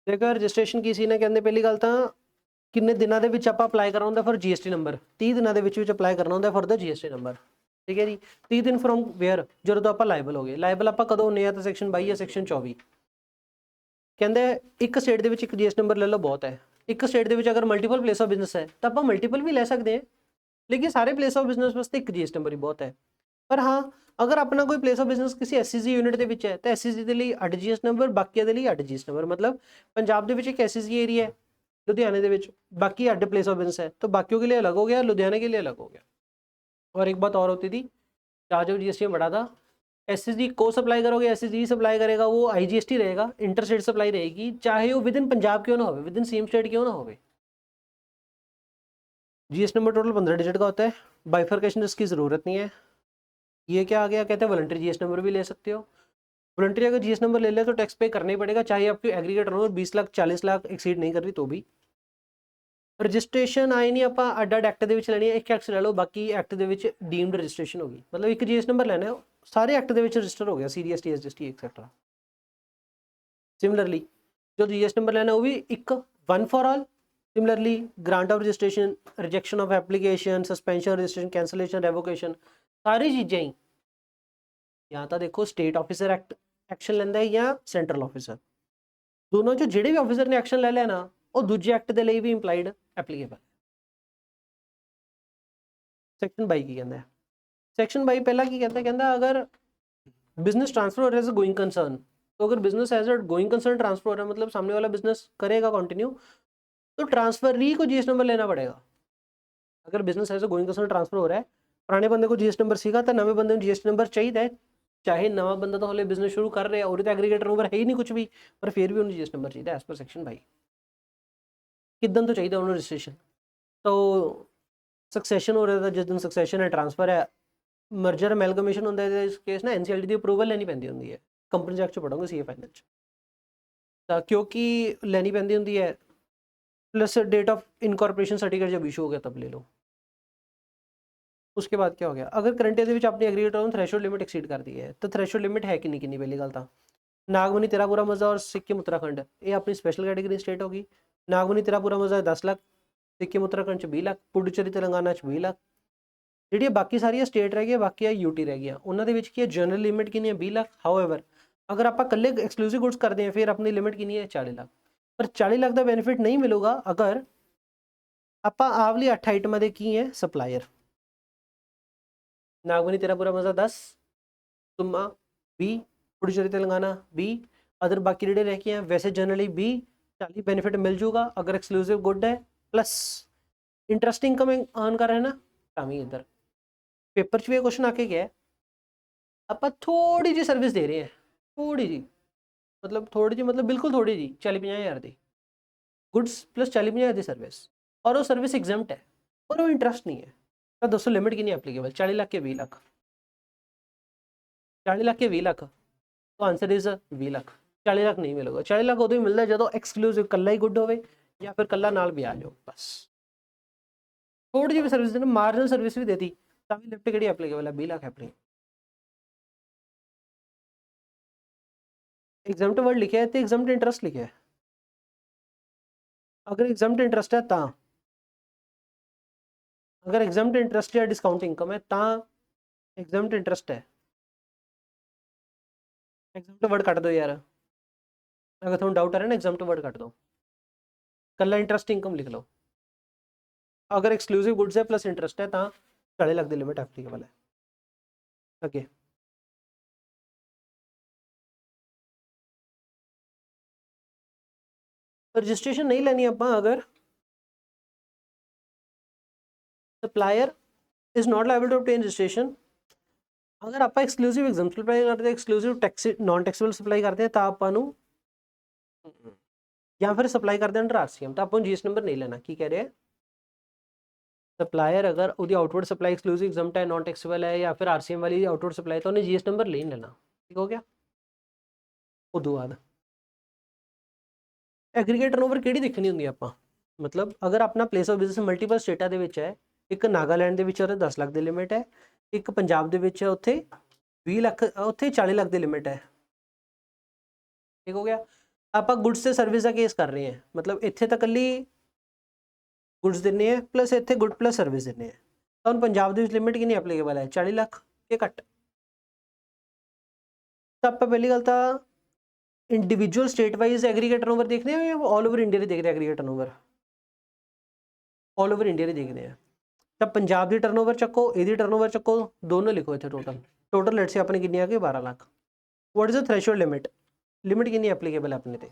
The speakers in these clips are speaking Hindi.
देखो रजिस्ट्रेशन की सी ने कहते पहली गल तो किन्ने दिनों के विच आपां अप्लाई करना होंदा फॉर GST नंबर 30 दिनों के विच अप्लाई करना होंदा फॉर द GST नंबर। ठीक है जी 30 दिन फ्रॉम वेयर जो तो आप लाइबल हो गए लाइबल आप कदों होने तो सैक्शन 22 या सैक्शन 24 कहते एक स्टेट के एक GST नंबर ले लो बहुत है। एक स्टेट के अगर मल्टीपल प्लेस ऑफ बिजनेस है तो आप मल्टीपल भी ले सकते हैं लेकिन सारे प्लेस ऑफ बिजनेस वास्ते एक GST नंबर ही बहुत है। पर हाँ अगर अपना कोई प्लेस ऑफ बिजनेस किसी SCC यूनिट के विच है तो SCC के लिए 8 GST नंबर बाकी के लिए 8 GST नंबर मतलब पंजाब के एक SCC एरिया है लुधियाने के विच बाकी 8 प्लेस ऑफ बिजनेस है तो बाकियों के लिए अलग हो गया लुधियाने के लिए अलग हो गया। और एक बात और होती थी चार्ज ऑफ GST में बढ़ा था SCC को सप्लाई करोगे SCC सप्लाई करेगा वो IGST रहेगा इंटर स्टेट सप्लाई रहेगी चाहे वो विद इन पंजाब क्यों ना हो विद इन सेम स्टेट क्यों ना हो। GST नंबर टोटल 15 डिजिट का होता है बाइफर्केशन इसकी ज़रूरत नहीं है। ये क्या आ गया कहते हैं वॉलंटरी GST नंबर भी ले सकते हो। वॉलंटरी अगर GST नंबर ले ले तो टैक्स पे करना ही पड़ेगा चाहे आपकी aggregate turnover 20 lakh 40 lakh exceed नहीं कर रही तो भी। रजिस्ट्रेशन आए नहीं आप अड्ड अड्ड एक्ट के लैनी है एक एक्ट ले लो बाकी एक्ट के डीम्ड रजिस्ट्रेशन होगी मतलब एक GST नंबर लेना है सारे एक्ट के रजिस्टर हो गया CGST SGST एक्सेट्रा। सिमिलरली जो GST नंबर लेना है वो भी एक one for all. Similarly grant of registration rejection of application suspension registration cancellation revocation सारी चीज़ें ही या तो देखो स्टेट ऑफिसर एक्शन लेंदा है या सेंट्रल ऑफिसर दोनों जो जिहड़े भी ऑफिसर ने एक्शन ले लिया ना वो दूजे एक्ट के लिए भी इंप्लाइड एप्लीकेबल। सैक्शन 22 की कहता है सैक्शन 22 पहला की कहता है कहता अगर business transfer as a going concern तो अगर business as a going concern transfer हो रहा है मतलब सामने वाला बिजनेस करेगा कंटिन्यू तो ट्रांसफरी को GST नंबर लेना पड़ेगा। अगर business as a going concern transfer हो रहा है पुराने बंदे को GST नंबर सीखा तो नवे बंदे को GST नंबर चाहिए चाहे नवा बंदा तो हले बिजनेस शुरू कर रहे हैं और तो एग्रीगेटर नंबर है ही नहीं कुछ भी पर फिर भी उन्हें GST नंबर चाहिए एज पर सैक्शन 22 किदन तो चाहिए उन्होंने रजिस्ट्रेशन तो सक्सैशन हो रहा था जिस दिन सक्सैशन है ट्रांसफर है मर्जर अमेलगमेशन होंदा है इस केस ना NCLT की अप्रूवल लेनी पैंदी होंदी है कंपनी एक्ट पढ़ोगे CA फाइनल क्योंकि लेनी पैंदी होंदी है plus date of incorporation certificate जब इशू हो गया तब ले लो। उसके बाद क्या हो गया अगर करंट ईयर के अपनी एग्रीगेट थ्रेशोल्ड लिमिट एक्सीड कर दी है तो थ्रेशोल्ड लिमिट है कि नहीं पहली गल तो नागमनी तेरा पूरा मज़ा और सिक्किम उत्तराखंड ये अपनी स्पेशल कैटेगरी स्टेट होगी। नागमनी तेरा पूरा मज़ा 10 लाख सिक्किम उत्तराखंड 20 लाख पुडुचेरी तेलंगाना 20 लाख जी बाकी सारिया स्टेट रह गई बाकी UT रह गई उन्होंने की जनरल लिमिट कि 20 लाख हाउएवर अगर आप कल्ले एक्सक्लूसिव गुड्स करते हैं फिर अपनी लिमिट कि 40 लाख पर 40 लाख का बेनिफिट नहीं मिलेगा अगर आप आवली 8 आइटम के की है सप्लायर नागमनी तेरा पूरा मज़ा 10 तुम्मा 20 पुडुचेरी तेलंगाना 20 अदर बाकी जेडे रह गए हैं वैसे जनरली 20 40 बेनिफिट मिल जूगा अगर एक्सक्लूसिव गुड है प्लस इंटरेस्टिंग इनकम अर्न कर रहे हैं ना तामी इधर पेपर च भी क्वेश्चन आके गया आप थोड़ी जी सर्विस दे रहे हैं थोड़ी जी मतलब बिल्कुल थोड़ी जी 40-50 हज़ार की गुड्स प्लस 40-50 हज़ार की सर्विस और वो सर्विस एग्जाम्प्ट है और वो इंटरेस्ट नहीं है तो दोस्तों लिमिट की नहीं एप्लीकेबल 40 लाख के 20 लाख 40 लाख के 20 लाख तो आंसर इज 20 लाख 40 लाख नहीं मिलेगा 40 लाख उदों ही मिलता जो एक्सक्लूसिव कला ही गुड हो या फिर कला नाल भी आ जाओ बस थोड़ी जी भी सर्विस देना मार्जिनल सर्विस भी देती तभी लिफ्ट कि एप्लीकेबल है 20 लाख एप्लीकेबल एग्जाम्प्ट वर्ड लिखे है तो एग्जाम्प्ट इंटरेस्ट लिखे है अगर एग्जाम्प्ट इंटरेस्ट है ता अगर एग्जाम्प्ट इंटरेस्ट या डिस्काउंट इनकम है ता एग्जाम्प्ट इंटरेस्ट है एग्जाम्प्ट वर्ड कट दो यार अगर थोड़ा डाउट आ रहा है ना एग्जाम्प्ट वर्ड कट दो कला इंटरेस्ट इनकम लिख लो अगर एक्सक्लूसिव गुड्स है प्लस इंटरेस्ट है ता 40 लाख की लिमिट एप्लीकेबल है। ओके रजिस्ट्रेशन नहीं लेनी आप अगर supplier is not liable to obtain registration अगर आप एक्सक्लूसिव एग्जाम्पल सप्लाई करते हैं exclusive tax non taxable supply करते हैं तो आपको या फिर सप्लाई करते हैं अंडर RCM तो आपको GST नंबर नहीं लेना की कह रहे हैं सप्लायर अगर उसकी आउटवर्ड सप्लाई एक्सक्लूसिव एग्जाम्प्ट है नॉन टैक्सेबल है या फिर RCM वाली आउटवर्ड सप्लाई तो उन्हें GST नंबर ले लेना ठीक हो गया। उदों बाद एग्रीगेट टर्नओवर किहड़ी देखनी होंगी आप मतलब अगर अपना place of business multiple strata के विच है एक नागालैंड के विच 10 लाख की लिमिट है एक पंजाब के विच उत्थे 20 लाख उत्थे 40 लाख की लिमिट है ठीक हो गया। ਆਪਾਂ ਗੁੱਡਸ ਤੇ ਸਰਵਿਸ ਦਾ ਕੇਸ ਕਰ ਰਹੇ ਹਾਂ, ਮਤਲਬ ਇੱਥੇ ਤਾਂ ਇਕੱਲੀ ਗੁੱਡਸ ਦਿੰਨੇ ਆ ਪਲੱਸ ਇੱਥੇ ਗੁੱਡ ਪਲੱਸ ਸਰਵਿਸ ਦਿੰਨੇ ਆ। ਤਾਂ ਹੁਣ ਪੰਜਾਬ ਦੇ ਵਿੱਚ ਲਿਮਿਟ ਕਿੰਨੀ ਐਪਲੀਕੇਬਲ ਹੈ, 40 ਲੱਖ ਕਿ ਘੱਟ। ਤਾਂ ਆਪਾਂ ਪਹਿਲੀ ਗੱਲ ਤਾਂ individual state wise aggregate turnover ਦੇਖਦੇ ਹਾਂ ਜਾਂ ਆਲ ਓਵਰ ਇੰਡੀਆ ਦੇ ਦੇਖਦੇ aggregate turnover? All over India ਦੇ ਦੇਖਦੇ ਆ। ਤਾਂ ਪੰਜਾਬ ਦੀ ਟਰਨਓਵਰ ਚੱਕੋ, ਇਹਦੀ ਟਰਨਓਵਰ ਚੱਕੋ, ਦੋਨੋਂ ਲਿਖੋ ਇੱਥੇ टोटल लेट्स से अपने कितनी आ गई 12 lakh. What is the threshold limit, limit कितनी एप्लीकेबल है अपने ते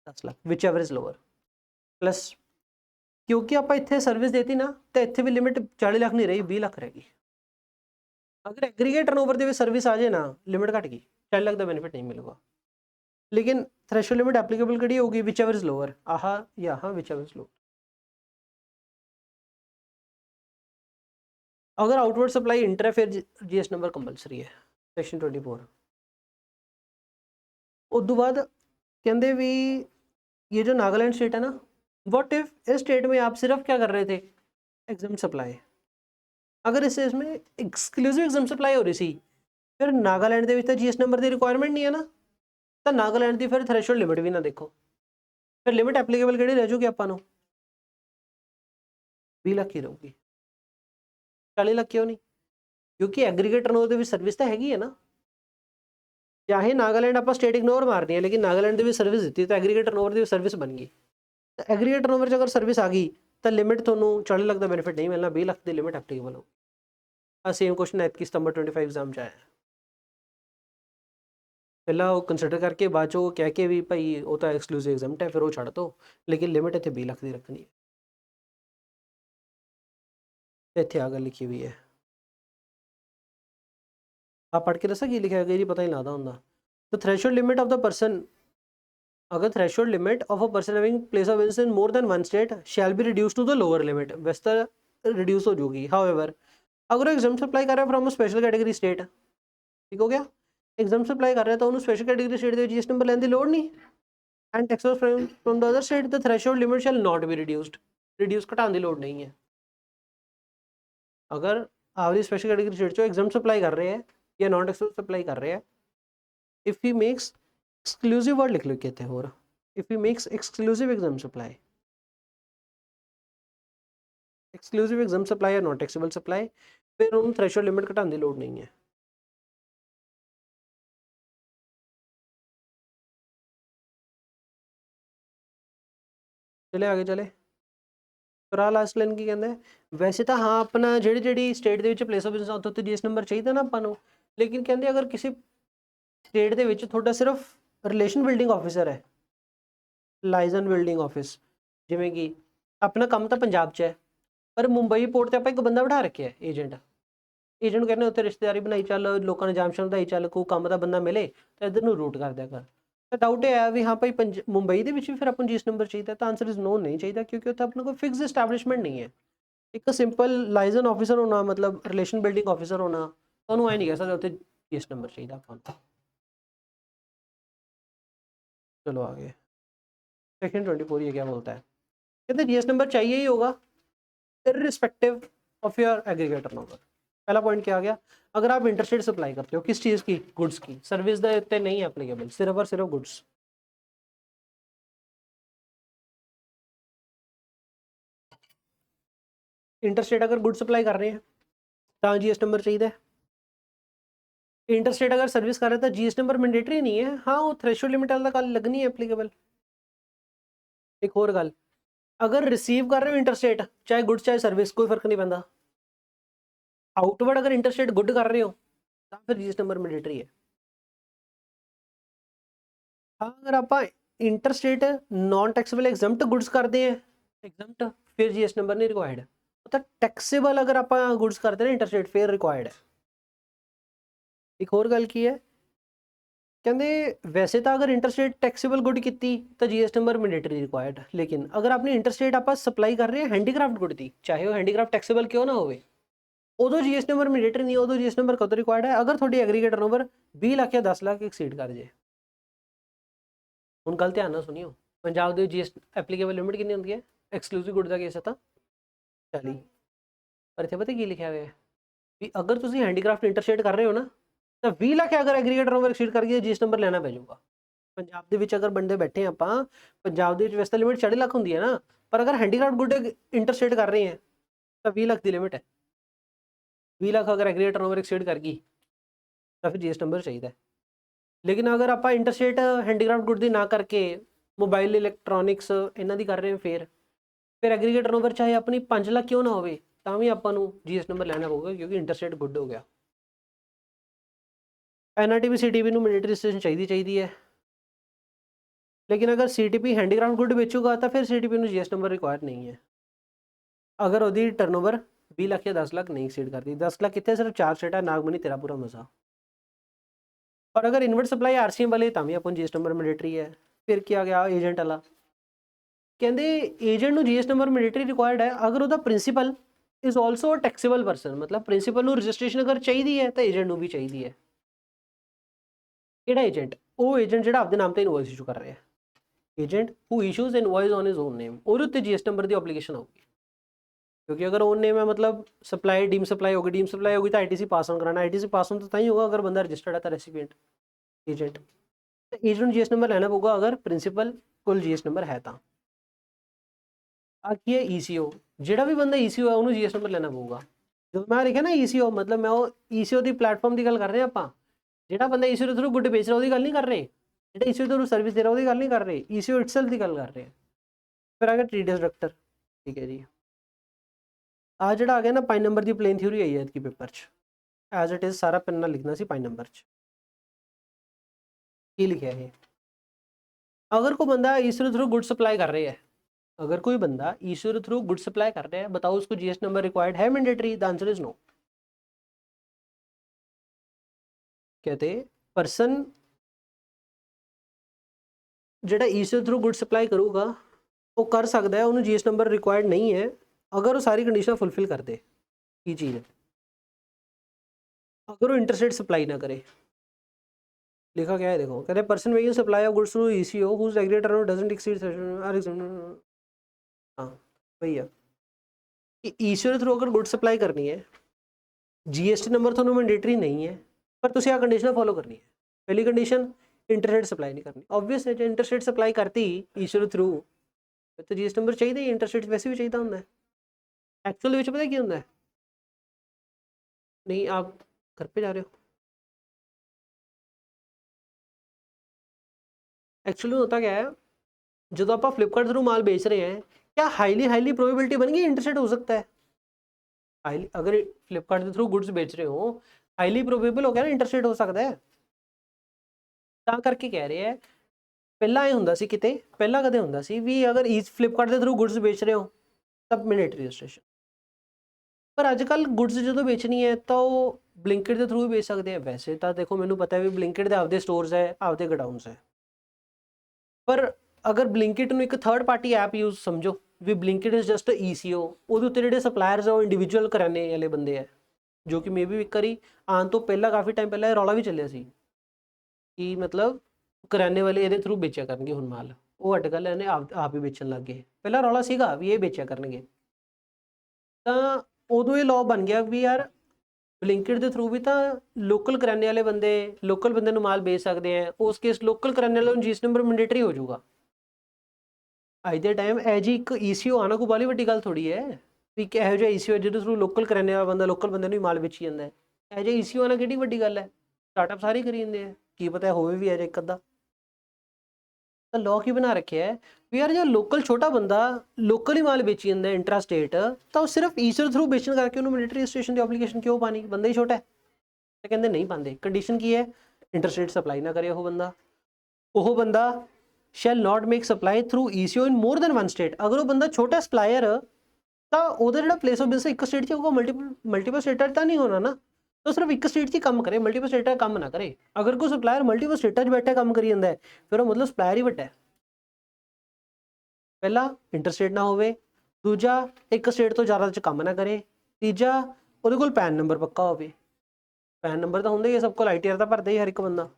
10 lakh which ever is lower plus क्योंकि आप इतने सर्विस देती ना तो इतने भी लिमिट 40 लाख नहीं रही 20 लाख रहेगी। अगर एग्रीगेट टर्नओवर दे सर्विस आ जाए ना लिमिट घट गई 40 लाख का बेनिफिट नहीं मिलेगा। लेकिन थ्रेशोल्ड लिमिट एप्लीकेबल कड़ी होगी विच एवर इज लोअर, आहा या हाँ विच एवर इज लोअर। अगर आउटवर्ड सप्लाई इंटर है फिर जीएस नंबर कंपलसरी है सेक्शन 24। उस बाद कहते भी ये जो नागालैंड स्टेट है ना, व्हाट इफ इस स्टेट में आप सिर्फ क्या कर रहे थे एग्जाम सप्लाई, अगर इसमें एक्सक्लूसिव एग्जाम सप्लाई हो रही सी फिर नागालैंड के जीएस नंबर की रिक्वायरमेंट नहीं है ना, तो नागालैंड की फिर थ्रैशोल्ड लिमिट भी ना देखो, फिर लिमिट एप्लीकेबल किहड़ी रह जूगी आपां नूं 20 लाख ही रहूगी। 40 लाख क्यों नहीं, क्योंकि एग्रीगेट टर्नओवर की सर्विस तो हैगी है ना। चाहे नागालैंड आप स्टेट इग्नोर मारनी है लेकिन नागालैंड की भी सर्विस दी तो एग्रीगेट टर्नओवर की सर्विस बन गई। तो एग्रीगेट टर्नओवर अगर सर्विस आ गई तो लिमिट थोनों 40 लाख का बेनिफिट नहीं मिलना, 20 लाख की लिमिट एप्लीकेबल हो। सेम क्वेश्चन एतकी सितंबर 25 एग्जाम च आया, पहला वो कंसिडर करके बाद चो कह के भी भाई वो तो एक्सक्लूसिव एग्जाम है फिर वो छड़ दो, लेकिन लिमिट इतने 20 लाख की रखनी है। इतने आ गल लिखी हुई है, आप पढ़ के दसा की लिखा है, पता ही लगता होंगे। तो threshold limit of the person, अगर threshold limit of a person having place of business in more than one state shall be reduce to the lower limit, वैसे तो रिड्यूस हो जाएगी। हाउएवर अगर एग्जाम सप्लाई कर रहा है from a special category state, ठीक हो गया, एग्जाम सप्लाई कर रहा है तो उन्होंने स्पेशल कैटेगरी स्टेट के जीएस नंबर लेने की लोड़ नहीं, and tax from the other state the threshold limit shall not be reduced, reduce घटाने की लोड़ नहीं है। अगर आप स्पेशल कैटेगरी स्टेट चो एग्जाम सप्लाई कर रहे हैं या नॉन टैक्स सप्लाई कर रहे हैं, if he makes exclusive word लिख लो कहते हैं, और if he makes exclusive exempt supply, exclusive exempt supply या नॉन टैक्सेबल सप्लाई, फिर उन्होंने थ्रेशोल्ड लिमिट घटाने की लोड़ नहीं है। चले आगे चले, फिर लास्ट लाइन की कहते हैं वैसे तो हाँ अपना जी स्टेट के प्लेस ऑफ बिजनेस उत्ते जीएस नंबर चाहिए ना अपन, लेकिन कहते अगर किसी स्टेट के थोड़ा सिर्फ रिलेशन बिल्डिंग ऑफिसर है, लाइजन बिल्डिंग ऑफिस, जिमें कि अपना काम तो पंजाब च है पर मुंबई पोर्ट से आप एक बंदा बिठा रखे है एजेंट, एजेंट कहने उत्ते रिश्तेदारी बनाई चल, लोगों ने जामशन बनाई चल, कोई काम का बंदा मिले तो इधर रूट कर दिया कर। तो डाउट ये है भी हाँ भाई मुंबई के भी फिर अपन जीएस नंबर चाहिए, तो आंसर इज नो नहीं चाहिए, क्योंकि उत्थे अपना कोई फिक्स एस्टैब्लिशमेंट नहीं है। एक सिंपल लाइजन ऑफिसर होना मतलब रिलेशन बिल्डिंग ऑफिसर होना, तो आई नहीं कह सकते उत्थे जीएस नंबर चाहिए अपन। चलो आगे सेक्शन 24 ये क्या बोलता है, कहते जीएस नंबर चाहिए ही होगा irrespective of your aggregate turnover. पहला पॉइंट क्या आ गया, अगर आप इंटरस्टेट सप्लाई करते हो किस चीज़ की, गुड्स की, सर्विस देते नहीं है एप्लीकेबल, सिर्फ और सिर्फ गुड्स। इंटरस्टेट अगर गुड्स सप्लाई कर रहे हैं तो जीएस नंबर चाहिए। इंटरस्टेट अगर सर्विस कर रहे हैं तो जीएस नंबर मैंडेटरी नहीं है, हाँ वो थ्रेशोल्ड लिमिट वाला कल लगनी है एप्लीकेबल। एक और गल, अगर रिसीव कर रहे हो इंटरस्टेट चाहे गुड्स चाहे सर्विस कोई फर्क नहीं पैंदा, आउटवर्ड अगर इंटरस्टेट गुड कर रहे हो तो फिर जीएस नंबर मैंडेटरी है। अगर आप interstate non taxable exempt goods करते हैं एग्जम्प्ट, फिर जीएस नंबर नहीं रिक्वायर्ड है। तो टैक्सेबल अगर आप गुड्स करते हैं इंटरस्टेट फिर रिक्वायर्ड है। एक और गल की है, कहते वैसे तो अगर इंटरस्टेट टैक्सेबल गुड की तो जीएस नंबर मैंडेटरी रिक्वायर्ड, लेकिन अगर आपने इंटरस्टेट आप सप्लाई कर रहे हैं हैंडीक्राफ्ट गुड की, चाहे वो हैंडीक्राफ्ट टैक्सेबल क्यों ना हो, उदो जीएस नंबर मैंडेटरी नहीं, उदो जीएस नंबर कदों रिक्वायर्ड है अगर थोड़ी एग्रीगेट टर्नओवर 20 लाख या 10 लाख एक्सीड कर जाए। हुण गल ध्यान नाल सुनियो, पंजाब दे जीएस एप्लीकेबल लिमिट कितनी होंदी है, एक्सक्लूसिव गुड का केस है तो 40, पर इत्थे पता की लिखा हुआ है भी अगर तुम हैंडीक्राफ्ट इंटरस्टेट कर रहे हो ना तो 20 लाख अगर एग्रीगेट टर्नओवर एक्सीड कर गया जीएस नंबर लेना पै जाऊगा। ਪੰਜਾਬ ਦੇ ਵਿੱਚ ਅਗਰ ਬੰਦੇ ਬੈਠੇ ਹਾਂ ਆਪਾਂ, ਪੰਜਾਬ ਦੇ ਵਿੱਚ ਵੈਸੇ ਤਾਂ ਲਿਮਿਟ 4.5 ਲੱਖ ਹੁੰਦੀ ਹੈ ਨਾ, ਪਰ ਅਗਰ ਹੈਂਡੀਕ੍ਰਾਫਟ ਗੁੱਡ ਇੰਟਰਸਟੇਟ ਕਰ ਰਹੇ ਹੈ ਤਾਂ 20 ਲੱਖ ਦੀ ਲਿਮਿਟ ਹੈ। 20 ਲੱਖ ਅਗਰ ਐਗਰੀਗੇਟ ਟਰਨਓਵਰ ਐਕਸੀਡ ਕਰ ਗਈ ਤਾਂ ਫਿਰ ਜੀਐਸਟੀ ਨੰਬਰ ਚਾਹੀਦਾ। ਲੇਕਿਨ ਅਗਰ ਆਪਾਂ ਇੰਟਰਸਟੇਟ ਹੈਂਡੀਕ੍ਰਾਫਟ ਗੁੱਡ ਦੀ ਨਾ ਕਰਕੇ ਮੋਬਾਈਲ ਇਲੈਕਟ੍ਰੋਨਿਕਸ ਇਹਨਾਂ ਦੀ ਕਰ ਰਹੇ ਹਾਂ, ਫਿਰ ਐਗਰੀਗੇਟ ਟਰਨਓਵਰ ਚਾਹੇ ਆਪਣੀ 5 ਲੱਖ ਕਿਉਂ ਨਾ ਹੋਵੇ ਤਾਂ ਵੀ ਆਪਾਂ ਨੂੰ ਜੀਐਸਟੀ ਨੰਬਰ ਲੈਣਾ ਪਊਗਾ, ਕਿਉਂਕਿ ਇੰਟਰਸਟੇਟ ਗੁੱਡ ਹੋ ਗਿਆ। ਐਨਆਰਟੀਪੀ ਸੀਟੀਪੀ ਨੂੰ ਮੈਂਡੇਟਰੀ ਰਜਿਸਟ੍ਰੇਸ਼ਨ ਚਾਹੀਦੀ ਹੈ। ਲੇਕਿਨ ਅਗਰ ਸੀਟੀਪੀ ਹੈਂਡੀਕ੍ਰਾਫਟ ਗੁੱਡ ਵੇਚੂਗਾ ਤਾਂ ਫਿਰ ਸੀਟੀਪੀ ਨੂੰ ਜੀਐਸਟੀ ਨੰਬਰ ਰਿਕੁਆਇਰ ਨਹੀਂ ਹੈ, ਅਗਰ ਉਹਦੀ ਟਰਨਓਵਰ 20 ਲੱਖ ਜਾਂ 10 ਲੱਖ ਨਹੀਂ ਐਕਸੀਡ ਕਰਦੀ। 10 ਲੱਖ ਕਿੱਥੇ, ਸਿਰਫ 4 ਸਟੇਟ ਹੈ, ਨਾਗਮਨੀ ਤੇਰਾ ਪੂਰਾ ਮਜ਼ਾ। और अगर इन्वर्ट सप्लाई आरसीएम वाले ਤਾਂ ਵੀ ਆਪਾਂ ਨੂੰ जीएसटी नंबर मैंडेटरी है। फिर क्या गया एजेंट वाला, ਕਹਿੰਦੇ ਏਜੰਟ ਨੂੰ जीएसटी नंबर मैंडेटरी रिक्वायर्ड है अगर ਉਹਦਾ principal is also a taxable person, मतलब प्रिंसीपल ਨੂੰ रजिस्ट्रेशन अगर ਚਾਹੀਦੀ ਹੈ ਤਾਂ ਏਜੰਟ ਨੂੰ ਵੀ ਚਾਹੀਦੀ ਹੈ। ਕਿਹੜਾ ਏਜੰਟ? ਉਹ ਏਜੰਟ ਜਿਹੜਾ ਆਪਦੇ ਨਾਮ ਤੇ ਇਨਵੋਇਸ ਇਸ਼ੂ ਕਰ ਰਿਹਾ ਹੈ। Agent who issues invoice on his own name, ਉਹਦੇ ਉੱਤੇ जीएसटी नंबर ਦੀ obligation ਹੋਊਗੀ, क्योंकि अगर ओन नेम है मतलब सप्लाई डीम सप्लाई होगी, डीम सप्लाई होगी तो आईटीसी पास ऑन कराना, आईटीसी पास ऑन तो ही होगा अगर बंदा रजिस्टर्ड है तो recipient agent. Agent GST number लेना पड़ेगा अगर प्रिंसिपल कोल जीएसटी नंबर है तो। आखिए ईसीओ, ਜਿਹੜਾ ਵੀ ਬੰਦਾ ईसीओ है ਉਹਨੂੰ जीएसटी नंबर लेना पड़ेगा। जो मैं लिखा ना ईसीओ, मतलब मैं वो ईसीओ ਦੀ ਪਲੇਟਫਾਰਮ ਦੀ ਗੱਲ ਕਰ ਰਹੇ ਆਪਾਂ। ਜਿਹੜਾ ਬੰਦਾ ईसीओ ਦੇ ਥਰੂ ਗੁੱਡ ਵੇਚ ਰਿਹਾ ਉਹਦੀ ਗੱਲ ਨਹੀਂ ਕਰ ਰਹੇ, ਜਿਹੜਾ ईसीओ ਦੇ ਥਰੂ ਸਰਵਿਸ ਦੇ ਰਿਹਾ ਉਹਦੀ ਗੱਲ ਨਹੀਂ ਕਰ ਰਹੇ, ईसीओ ਇਟਸੈਲਫ ਦੀ ਗੱਲ ਕਰ ਰਹੇ। ਫਿਰ ਆ ਗਿਆ ਟ੍ਰੀਡਸ ਡਾਇਰੈਕਟਰ, ਠੀਕ ਹੈ ਜੀ। ਆ ਜਿਹੜਾ ਆ ਗਿਆ ਨਾ 5 ਨੰਬਰ ਦੀ ਪਲੇਨ ਥਿਊਰੀ ਆਈ ਹੈ ਕਿ ਪੇਪਰ 'ਚ, ਐਜ਼ ਇਟ ਇਜ਼ ਸਾਰਾ ਪੈਨ ਨਾਲ ਲਿਖਣਾ ਸੀ 5 ਨੰਬਰ 'ਚ। ਕੀ ਲਿਖਿਆ ਹੈ? अगर कोई बंदा ईसीओ थ्रू गुड सप्लाई कर रहा है, अगर कोई बंदा ईसीओ थ्रू गुड सप्लाई कर रहा है, बताओ उसको जीएसटी नंबर रिक्वायर्ड है mandatory? The answer is no. कहते पर्सन ਜਿਹੜਾ ईसीओ थ्रू गुड सप्लाई करूगा वो कर सकता है, उन्होंने जीएसटी नंबर रिक्वायर्ड नहीं है अगर वो सारी कंडीशन फुलफिल कर दे। की चीज़ है? अगर वो इंटरस्टेट सप्लाई ना करे, लिखा क्या है देखो, कहते हैं person making supply of goods through ECO whose aggregate turnover doesn't exceed, हाँ वही है कि ईसीओ के थ्रू अगर गुड्स सप्लाई करनी है, जीएसटी नंबर थोड़ा मैंडेटरी नहीं है, पर तुम आ कंडीशन फॉलो करनी है। पहली कंडीशन इंटरस्टेट सप्लाई नहीं करनी, ऑब्वियस है। जो इंटरस्टेट सप्लाई करती ईसीओ के थ्रू तो जीएसटी नंबर चाहिए ही, इंटरस्टेट वैसे भी चाहिए होंगे। एक्चुअल पता की होंगे, नहीं आप घर पे जा रहे हो, एक्चुअली होता क्या है, जो आप फ्लिपकार्ट थ्रू माल बेच रहे हैं, क्या हाईली प्रोबेबिलिटी बन गई इंटरस्टेट हो सकता है? हाईली, अगर फ्लिपकार्ट के थ्रू गुड्स बेच रहे हो हाईली प्रोबेबल हो गया ना इंटरस्टेट हो सकता है। ਤਾਂ ਕਰਕੇ ਕਹਿ ਰਹੇ ਹੈ, ਪਹਿਲਾਂ ਇਹ ਹੁੰਦਾ ਸੀ ਕਿਤੇ, ਪਹਿਲਾਂ ਕਦੇ ਹੁੰਦਾ ਸੀ ਵੀ ਅਗਰ ਫਲਿੱਪਕਾਰਟ ਦੇ ਥਰੂ ਗੁੱਡਸ ਵੇਚ ਰਹੇ ਹੋ ਤਾਂ ਮੈਂਡੇਟਰੀ ਰਜਿਸਟ੍ਰੇਸ਼ਨ, ਪਰ ਅੱਜ ਕੱਲ੍ਹ ਗੁੱਡਸ ਜਦੋਂ ਵੇਚਣੀ ਹੈ ਤਾਂ ਉਹ ਬਲਿੰਕਿਟ ਦੇ ਥਰੂ ਵੀ ਵੇਚ ਸਕਦੇ ਆ। ਵੈਸੇ ਤਾਂ ਦੇਖੋ ਮੈਨੂੰ ਪਤਾ ਵੀ ਬਲਿੰਕਿਟ ਦੇ ਆਪਦੇ ਸਟੋਰਸ ਹੈ, ਆਪਦੇ ਗਡਾਊਨਸ ਹੈ, ਪਰ ਅਗਰ ਬਲਿੰਕਿਟ ਨੂੰ ਇੱਕ ਥਰਡ ਪਾਰਟੀ ਐਪ ਯੂਜ਼ ਸਮਝੋ ਵੀ ਬਲਿੰਕਿਟ ਇਜ਼ ਜਸਟ ਈਸੀਓ, ਉਹਦੇ ਉੱਤੇ ਜਿਹੜੇ ਸਪਲਾਇਰਸ ਆ ਉਹ ਇੰਡੀਵਿਜੂਅਲ ਕਰਿਆਨੇ ਵਾਲੇ ਬੰਦੇ ਹੈ, ਜੋ ਕਿ ਮੇਬੀ ਇੱਕ ਵਾਰੀ ਆਉਣ ਤੋਂ ਪਹਿਲਾਂ ਕਾਫੀ ਟਾਈਮ ਪਹਿਲਾਂ ਇਹ ਰੌਲਾ ਵੀ ਚੱਲਿਆ ਸੀ कि मतलब ਕਰਿਆਨੇ ਵਾਲੇ ਇਹਦੇ ਥਰੂ ਵੇਚਿਆ ਕਰਨਗੇ ਹੁਣ ਮਾਲ, ਉਹ ਅੱਜ ਕੱਲ੍ਹ ਇਹਨੇ ਆਪ ਹੀ ਵੇਚਣ ਲੱਗ ਗਏ। ਪਹਿਲਾਂ ਰੌਲਾ ਸੀਗਾ ਵੀ ਇਹ ਵੇਚਿਆ ਕਰਨਗੇ, ਤਾਂ ਉਦੋਂ ਇਹ ਲਾਅ ਬਣ ਗਿਆ ਵੀ ਯਾਰ ਬਲਿੰਕਿਟ ਦੇ ਥਰੂ ਵੀ ਤਾਂ ਲੋਕਲ ਕਰਿਆਨੇ ਵਾਲੇ ਬੰਦੇ ਲੋਕਲ ਬੰਦੇ ਨੂੰ ਮਾਲ ਵੇਚ ਸਕਦੇ ਆ। ਉਸ ਕੇਸ ਲੋਕਲ ਕਰਿਆਨੇ ਵਾਲੇ ਨੂੰ जीएसटी ਨੰਬਰ ਮੈਂਡੇਟਰੀ ਹੋ ਜਾਊਗਾ। ਅੱਜ ਦੇ ਟਾਈਮ ਇਹ ਜੀ ਇੱਕ ਈਸੀਓ ਆਉਣਾ ਕੋਈ ਬਾਹਲੀ ਵੱਡੀ ਗੱਲ ਥੋੜ੍ਹੀ ਹੈ ਵੀ ਇਹੋ ਜਿਹਾ ਈਸੀਓ ਜਿਹਦੇ ਥਰੂ ਲੋਕਲ ਕਰਿਆਨੇ ਵਾਲਾ ਬੰਦਾ ਲੋਕਲ ਬੰਦੇ ਨੂੰ ਹੀ ਮਾਲ ਵੇਚੀ ਜਾਂਦਾ ਹੈ। ਇਹੋ ਜਿਹਾ ਈਸੀਓ ਆਉਣਾ ਕਿਹੜੀ ਵੱਡੀ ਗੱਲ ਹੈ, ਸਟਾਰਟਅਪ ਸਾਰੇ ਕਰੀ ਜਾਂਦੇ ਆ, ਕੀ ਪਤਾ ਹੋਵੇ ਵੀ ਅਜੇ ਇੱਕ ਅੱਧਾ। ਤਾਂ ਲਾਅ ਕੀ ਬਣਾ ਰੱਖਿਆ ਹੈ ਵੀ ਯਾਰ ਜੇ ਲੋਕਲ ਛੋਟਾ ਬੰਦਾ ਲੋਕਲ ਹੀ ਮਾਲ ਵੇਚੀ ਜਾਂਦਾ ਇੰਟਰਾ ਸਟੇਟ, ਤਾਂ ਉਹ ਸਿਰਫ ਈਸੀਓ ਥਰੂ ਵੇਚਣ ਕਰਕੇ ਉਹਨੂੰ ਮੈਂਡੇਟਰੀ ਰਜਿਸਟ੍ਰੇਸ਼ਨ ਦੀ ਐਪਲੀਕੇਸ਼ਨ ਕਿਉਂ ਪਾਣੀ, ਬੰਦਾ ਹੀ ਛੋਟਾ ਹੈ। ਤਾਂ ਕਹਿੰਦੇ ਨਹੀਂ ਪਾਉਂਦੇ। ਕੰਡੀਸ਼ਨ ਕੀ ਹੈ? ਇੰਟਰਸਟੇਟ ਸਪਲਾਈ ਨਾ ਕਰੇ ਉਹ ਬੰਦਾ shall not make supply through ECO in more than 1 state. ਅਗਰ ਉਹ ਬੰਦਾ ਛੋਟਾ ਸਪਲਾਇਰ ਤਾਂ ਉਹਦਾ ਜਿਹੜਾ ਪਲੇਸ ਆਫ ਬਿਜ਼ਨਸ ਇੱਕ ਸਟੇਟ 'ਚ ਹੋਊਗਾ, ਮਲਟੀਪਲ ਸਟੇਟਾਂ 'ਚ ਤਾਂ ਨਹੀਂ ਹੋਣਾ ਨਾ। तो सिर्फ एक स्टेट की काम करे, मल्टीपल स्टेट का काम ना करे। अगर कोई सप्लायर मल्टीपल स्टेटा बैठा काम करी जाता है फिर वो मतलब सप्लायर ही वड्डा है। पहला इंटरस्टेट ना होवे, दूजा एक स्टेट तो ज़्यादा च काम ना करे, तीजा ਉਹਦੇ ਕੋਲ पैन नंबर पक्का होवे। पैन नंबर तो होंगे ही, सब को ITR ਤਾਂ ਭਰਦਾ ਹੀ हर एक बंदा।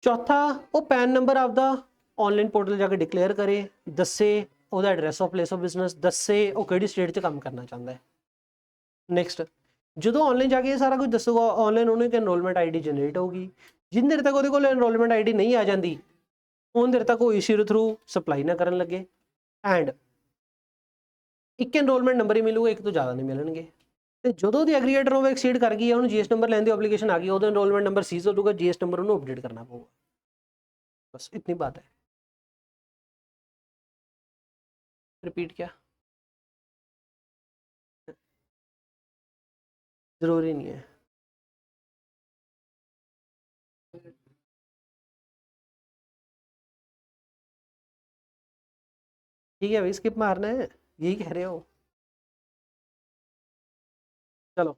चौथा वो पैन नंबर आपदा ऑनलाइन पोर्टल जाके डिक्लेयर करे, दसे ਉਹਦਾ address of place of business, दसे वो ਕਿਹੜੀ स्टेट 'ਚ काम करना चाहता है। नैक्सट ਜਦੋਂ ऑनलाइन जाके ये सारा कुछ दसूगा, ऑनलाइन उन्हें एनरोलमेंट ID जनरेट होगी, ਜਿੰਨੇ ਦੇਰ ਤੱਕ ਉਹਦੇ ਕੋਲ ਐਨਰੋਲਮੈਂਟ ਆਈਡੀ ਨਹੀਂ ਆ ਜਾਂਦੀ ਉਨੀ ਦੇਰ ਤੱਕ ਉਹ ਈਸੀ ਦੇ ਥਰੂ ਸਪਲਾਈ ਨਾ ਕਰਨ ਲੱਗੇ। ਐਂਡ ਇੱਕ ਐਨਰੋਲਮੈਂਟ ਨੰਬਰ ਹੀ ਮਿਲੂਗਾ, ਇੱਕ ਤੋਂ ਜ਼ਿਆਦਾ ਨਹੀਂ ਮਿਲਣਗੇ। ਤੇ ਜਦੋਂ ਦੀ ਐਗਰੀਗੇਟਰ ਉਹ ਐਕਸੀਡ ਕਰ ਗਈ ਹੈ, ਉਹਨੂੰ ਜੀਐਸ ਨੰਬਰ ਲੈਣ ਦੀ ਐਪਲੀਕੇਸ਼ਨ ਆ ਗਈ, ਉਹਦਾ ਐਨਰੋਲਮੈਂਟ ਨੰਬਰ ਸੀਜ਼ ਹੋ ਜਾਊਗਾ, जीएस नंबर ਉਹਨੂੰ अपडेट करना पड़ेगा। बस इतनी बात है। रिपीट क्या जरूरी नहीं है। ठीक है भाई, स्किप मारना है, यही कह रहे हो। चलो,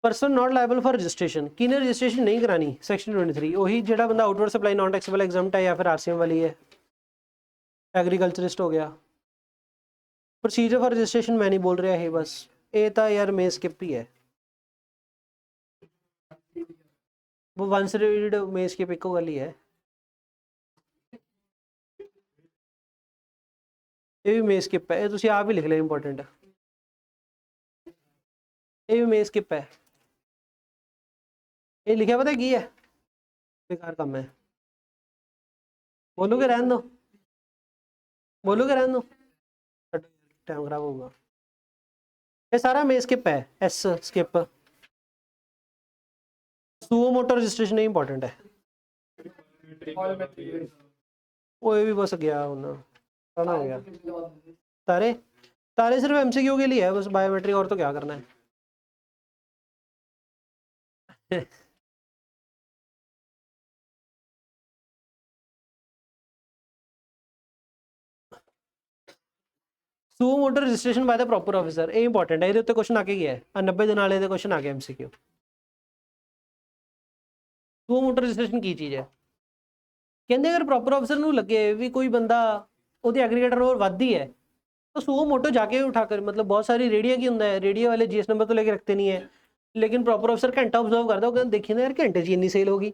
person not liable for registration, किने रजिस्ट्रेशन नहीं करानी सेक्शन 23, वही जेड़ा बंदा outward supply non taxable exempt है या फिर आरसीएम वाली है, एग्रीकल्चरिस्ट हो गया। प्रोसीजर फॉर रजिस्ट्रेशन मैं नहीं बोल रहा है, बस ये तो यार मैं स्किप ही है, वो वंस रीड में स्किप इको गल ही है। ये भी मैं स्किप है, ये तुसी आप ही लिख ले, इंपॉर्टेंट है, ये भी मैं स्किप है। ये लिखा पता की है, बेकार काम है, बोलोगे रहने दो, बोलोगे रहने दो, टाइम खराब होगा। ये सारा मैं स्किप है, S skip. Suo motor registration नहीं इंपॉर्टेंट है, वो ये भी बस गया होना हो गया। तारे तारे सिर्फ एमसीक्यू के लिए है, बस बायोमेट्रिक, और तो क्या करना है। Suo motor registration by the proper officer, ये इंपॉर्टेंट है, ये क्वेश्चन आके गया है 90 दिन वाले क्वेश्चन आ गया एमसीक्यू। सुओ मोटर रजिस्ट्रेशन की चीज़ है, कहते अगर प्रॉपर ऑफिसर ਨੂੰ ਲੱਗੇ ਵੀ ਕੋਈ ਬੰਦਾ ਉਹਦੀ ਐਗਰੀਗੇਟਰ ਹੋਰ ਵੱਧਦੀ है तो सुओ मोटो जाके उठाकर, मतलब बहुत सारी रेडिया की होंगे है, रेडिया वाले जीएस नंबर तो लेके रखते नहीं है, लेकिन प्रॉपर ऑफिसर घंटा ऑब्जर्व करता है, देखिए ना यार घंटे ची इतनी सेल होगी,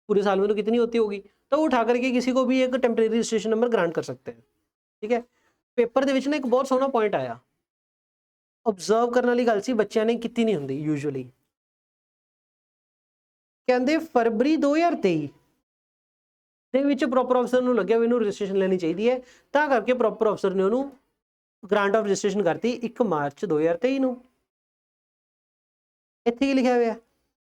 पूरे साल में तो कितनी होती होगी, तो वो उठा करके किसी को भी एक टेम्परेरी रजिस्ट्रेशन नंबर ग्रांट कर सकते हैं। ठीक है, पेपर ਦੇ ਵਿੱਚ ਨਾ ਇੱਕ ਬਹੁਤ ਸੋਹਣਾ पॉइंट आया, ऑब्जर्व करने वाली गल सी बच्चों ने की नहीं होंगी यूजुअली। कहते फरवरी 2023 ਦੇ ਵਿੱਚ ਪ੍ਰੋਪਰ ਅਫਸਰ ਨੂੰ ਲੱਗਿਆ ਵੀ ਇਹਨੂੰ ਰਜਿਸਟ੍ਰੇਸ਼ਨ ਲੈਣੀ ਚਾਹੀਦੀ ਹੈ, ਤਾਂ ਕਰਕੇ ਪ੍ਰੋਪਰ ਅਫਸਰ ਨੇ ਉਹਨੂੰ ਗ੍ਰਾਂਟ ਆਫ ਰਜਿਸਟ੍ਰੇਸ਼ਨ ਕਰਤੀ 1 ਮਾਰਚ 2023 ਨੂੰ। ਇੱਥੇ ਕੀ ਲਿਖਿਆ ਹੋਇਆ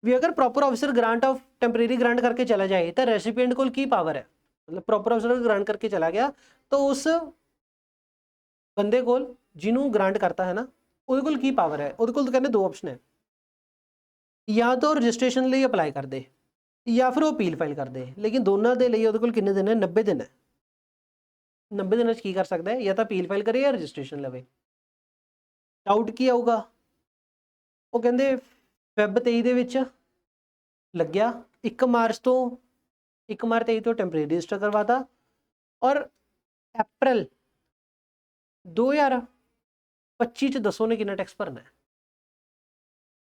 ਵੀ ਅਗਰ ਪ੍ਰੋਪਰ ਅਫਸਰ ਗ੍ਰਾਂਟ ਆਫ ਟੈਂਪਰੇਰੀ ਗ੍ਰਾਂਟ करके चला जाए तो रेसिपिएंट को की पावर है, मतलब प्रॉपर अफसर ग्रांट करके चला गया तो उस बंदे को जिन्हों ग्रांट करता है ना ਉਹਦੇ ਕੋਲ की पावर है, ਉਹਦੇ ਕੋਲ तो कहते 2 ऑप्शन है, या तो रजिस्ट्रेशन ਲਈ अप्लाई कर दे या फिर वो अपील फाइल कर दे, लेकिन दोनों के लिए ਉਹਦੇ ਕੋਲ किन्ने दिन है, 90 दिन है। 90 दिन की कर सकता है, या तो अपील फाइल करे या रजिस्ट्रेशन लवे। डाउट की आऊगा, वो कहते फैब 23 ਦੇ ਵਿੱਚ ਲੱਗਿਆ 1 ਮਾਰਚ ਤੋਂ 1 ਮਾਰਚ 23 ਤੋਂ ਟੈਂਪਰੇਰੀ ਰਜਿਸਟਰ ਕਰਵਾਤਾ, और अप्रैल 2025 ਚ ਦੱਸੋ ਨੇ ਕਿੰਨਾ ਟੈਕਸ ਭਰਨਾ ਹੈ।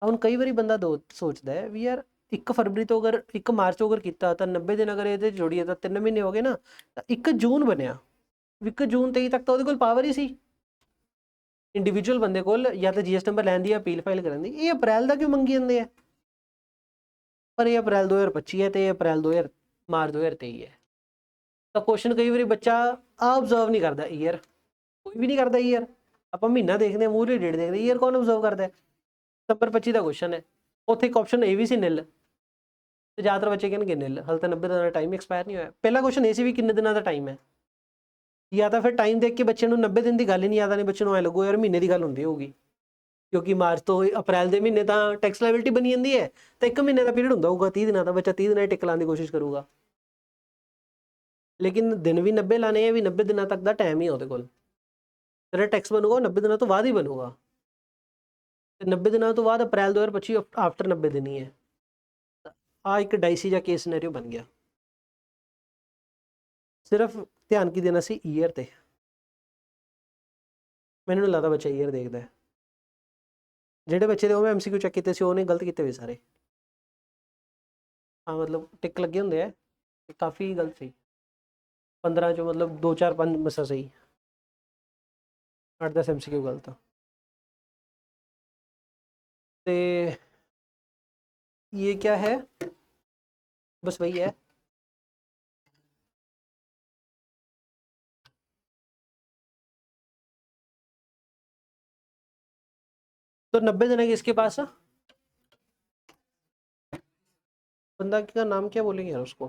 ਹੁਣ ਕਈ ਵਾਰੀ ਬੰਦਾ ਸੋਚਦਾ ਹੈ ਵੀ ਯਾਰ 1 ਫਰਵਰੀ ਤੋਂ अगर 1 ਮਾਰਚ ਤੋਂ अगर ਕੀਤਾ ਤਾਂ 90 ਦਿਨ अगर ਇਹਦੇ ਜੋੜੀਏ ਤਾਂ 3 ਮਹੀਨੇ ਹੋ ਗਏ ਨਾ, ਤਾਂ 1 ਜੂਨ ਬਣਿਆ, 1 ਜੂਨ 23 ਤੱਕ ਤਾਂ ਉਹਦੇ ਕੋਲ ਪਾਵਰ ਹੀ ਸੀ ਇੰਡੀਵਿਜੂਅਲ ਬੰਦੇ ਕੋਲ, ਜਾਂ ਤਾਂ जीएस ਨੰਬਰ ਲੈਣ ਦੀ, अपील फाइल ਕਰਨ ਦੀ। ਇਹ ਅਪ੍ਰੈਲ ਦਾ ਕਿਉਂ ਮੰਗੀ ਜਾਂਦੇ ਆ, पर ये अप्रैल 2025 है तो ये अप्रैल मार्च 2023 है। तो क्वेश्चन कई बार बच्चा ऑब्जर्व नहीं करता ईयर, कोई भी नहीं करता ईयर, आप महीना देखते हैं, मूहरी डेट देखते हैं, ईयर कौन ऑब्जर्व करता है। सितंबर 25 का क्वेश्चन है, उत्थे एक ऑप्शन ये भी सी निल, तो ज़्यादातर बच्चे कहेंगे निल, हाल तो 90 दिन का टाइम एक्सपायर नहीं होया। पहला क्वेश्चन ये सी भी किन्ने दिनों का टाइम है, या तो फिर टाइम देख के बच्चे 90 दिन की गल ही नहीं याद आनी, बच्चे ऐ लगो यार महीने की गल होंदी होगी, क्योंकि मार्च तो अप्रैल के महीने तो टैक्स लाइबिलिटी बनी जाती है, तो 1 महीने का पीरियड होंगे 30 दिन का, बच्चा 30 दिन टिक लाने की कोशिश करूँगा, लेकिन दिन भी 90 लाने हैं, भी 90 दिन तक का टाइम ही है वो, तेरा टैक्स बनूगा 90 दिन तो बाद ही बनूगा, 90 दिन तो बाद अप्रैल 2025 आफ्टर 90 दिन ही है। आ एक डाइसी जा केस सिनेरियो बन गया। सिर्फ ध्यान की देना सी ईयर ते, मैंने नहीं लगता बच्चा ईयर देखता है, ਜਿਹੜੇ ਬੱਚੇ ਦੇ ਉਹ ਮੈਂ MCQ ਚੈੱਕ ਕੀਤੇ ਸੀ ਉਹਨੇ ਗਲਤ ਕੀਤੇ ਹੋਏ ਸਾਰੇ। हाँ मतलब टिक लगे होंगे है, काफ़ी गलत सी, 15 चो मतलब 2 4 5 मसा सही, 8-10 MCQ गलत। तो ये क्या है, बस वही है। तो 90 दिन है किसके पास, बंदा का नाम क्या बोलेंगे यार उसको,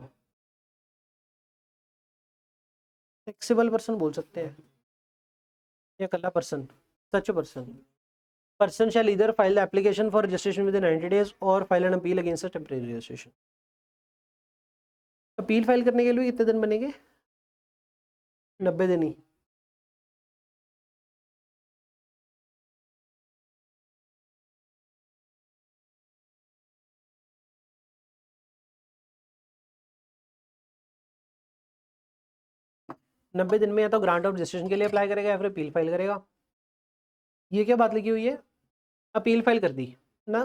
फ्लेक्सिबल पर्सन बोल सकते हैं या कल्ला person, such person. Person shall either file the application for registration within 90 days और file an appeal against temporary registration. Appeal file करने के लिए कितने दिन बनेंगे, 90 दिन ही। नब्बे दिन में या तो ग्रांट ऑफ रजिस्ट्रेशन के लिए अप्लाई करेगा या फिर अपील फाइल करेगा। ये क्या बात लिखी हुई है, अपील फाइल कर दी ना,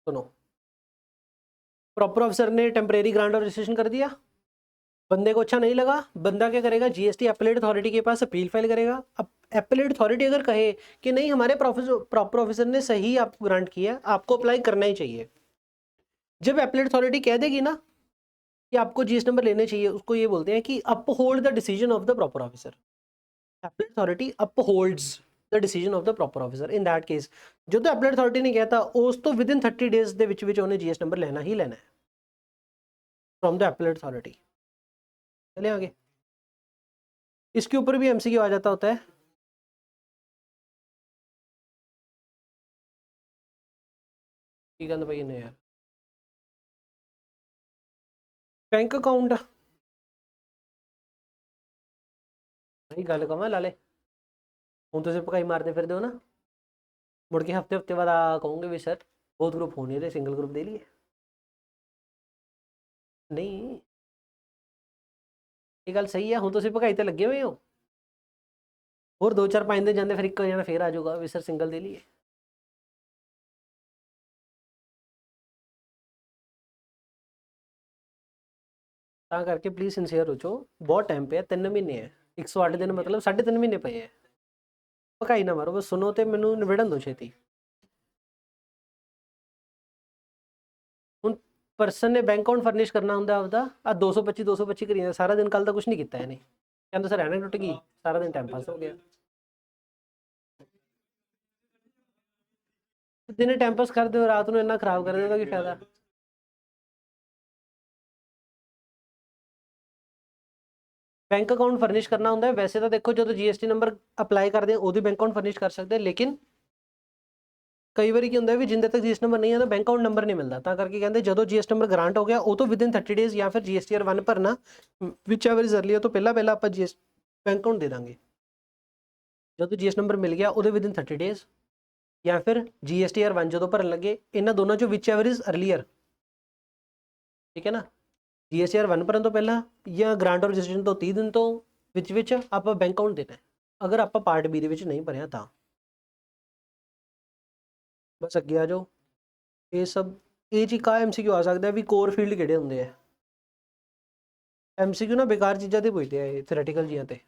सुनो, प्रॉपर ऑफिसर ने टेम्परेरी ग्रांट ऑफ रजिस्ट्रेशन कर दिया, बंदे को अच्छा नहीं लगा, बंदा क्या करेगा, जीएसटी अपीलेट अथॉरिटी के पास अपील फाइल करेगा। अब अपीलेट अथॉरिटी अगर कहे कि नहीं हमारे प्रॉपर ऑफिसर ने सही आपको ग्रांट किया, आपको अप्लाई करना ही चाहिए, जब अपीलेट अथॉरिटी कह देगी ना कि आपको जीएस नंबर लेने चाहिए, उसको ये बोलते हैं कि uphold the decision of the proper officer. Appellate authority upholds the decision of the proper officer. In that case जो तो अपीलेट अथॉरिटी ने कहता उस तो विद इन 30 डेज ਦੇ ਵਿੱਚ उन्हें जीएस नंबर लेना ही लेना है फ्रॉम द अपीलेट अथॉरिटी। चलिए आगे, इसके ऊपर भी एमसीक्यू आ जाता होता है। ਕੀ ਕਹਿੰਦਾ ਭਾਈ ਨੇ यार, बैंक अकाउंट भाई गल कमां लाले, ਹੁਣ ਤੁਸੀਂ ਭਕਾਈ ਮਾਰਦੇ ਫਿਰਦੇ ਹੋ ਨਾ, ਮੁੜ ਕੇ ਹਫਤੇ ਹਫਤੇ ਬਾਅਦ ਆ ਕਹੋਗੇ ਵੀ ਸਰ ਬਹੁਤ ਗਰੁੱਪ ਹੋਣੇ ਤੇ ਸਿੰਗਲ ਗਰੁੱਪ ਦੇ ਲਈਏ। ਨਹੀਂ ਇਹ ਗੱਲ ਸਹੀ ਆ, ਹੁਣ ਤੁਸੀਂ ਭਕਾਈ ਤੇ ਲੱਗੇ ਹੋਏ ਹੋ, ਹੋਰ 2-4-5 ਦਿਨ ਜਾਂਦੇ ਫਿਰ ਇੱਕ ਜਣਾ ਫੇਰ ਆ ਜਾਊਗਾ ਵੀ ਸਰ ਸਿੰਗਲ ਦੇ ਲਈਏ। ਤਾਂ ਕਰਕੇ ਪਲੀਜ਼ ਸਿੰਸੀਅਰ ਹੋ ਜਾਓ, ਬਹੁਤ ਟਾਈਮ ਪਿਆ, 3 ਮਹੀਨੇ ਹੈ, 108 ਦਿਨ ਮਤਲਬ 3.5 ਮਹੀਨੇ ਪਏ ਹੈ। ਭਕਾਈ ਨਾ ਮਾਰੋ, ਬਸ ਸੁਣੋ ਤੇ ਮੈਨੂੰ ਨਿਬੜਨ ਦਿਓ ਛੇਤੀ। ਹੁਣ ਪਰਸਨ ਨੇ ਬੈਂਕ ਅਕਾਊਂਟ ਫਰਨਿਸ਼ ਕਰਨਾ ਹੁੰਦਾ ਆਪਦਾ, ਆ 225 ਕਰੀ ਜਾਂਦਾ ਸਾਰਾ ਦਿਨ, ਕੱਲ ਤਾਂ ਕੁਝ ਨਹੀਂ ਕੀਤਾ ਇਹਨੇ, ਕਹਿੰਦਾ ਸਰ ਐਨੇ ਟੁੱਟ ਗਈ, ਸਾਰਾ ਦਿਨ ਟਾਈਮ ਪਾਸ ਹੋ ਗਿਆ। ਦਿਨੇ ਟਾਈਮ ਪਾਸ ਕਰਦੇ ਹੋ, ਰਾਤ ਨੂੰ ਇੰਨਾ ਖਰਾਬ ਕਰਦੇ ਉਹਦਾ ਕੀ ਫਾਇਦਾ। ਬੈਂਕ ਅਕਾਊਂਟ ਫਰਨਿਸ਼ ਕਰਨਾ ਹੁੰਦਾ, ਵੈਸੇ ਤਾਂ ਦੇਖੋ ਜਦੋਂ ਜੀਐਸਟੀ ਨੰਬਰ ਅਪਲਾਈ ਕਰਦੇ ਆ ਉਹਦੀ ਬੈਂਕ ਅਕਾਊਂਟ ਫਰਨਿਸ਼ ਕਰ ਸਕਦੇ, ਲੇਕਿਨ ਕਈ ਵਾਰੀ ਕੀ ਹੁੰਦਾ ਵੀ ਜਿੰਦੇ ਤੱਕ ਜੀਐਸ ਨੰਬਰ ਨਹੀਂ ਆਉਂਦਾ ਬੈਂਕ ਅਕਾਊਂਟ ਨੰਬਰ ਨਹੀਂ ਮਿਲਦਾ, ਤਾਂ ਕਰਕੇ ਕਹਿੰਦੇ ਜਦੋਂ ਜੀਐਸ ਨੰਬਰ ਗ੍ਰਾਂਟ ਹੋ ਗਿਆ ਉਹ ਤੋਂ ਵਿਦਿਨ 30 ਡੇਜ਼ ਜਾਂ ਫਿਰ ਜੀਐਸਟੀਆਰ 1 ਭਰਨਾ, ਵਿਚ ਐਵਰ ਇਜ਼ ਅਰਲੀਅਰ, ਤੋਂ ਪਹਿਲਾਂ ਆਪਾਂ ਜੀਐਸ ਬੈਂਕ ਅਕਾਊਂਟ ਦੇ ਦਾਂਗੇ। ਜਦੋਂ ਜੀਐਸ ਨੰਬਰ ਮਿਲ ਗਿਆ ਉਹਦੇ ਵਿਦਿਨ 30 ਡੇਜ਼ ਜਾਂ ਫਿਰ ਜੀਐਸਟੀਆਰ 1 ਜਦੋਂ ਭਰਨ ਲੱਗੇ, ਇਹਨਾਂ ਦੋਨਾਂ ਚੋਂ ਵਿਚ ਐਵਰ ਇਜ਼ ਅਰਲੀਅਰ, ਠੀਕ ਹੈ ਨਾ, ਜੀਐਸਟੀਆਰ 1 ਭਰਨ ਤੋਂ ਪਹਿਲਾਂ ਜਾਂ ਗ੍ਰਾਂਟ ਆਫ ਰਜਿਸਟ੍ਰੇਸ਼ਨ ਤੋਂ 30 ਦਿਨ ਤੋਂ ਵਿੱਚ ਆਪਾਂ ਬੈਂਕ ਅਕਾਊਂਟ ਦੇਣਾ, ਅਗਰ ਆਪਾਂ ਪਾਰਟ ਬੀ ਦੇ ਵਿੱਚ ਨਹੀਂ ਭਰਿਆ ਤਾਂ। ਬਸ ਅੱਗੇ ਆ ਜਾਓ, ਇਹ ਸਭ ਇਹ ਚ ਕਾ ਐਮਸੀਕਿਊ ਆ ਸਕਦਾ ਵੀ ਕੋਰ ਫੀਲਡ ਕਿਹੜੇ ਹੁੰਦੇ ਆ। ਐਮਸੀਕਿਊ ਨਾ ਬੇਕਾਰ ਚੀਜ਼ਾਂ ਤੇ ਪੁੱਛਦੇ ਆ ਇਹ, ਥਿਓਰੈਟੀਕਲ ਜੀਆਂ ਤੇ।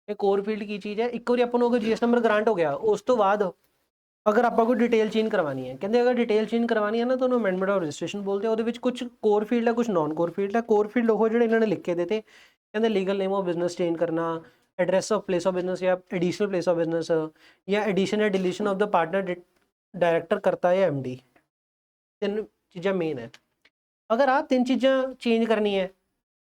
ਇਹ ਕੋਰ ਫੀਲਡ ਕੀ ਚੀਜ਼ ਹੈ, ਇੱਕ ਵਾਰੀ ਆਪਾਂ ਨੂੰ ਅਗਰ ਜੀਐਸ ਨੰਬਰ ਗ੍ਰਾਂਟ ਹੋ ਗਿਆ ਉਸ ਤੋਂ ਬਾਅਦ ਅਗਰ ਆਪਾਂ ਕੋਈ डिटेल चेंज करवानी है, कहते अगर डिटेल चेंज करवानी है ना तो अमेंडमेंट ऑफ रजिस्ट्रेशन बोलते हैं, ਉਹਦੇ ਵਿੱਚ कुछ कोर फील्ड है कुछ नॉन कोर फील्ड है। कोर फील्ड ਉਹ ਜਿਹੜੇ ਇਹਨਾਂ ਨੇ ਲਿਖ ਕੇ ਦਿੱਤੇ, ਕਹਿੰਦੇ legal name of business change करना, address of place of business या एडिशनल प्लेस ऑफ बिजनेस, या एडिशन या deletion of the partner director करता है या एमडी, 3 चीज़ें मेन है। अगर आप 3 चीज़ें चेंज करनी है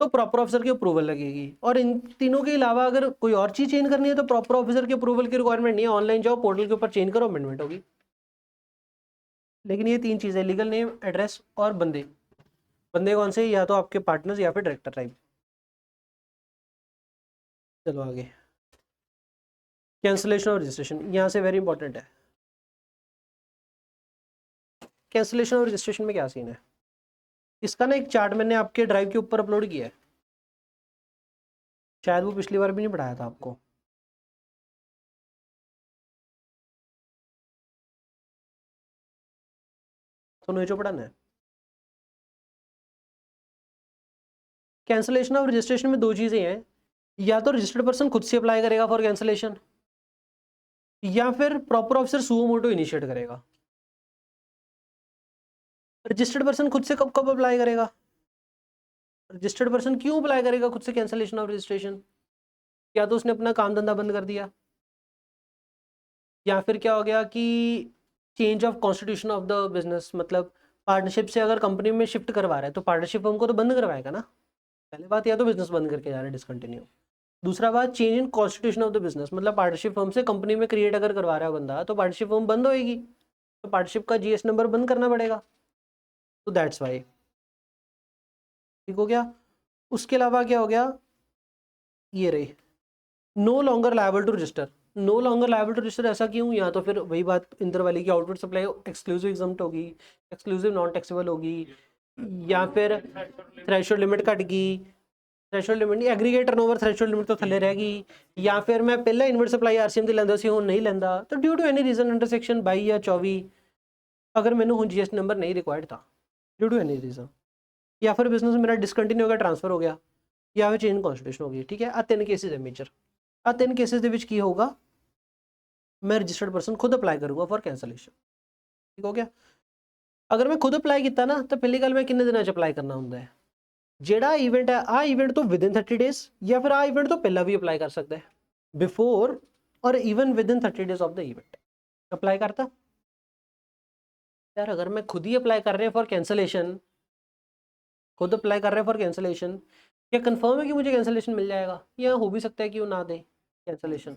तो प्रॉपर ऑफिसर की अप्रूवल लगेगी, और इन तीनों के अलावा अगर कोई और चीज़ चेंज करनी है तो प्रॉपर ऑफिसर के अप्रूवल की रिक्वायरमेंट नहीं है, ऑनलाइन जाओ पोर्टल के ऊपर चेंज करो अमेंडमेंट होगी। लेकिन ये 3 चीज़ें, लीगल नेम, एड्रेस और बंदे, बंदे कौन से, या तो आपके पार्टनर्स या फिर डायरेक्टर टाइप। चलो आगे, कैंसलेशन और रजिस्ट्रेशन, यहाँ से वेरी इंपॉर्टेंट है। कैंसलेशन और रजिस्ट्रेशन में क्या सीन है, इसका ना एक चार्ट मैंने आपके ड्राइव के ऊपर अपलोड किया है, शायद वो पिछली बार भी नहीं पढ़ाया था आपको। तो जो पढ़ाना है, कैंसलेशन ऑफ रजिस्ट्रेशन में 2 चीज़ें हैं, या तो रजिस्टर्ड पर्सन खुद से अप्लाई करेगा फॉर कैंसलेशन, या फिर proper officer suo motu initiate करेगा। रजिस्टर्ड पर्सन खुद से कब कब अप्लाई करेगा? रजिस्टर्ड पर्सन क्यों अप्लाई करेगा खुद से कैंसलेशन ऑफ रजिस्ट्रेशन? या तो उसने अपना काम धंधा बंद कर दिया, या फिर क्या हो गया कि change of constitution of the business, मतलब पार्टनरशिप से अगर कंपनी में शिफ्ट करवा रहा है तो पार्टनरशिप हमको तो बंद करवाएगा ना। पहले बात, या तो बिजनेस बंद करके जा रहा है डिसकंटिन्यू। दूसरा बात, change in constitution of the business, मतलब पार्टनरशिप फर्म से कंपनी में क्रिएट अगर करवा रहा है बंदा तो पार्टनरशिप फर्म बंद होएगी, तो पार्टनरशिप का जीएस नंबर बंद करना पड़ेगा। तो दैट्स वाई। ठीक हो गया। उसके अलावा क्या हो गया, ये रही no longer liable to register. No longer liable to register ऐसा क्यों? या तो फिर वही बात इंटर वाली की, आउटपुट सप्लाई एक्सक्लूसिव एग्जम्प्ट होगी, एक्सक्लूसिव नॉन टैक्सेबल होगी, या फिर थ्रेशोल्ड लिमिट घट गई, थ्रेशोल्ड लिमिट नहीं, एग्रीगेट टर्नओवर थ्रेशोल्ड लिमिट तो थले रहेगी, या फिर मैं पहले इनवर्ट सप्लाई आरसीएम ਦੀ ਲੈਂਦਾ ਸੀ ਹੁਣ नहीं ਲੈਂਦਾ, तो due to any reason under section 22 या 24 अगर मैंने हूँ जीएसटी नंबर नहीं रिक्वायर्ड था ड्यू टू एनी रीजन, या फिर बिजनेस मेरा डिसकंटिन्यू हो गया, ट्रांसफर हो गया, या फिर चेंज कॉन्स्टिट्यूशन हो गई। ठीक है, आ 3 केसेस है मेजर। आ 3 केसेस ਦੇ ਵਿੱਚ ਕੀ ਹੋਊਗਾ, मैं रजिस्टर्ड पर्सन खुद अप्लाई करूँगा फॉर कैंसलेशन। ठीक हो गया। अगर मैं खुद अप्लाई किया ना तो पहली गल मैं किन्ने दिनों अप्लाई करना होंगे है, ਜਿਹੜਾ इवेंट है आ इवेंट तो विद इन 30 डेज, या फिर आ इवेंट तो पहला भी अप्लाई कर सकता है, बिफोर और even with in 30 days of the event apply करता। यार अगर मैं खुद ही अप्लाई कर रहे हैं फॉर कैंसलेशन, खुद अप्लाई कर रहे हैं फॉर कैंसलेशन, क्या कंफर्म है कि मुझे कैंसलेशन मिल जाएगा, या हो भी सकता है कि वो ना दे कैंसलेशन?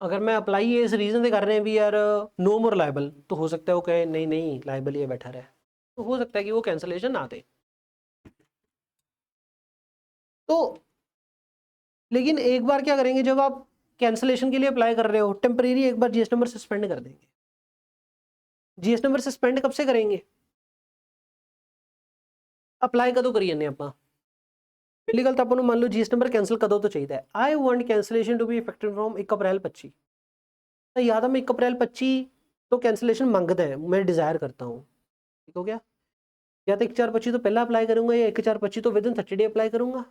अगर मैं अप्लाई ये इस रीज़न से कर रहे हैं भी यार नो मोर लाइबल, तो हो सकता है वो कहे नहीं नहीं लाइबल ये बेटर है, तो हो सकता है कि वो कैंसलेशन ना दे। तो लेकिन एक बार क्या करेंगे, जब आप कैंसलेशन के लिए अप्लाई कर रहे हो टेम्परेरी एक बार जीएस नंबर सस्पेंड कर देंगे। जीएस नंबर सस्पेंड कब से करेंगे? अप्लाई कदों करिए ने ਆਪਾਂ ਪਹਿਲੀ ਗੱਲ ਤਾਂ ਆਪਾਂ ਨੂੰ ਮੰਨ ਲਓ जीएस नंबर कैंसिल कदों तो चाहिए है। I want cancellation to be effective from 1 April 25, तो या तो मैं 1 अप्रैल 25 तो कैंसलेशन मांगता है, मैं डिज़ायर करता हूँ। ठीक हो गया। या तो 1/4/25 तो पहला अप्लाई करूंगा, या 1/4/25 तो विद इन 30 डे अप्लाई करूंगा।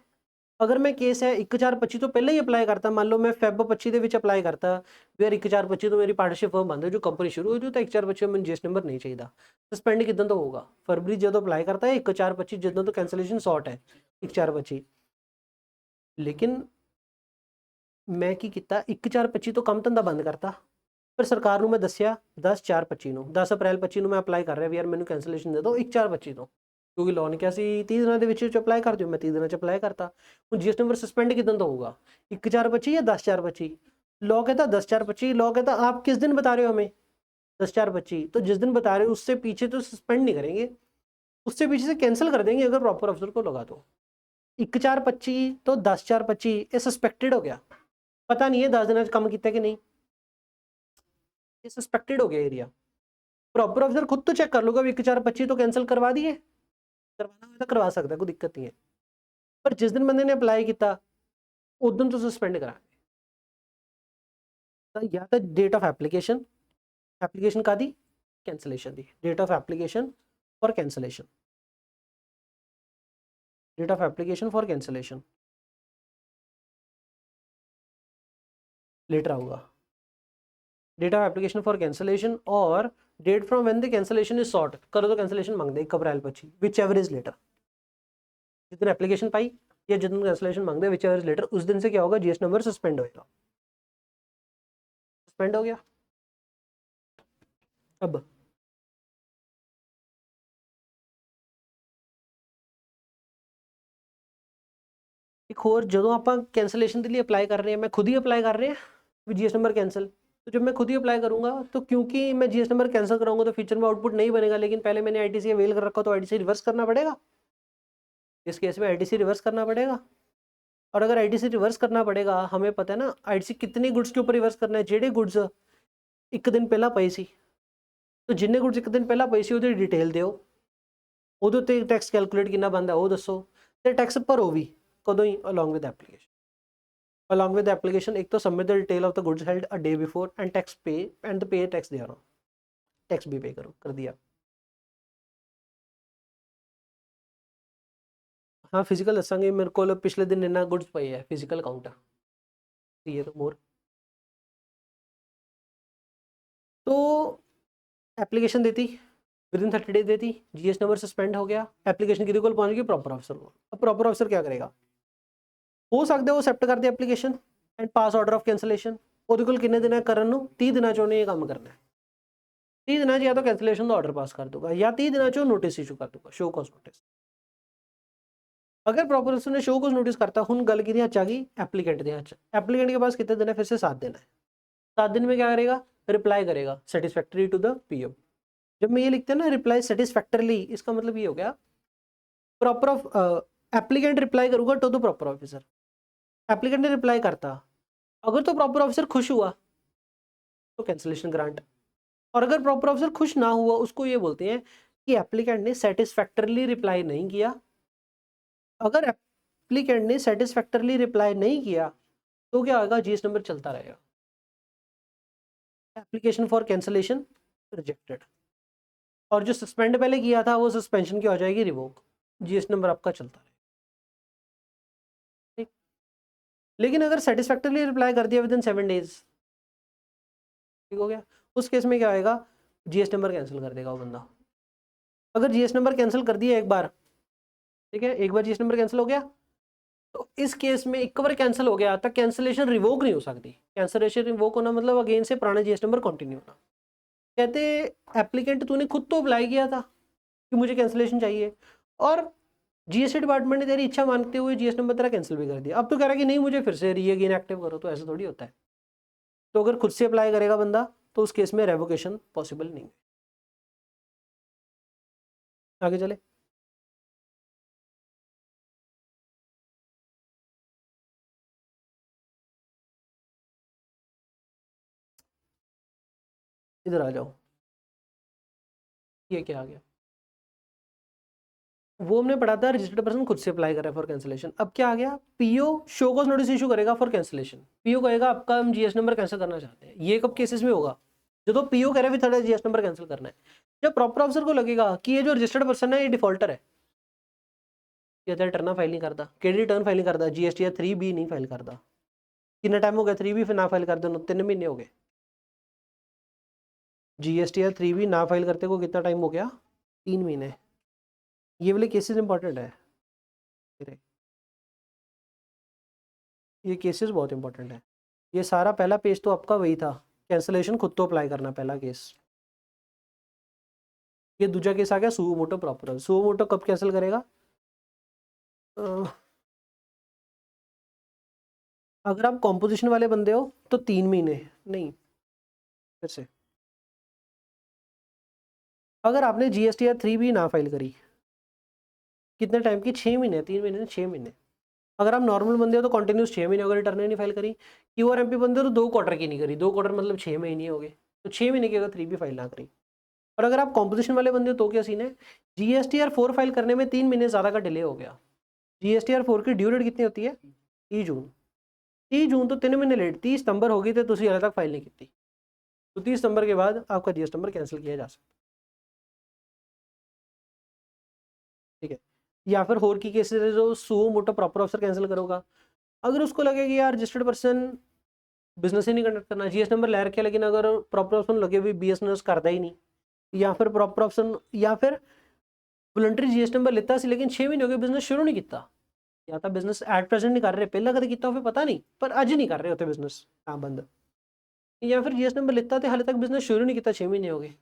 अगर मैं केस है 1/4/25 तो पहले ही अप्लाई करता, मान लो मैं Feb 25 ਦੇ ਵਿੱਚ ਅਪਲਾਈ ਕਰਤਾ ਵੀ ਯਾਰ 1/4/25 ਤੋਂ ਮੇਰੀ ਪਾਰਟਨਰਸ਼ਿਪ ਫਰਮ ਬੰਦ ਹੋ ਜੋ ਕੰਪਨੀ ਸ਼ੁਰੂ ਹੋ ਜੂ, ਤਾਂ 1/4/25 ਮੈਨੂੰ जीएस ਨੰਬਰ ਨਹੀਂ ਚਾਹੀਦਾ। ਸਸਪੈਂਡ ਕਿਦਾਂ ਤੋਂ ਹੋਊਗਾ? ਫਰਵਰੀ ਜਦੋਂ ਅਪਲਾਈ ਕਰਤਾ ਹੈ 1/4/25 ਜਦੋਂ ਤੋਂ ਕੈਂਸਲੇਸ਼ਨ ਸੌਟ ਹੈ 1/4/25, ਲੇਕਿਨ ਮੈਂ ਕੀ ਕੀਤਾ 1/4/25 ਤੋਂ ਕੰਮ ਧੰਦਾ ਬੰਦ ਕਰਤਾ, ਫਿਰ ਸਰਕਾਰ ਨੂੰ ਮੈਂ ਦੱਸਿਆ 10/4/25 ਨੂੰ, 10 ਅਪ੍ਰੈਲ 25 ਨੂੰ ਮੈਂ ਅਪਲਾਈ ਕਰ ਰਿਹਾ ਵੀ ਯਾਰ ਮੈਨੂੰ ਕੈਂਸਲੇਸ਼ਨ ਦੇ ਦਿਓ 1/4/25 ਤੋਂ, ਕਿਉਂਕਿ ਲੋਨ ਨੇ ਕਿਹਾ ਸੀ 30 ਦਿਨਾਂ ਦੇ ਵਿੱਚ ਅਪਲਾਈ ਕਰ ਦਿਓ, ਮੈਂ 30 ਦਿਨਾਂ 'ਚ ਅਪਲਾਈ ਕਰਤਾ। ਹੁਣ जीएस नंबर सस्पेंड कितन तो होगा 1/4/25 या 10/4/25? लॉ कहता 10/4/25, लॉ कहता आप किस दिन बता रहे हो हमें 10/4/25, तो जिस दिन बता रहे हो उससे पीछे तो सस्पेंड नहीं करेंगे, उससे पीछे से कैंसिल कर देंगे अगर प्रॉपर अफसर को लगा। तो 1/4/25 तो 10/4/25 ये सस्पेक्टेड हो गया, पता नहीं है 10 दिन काम किया कि नहीं, ये सस्पेक्टेड हो गया एरिया। प्रॉपर अफसर खुद तो चेक कर लूगा 1/4/25 तो कैंसिल करवा दिए, करवाना हो तो करवा सकता है, कोई दिक्कत नहीं है, पर जिस दिन बंदे ने अप्लाई किया उस दिन तो सस्पेंड करा या तो डेट ऑफ एप्लीकेशन, एप्लीकेशन का दी कैंसलेशन दी, date of application for cancellation, date of application for cancellation letter आऊगा, date of application for cancellation और date from when the cancellation is sought करो तो कैंसलेशन मांग दे 1 April 25 whichever is later, जिस दिन एप्लीकेशन पाई या जिस दिन कैंसलेशन मांग दे विच एवर इज लेटर, उस दिन से क्या होगा जीएस नंबर सस्पेंड होगा, सस्पेंड हो गया। अब एक होर जो आप कैंसलेशन के लिए अप्लाई कर रहे हैं, मैं खुद ही अप्लाई कर रहे हैं जीएस नंबर कैंसिल, तो जब मैं खुद ही अप्लाई करूंगा तो क्योंकि मैं जीएस नंबर कैंसिल कराऊंगा तो फ्यूचर में आउटपुट नहीं बनेगा, लेकिन पहले मैंने आईटीसी अवेल कर रखा तो आईटीसी रिवर्स करना पड़ेगा, इस केस में आईटीसी रिवर्स करना पड़ेगा। और अगर आईटीसी रिवर्स करना पड़ेगा, हमें पता है ना आईटीसी कितनी गुड्स के ऊपर रिवर्स करना है, जेडे गुड्स एक दिन पहला पई सी, तो जिन्ने गुड्स एक दिन पहला पई सी ਉਹਦੀ डिटेल ਦਿਓ, ਉਹਦੇ ਉੱਤੇ टैक्स कैलकुलेट कितना बनता वो दसो, तो टैक्स भरो भी कदों ही along with application, along with the application एक तो submit the detail of the goods held a day before and tax pay and the pay tax दे रहा हूँ, टैक्स भी पे करो, कर दिया। हाँ फिजिकल दसांगे, मेरे को पिछले दिन इन्ना गुड्स पे है फिजिकल अकाउंट ये तो मोर, तो एप्लीकेशन देती विद इन 30 डेज देती, जीएस नंबर सस्पेंड हो गया, एप्लीकेशन किसी को पहुंच गई, प्रॉपर ऑफिसर को। अब प्रॉपर ऑफिसर क्या करेगा, हो सकता है वो एक्सेप्ट कर दे application and pass order of cancellation. ਉਹਦੇ ਕੋਲ ਕਿੰਨੇ ਦਿਨ ਹੈ ਕਰਨ ਨੂੰ, 30 ਦਿਨਾਂ 'ਚ ਉਹਨੇ ਇਹ ਕੰਮ ਕਰਨਾ ਹੈ। 30 ਦਿਨਾਂ 'ਚ ਜਾਂ ਤਾਂ ਕੈਂਸਲੇਸ਼ਨ ਦਾ ਆਰਡਰ ਪਾਸ ਕਰ ਦੂਗਾ ਜਾਂ 30 ਦਿਨਾਂ 'ਚ ਉਹ ਨੋਟਿਸ ਇਸ਼ੂ ਕਰ ਦੂਗਾ, ਸ਼ੋ ਕਾਜ਼ ਨੋਟਿਸ। अगर प्रॉपर ऑफिसर ने शो को नोटिस करता, हुन गल किहदे हत्थ आ गई, एप्लीकेंट के हत्थ। एप्लीकेंट के पास कितने दिन है, फिर से 7 दिन है। 7 दिन में क्या करेगा, रिप्लाई करेगा सेटिस्फैक्टरी टू द पीओ। जब मैं ये लिखते हैं ना रिप्लाई सेटिस्फैक्टरली, इसका मतलब ये हो गया प्रॉपर एप्लीकेंट रिप्लाई करूंगा to the proper officer. Applicant ने रिप्लाई करता, अगर तो प्रॉपर ऑफिसर खुश हुआ तो कैंसलेशन ग्रांट, और अगर प्रॉपर ऑफिसर खुश ना हुआ उसको ये बोलते हैं कि एप्लीकेंट ने सेटिस्फैक्टरली रिप्लाई नहीं किया। अगर एप्लीकेंट ने सेटिस्फैक्टरली रिप्लाई नहीं किया तो क्या होगा, जीएस नंबर चलता रहेगा, एप्लीकेशन फॉर कैंसलेशन रिजेक्टेड। और जो सस्पेंड पहले किया था वो सस्पेंशन की हो जाएगी रिवोक, जीएस नंबर आपका चलता रहेगा। ठीक, लेकिन अगर सेटिस्फैक्टरली रिप्लाई कर दिया विद इन 7 डेज, ठीक हो गया, उस केस में क्या आएगा, जीएस नंबर कैंसिल कर देगा वो बंदा। अगर जीएस नंबर कैंसिल कर दिया एक बार, ठीक है, एक बार जीएस नंबर कैंसिल हो गया, तो इस केस में एक बार कैंसिल हो गया तक कैंसिलेशन रिवोक नहीं हो सकती। कैंसिलेशन रिवोक होना मतलब अगेन से पुराना जीएस नंबर कंटिन्यू होना। कहते एप्लीकेंट तूने खुद तो अप्लाई किया था कि मुझे कैंसिलेशन चाहिए, और जीएसटी डिपार्टमेंट ने तेरी इच्छा मानते हुए जीएस नंबर तेरा कैंसिल भी कर दिया। अब तो कह रहा है कि नहीं मुझे फिर से री अगेन एक्टिव करो, तो ऐसा थोड़ी होता है। तो अगर खुद से अप्लाई करेगा बंदा तो उस केस में रेवोकेशन पॉसिबल नहीं है। आगे चले, इधर आ जाओ, ये क्या आ गया, वो हमने पढ़ा था रजिस्टर्ड पर्सन खुद से अप्लाई कर रहा है फॉर कैंसिलेशन। अब क्या आ गया, PO show cause notice issue करेगा फॉर कैंसिलेशन। पीओ कहेगा आपका हम जीएस नंबर कैंसिल करना चाहते हैं। ये कब केसेस में होगा, जो तो पीओ कह रहा है थोड़ा जीएस नंबर कैंसिल करना है। जब प्रॉपर ऑफिसर को लगेगा कि ये जो रजिस्टर्ड पर्सन है ये डिफॉल्टर है, ये रिटर्न फाइल नहीं करता, केडी रिटर्न फाइल नहीं करता, जीएसटी 3B नहीं फाइल करता। कितना टाइम हो गया 3B फिर ना फाइल करते, 3 महीने हो गए। जीएसटी 3B ना फाइल करते को कितना टाइम हो गया, 3 महीने। ये वाले केसेस इंपॉर्टेंट है, ये केसेस बहुत इंपॉर्टेंट है। ये सारा पहला पेज तो आपका वही था, कैंसलेशन खुद तो अप्लाई करना, पहला केस। ये दूसरा केस आ गया suo motu proper. Suo motu कब कैंसिल करेगा, अगर आप कॉम्पोजिशन वाले बंदे हो तो 3 महीने नहीं, फिर से अगर आपने जीएसटी 3B ना फाइल करी, कितने टाइम की, 6 महीने, 3 महीने 6 महीने। अगर आप नॉर्मल बंदे हो तो कंटिन्यूस 6 महीने अगर रिटर्न नहीं फाइल करी। क्यूआरएमपी बंदे हो तो 2 क्वार्टर की नहीं करी, 2 क्वार्टर मतलब 6 महीने हो गए, तो 6 महीने की अगर 3B फाइल ना करी। और अगर आप कॉम्पोजिशन वाले बंदे हो तो क्या सीन है, जीएसटीआर 4 फाइल करने में 3 महीने ज़्यादा का डिले हो गया। जीएसटीआर 4 की ड्यू डेट कितनी होती है, 30 जून। 30 जून तो 3 महीने लेट, 30 सितंबर हो गई तो तुम हाले तक फाइल नहीं की, तो 30 सितंबर के बाद आपका जीएस नंबर कैंसिल किया जा सकता, ठीक है। या फिर होर की केसेस है जो suo motu proper officer cancel करोगा। अगर उसको लगे कि यार रजिस्टर्ड पर्सन बिजनेस ही नहीं कंडक्ट करना, जीएस नंबर ले रखे, लेकिन अगर प्रॉपर ऑप्शन लगे भी बीएसएनएस करता ही नहीं, या फिर प्रॉपर ऑप्शन या फिर वॉलंटरी जीएस नंबर लेता सी लेकिन 6 महीने हो गए बिजनेस शुरू नहीं किया, या तो बिजनेस एट प्रेजेंट नहीं कर रहे, पहला कदे किया फिर पता नहीं, पर अज नहीं कर रहे होते बिजनेस, हाँ बंद, या फिर जीएस नंबर लेता तो हाले तक बिजनेस शुरू नहीं किया, 6 महीने हो गए।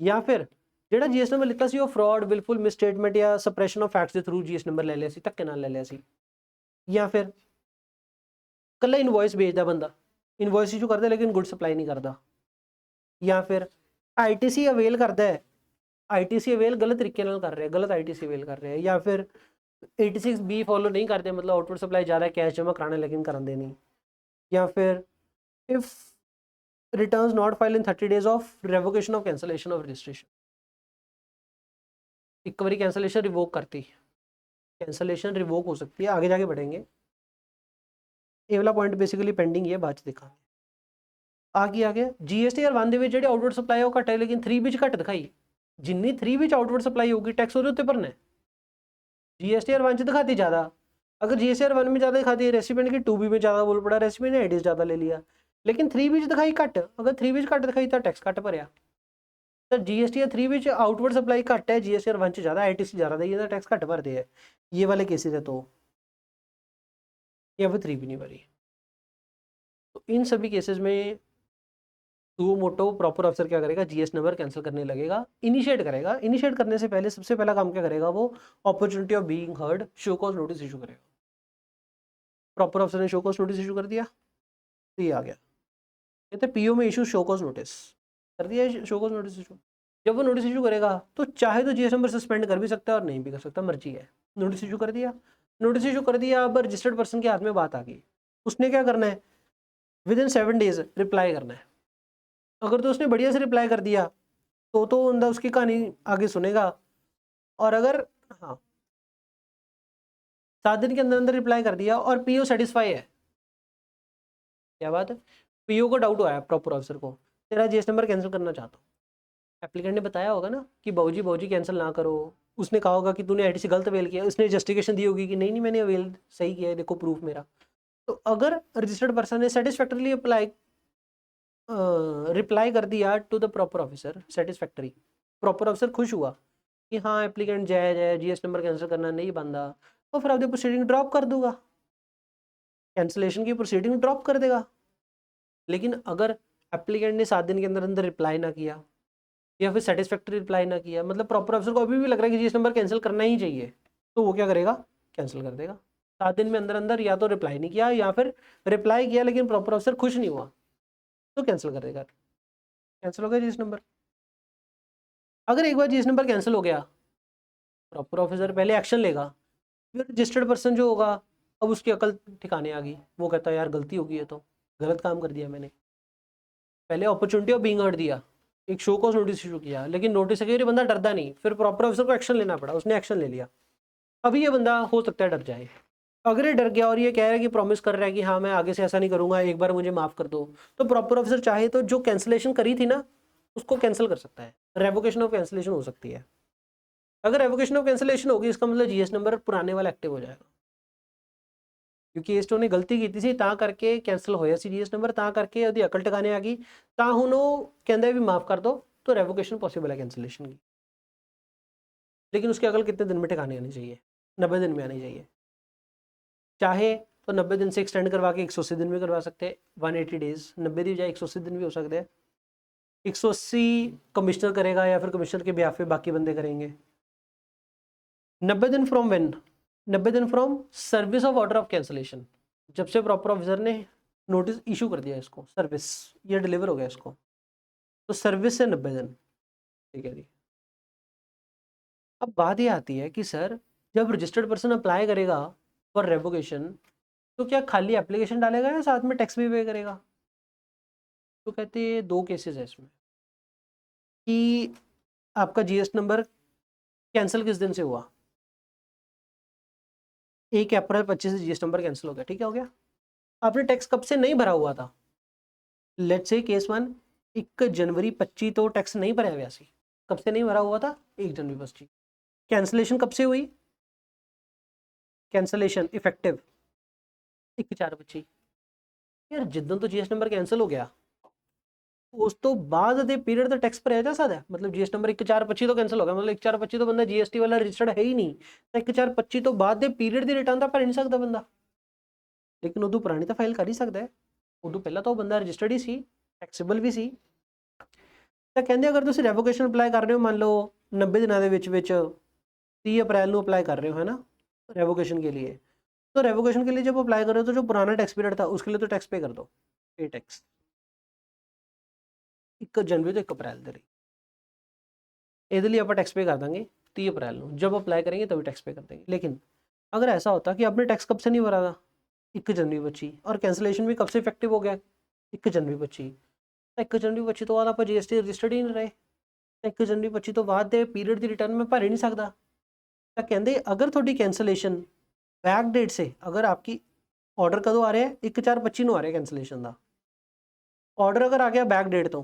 या फिर ਜਿਹੜਾ जीएस नंबर ਲਿੱਤਾ ਸੀ ਉਹ फ्रॉड बिल्कुल मिसस्टेटमेंट या सप्रेशन ऑफ फैक्ट्स के थ्रू जीएस नंबर ले लिया ਸੀ, ਧੱਕੇ ਨਾਲ ਲੈ ਲਿਆ ਸੀ। या फिर ਕੱਲਾ इनवॉइस भेजदा बंदा, इनवॉइस इशू करता लेकिन गुड सप्लाई नहीं करता। या फिर आईटीसी अवेल करता है, आईटीसी अवेल गलत तरीके ਨਾਲ कर रहा है, गलत आईटीसी अवेल कर रहा है। या फिर 86B फॉलो नहीं करते, मतलब आउटपुट सप्लाई ज़्यादा कैश जमा कराने लेकिन कराते नहीं। या फिर if returns not file in 30 days of revocation of cancellation of registration, एक बारी कैंसलेशन रिवोक करती, कैंसलेशन रिवोक हो सकती है, आगे जाके बढ़ेंगे। ये वाला पॉइंट बेसिकली पेंडिंग है, बाद दिखा आ गया जीएसटीआर 1 ਦੇ ਵਿੱਚ ਜਿਹੜੇ ਆਊਟਵਰਡ ਸਪਲਾਈ ਉਹ ਘੱਟ ਹੈ, लेकिन 3B ਚ ਘੱਟ ਦਿਖਾਈ, ਜਿੰਨੀ 3B ਚ ਆਊਟਵਰਡ ਸਪਲਾਈ ਹੋਊਗੀ टैक्स ਉਹਦੇ ਉੱਤੇ ਭਰਨਾ है। जीएसटीआर 1 ਚ दिखाती ज़्यादा, अगर जीएसटीआर 1 में ज़्यादा दिखाती है, रेसिपिएंट की 2B में ज़्यादा बोल पड़ा, रेसिपिएंट ने आईडीज ज़्यादा ले लिया, लेकिन 3B ਚ दिखाई घट, अगर 3B ਚ घट दिखाई तो टैक्स घट भरिया। सर GST 3 ਵਿੱਚ ਆਊਟਵਰਡ ਸਪਲਾਈ ਘੱਟ ਹੈ, GST 1 ਚ ਜ਼ਿਆਦਾ, ITC ਜ਼ਿਆਦਾ ਦੇਈ ਜਾਂਦਾ, टैक्स ਘੱਟ भरते हैं ये वाले केसेस है, तो या फिर 3 भी नहीं भरी। तो इन सभी केसेस में सुओ मोटो प्रॉपर ऑफिसर क्या करेगा, GS नंबर कैंसिल करने लगेगा, इनिशिएट करेगा। इनिशिएट करने से पहले सबसे पहला काम क्या करेगा, वो opportunity of being heard show cause notice issue करेगा। प्रॉपर ऑफिसर ने शो कॉज नोटिस इशू कर दिया, तो ये आ गया, कहते PO में इशू शो कॉज नोटिस कर दिया, शो कॉज नोटिस इशू। जब वो नोटिस इशू करेगा तो चाहे तो GS नंबर सस्पेंड कर भी सकता है और नहीं भी कर सकता, मर्जी है। नोटिस इशू कर दिया, नोटिस इशू कर दिया, अब रजिस्टर्ड पर्सन के हाथ में बात आ गई, उसने क्या करना है, विद इन 7 डेज रिप्लाई करना है। अगर तो उसने बढ़िया से रिप्लाई कर दिया तो बंदा उसकी कहानी आगे सुनेगा, और अगर हाँ 7 दिन के अंदर अंदर रिप्लाई कर दिया और PO सेटिस्फाई है, क्या बात है, PO को डाउट आया प्रॉपर ऑफिसर को, तेरा GS नंबर कैंसिल करना चाहता हूँ, एप्लीकेंट ने बताया होगा ना कि बाबूजी कैंसिल ना करो, उसने कहा होगा कि तूने ITC गलत अवेल किया, उसने जस्टिफिकेशन दी होगी कि नहीं मैंने अवेल सही किया है, देखो प्रूफ मेरा। तो अगर रजिस्टर्ड पर्सन ने सेटिस्फैक्टरली अप्लाई रिप्लाई कर दिया to the proper officer satisfactory, proper officer खुश हुआ कि हाँ एप्लीकेंट जायज है, GS नंबर कैंसिल करना नहीं बंदा, तो फिर आपकी प्रोसीडिंग ड्रॉप कर दूंगा, कैंसिलेशन की प्रोसीडिंग ड्रॉप कर देगा। लेकिन अगर एप्लीकेंट ने 7 दिन के अंदर अंदर रिप्लाई ना किया या फिर सेटिस्फैक्टरी रिप्लाई ना किया, मतलब प्रॉपर ऑफिसर को अभी भी लग रहा है कि GS नंबर कैंसिल करना ही चाहिए, तो वो क्या करेगा, कैंसिल कर देगा। 7 दिन में अंदर अंदर या तो रिप्लाई नहीं किया या फिर रिप्लाई किया लेकिन प्रॉपर ऑफिसर खुश नहीं हुआ, तो कैंसिल कर देगा, कैंसिल हो गया GS नंबर। अगर एक बार GS नंबर कैंसिल हो गया, प्रॉपर ऑफिसर पहले एक्शन लेगा, फिर रजिस्टर्ड पर्सन जो होगा अब उसकी अकल ठिकाने आ गई, वो कहता है यार गलती होगी, है तो गलत काम कर दिया मैंने, पहले अपॉर्चुनिटी ऑफ बीइंग हर्ड दिया, एक शो कॉज नोटिस इशू किया, लेकिन नोटिस है कि बंदा डरदा नहीं, फिर प्रॉपर ऑफिसर को एक्शन लेना पड़ा, उसने एक्शन ले लिया, अभी ये बंदा हो सकता है डर जाए। अगर ये डर गया और ये कह रहा है कि प्रॉमिस कर रहा है कि हाँ मैं आगे से ऐसा नहीं करूंगा, एक बार मुझे माफ कर दो, तो प्रॉपर ऑफिसर चाहे तो जो कैंसिलेशन करी थी ना उसको कैंसिल कर सकता है, रेवोकेशन ऑफ कैंसिलेशन हो सकती है। अगर रेवोकेशन ऑफ कैंसिलेशन होगी इसका मतलब GS नंबर पुराने वाला एक्टिव हो जाएगा, क्योंकि इस ने गलती की थी ता करके कैंसिल होया सी GS नंबर, ता करके ਉਹਦੀ अकल ਟਿਕਾਣੇ आ गई, ता ਹੁਣ ਉਹ ਕਹਿੰਦਾ भी माफ कर दो, तो रेवोकेशन पॉसिबल है कैंसिलेशन की। लेकिन उसकी अकल कितने दिन में ठिकाने आनी चाहिए, 90 दिन में आनी चाहिए, चाहे तो 90 दिन से एक्सटेंड करवा के 180 दिन में करवा सकते हैं, 180 डेज, 90 की बजाय 180 दिन भी हो सकते हैं। 180 कमिश्नर करेगा या फिर कमिश्नर के ब्याह पे बाकी बंदे करेंगे। 90 दिन फ्रॉम व्हेन, 90 दिन from service of order of cancellation, जब से प्रॉपर ऑफिसर ने नोटिस इशू कर दिया इसको, सर्विस ये डिलीवर हो गया इसको, तो सर्विस से 90 दिन, ठीक है जी। अब बात ये आती है कि सर जब रजिस्टर्ड पर्सन अप्लाई करेगा फॉर रेवोकेशन, तो क्या खाली एप्लीकेशन डालेगा या साथ में टैक्स भी पे करेगा? तो कहते हैं 2 केसेस है इसमें, कि आपका GS नंबर कैंसिल किस दिन से हुआ, 1 अप्रैल 25 से GS नंबर कैंसिल हो गया, ठीक है हो गया। आपने टैक्स कब से नहीं भरा हुआ था, लेट्स से केस 1 1 जनवरी 25 तो टैक्स नहीं भरा हुआ सी, कब से नहीं भरा हुआ था, 1 जनवरी 25। कैंसिलेशन कब से हुई, कैंसिलेशन इफेक्टिव 1/4/25, यार जिद्दन तो GS नंबर कैंसिल हो गया उस तो बाद ਦੇ ਪੀਰੀਅਡ ਦਾ ਟੈਕਸ ਭਰਿਆ ਜਾ ਸਕਦਾ, ਮਤਲਬ GS ਨੰਬਰ 1/4/25 ਤੋਂ ਕੈਂਸਲ ਹੋ ਗਿਆ, ਮਤਲਬ 1/4/25 ਤੋਂ ਬੰਦਾ GST ਵਾਲਾ ਰਜਿਸਟਰਡ ਹੈ ਹੀ ਨਹੀਂ, ਤਾਂ 1/4/25 ਤੋਂ ਬਾਅਦ ਦੇ ਪੀਰੀਅਡ ਦੀ ਰਿਟਰਨ ਤਾਂ ਭਰ ਨਹੀਂ ਸਕਦਾ ਬੰਦਾ, ਲੇਕਿਨ ਉਦੋਂ ਪੁਰਾਣੀ ਤਾਂ ਫਾਈਲ ਕਰ ਹੀ ਸਕਦਾ ਹੈ, ਉਦੋਂ ਪਹਿਲਾਂ ਤਾਂ ਉਹ ਬੰਦਾ ਰਜਿਸਟਰਡ ਹੀ ਸੀ, ਟੈਕਸੇਬਲ ਵੀ ਸੀ। ਤਾਂ ਕਹਿੰਦੇ ਅਗਰ ਤੁਸੀਂ ਰੈਵੋਕੇਸ਼ਨ ਅਪਲਾਈ ਕਰ ਰਹੇ ਹੋ, ਮੰਨ ਲਓ 90 ਦਿਨਾਂ ਦੇ ਵਿੱਚ 30 अप्रैल ਨੂੰ अप्लाई कर रहे हो है ना रेवोकेशन के लिए, तो रेवोकेशन के लिए जब अप्लाई कर रहे हो तो जो पुराना टैक्स पीरियड था उसके लिए तो टैक्स पे कर दो, पे टैक्स 1 जनवरी ਤੋਂ 1 अप्रैल ਦੇ ਲਈ, ਇਹਦੇ ਲਈ ਆਪਾਂ टैक्स पे कर देंगे 30 अप्रैल ਨੂੰ, जब अप्लाई करेंगे तभी टैक्स पे कर देंगे। लेकिन अगर ऐसा होता कि आपने टैक्स कब से नहीं भरा था, 1 जनवरी 25, और कैंसिलेशन भी कब से इफेक्टिव हो गया, 1 जनवरी 25, 1 जनवरी 25 ਤੋਂ ਬਾਅਦ ਆਪਾਂ GST ਰਜਿਸਟਰਡ ਹੀ ਨਹੀਂ ਰਹੇ, 1 जनवरी 25 ਤੋਂ ਬਾਅਦ ਦੇ ਪੀਰੀਅਡ ਦੀ ਰਿਟਰਨ ਮੈਂ ਭਰ ਹੀ ਨਹੀਂ ਸਕਦਾ। ਤਾਂ ਕਹਿੰਦੇ ਅਗਰ ਤੁਹਾਡੀ ਕੈਂਸਲੇਸ਼ਨ बैक डेट से, अगर आपकी ऑर्डर कदों आ रहा है 1/4/25 ਨੂੰ आ रहा है कैंसलेशन का ऑर्डर, अगर आ गया बैक डेट तो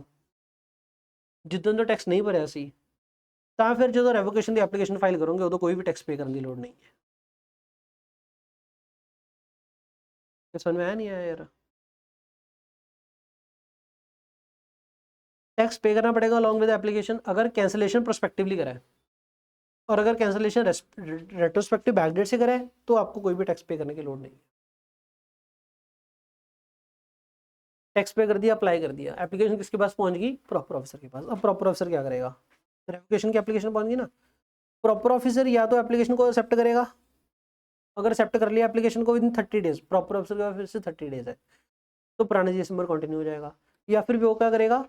जिद्दन तो टैक्स नहीं भरिया सी, ਤਾਂ ਫਿਰ ਜਦੋਂ ਰੈਵੋਕੇਸ਼ਨ ਦੀ ਐਪਲੀਕੇਸ਼ਨ ਫਾਈਲ ਕਰੋਗੇ ਉਦੋਂ ਕੋਈ ਵੀ ਟੈਕਸ ਪੇ ਕਰਨ ਦੀ ਲੋੜ नहीं है। समझ में आया नहीं आया यार? टैक्स पे करना पड़ेगा अलॉन्ग विद एप्लीकेशन अगर कैंसिलेशन प्रोस्पेक्टिवली करा है, और अगर कैंसिलेशन रेट्रोस्पेक्टिव बैकडेट से करा है तो आपको कोई भी टैक्स पे करने की लोड नहीं है। टैक्स पे कर दिया, अप्लाई कर दिया, एप्लीकेशन किसके पास पहुंच गई? प्रॉपर ऑफिसर के पास। अब प्रॉपर ऑफिसर क्या करेगा? रेवोकेशन की एप्लीकेशन पहुंच गई ना, प्रॉपर ऑफिसर या तो एप्लीकेशन को एक्सेप्ट करेगा, अगर एक्सेप्ट कर लिया एप्लीकेशन को विद 30 डेज, प्रॉपर ऑफिसर के पास फिर से 30 डेज है तो पुराना जीएसटी नंबर कंटिन्यू हो जाएगा। या फिर वो क्या करेगा?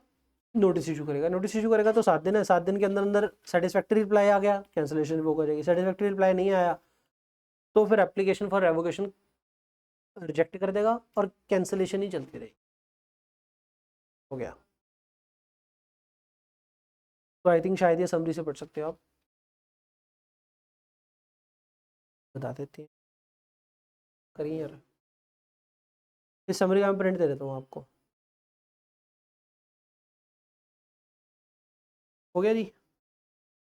नोटिस इशू करेगा। नोटिस इशू करेगा तो 7 दिन है, 7 दिन के अंदर अंदर सेटिस्फैक्ट्री रिप्लाई आ गया, कैंसिलेशन रिवोक हो जाएगी। सेटिस्फैक्ट्री रिप्लाई नहीं आया तो फिर एप्लीकेशन फॉर रेवोकेशन रिजेक्ट कर देगा और कैंसिलेशन ही चलती रहेगी। हो गया। तो आई थिंक शायद ये समरी से पढ़ सकते हो आप, बता देते हैं। करिए यार, इस समरी का मैं प्रिंट दे देता हूँ आपको। हो गया जी।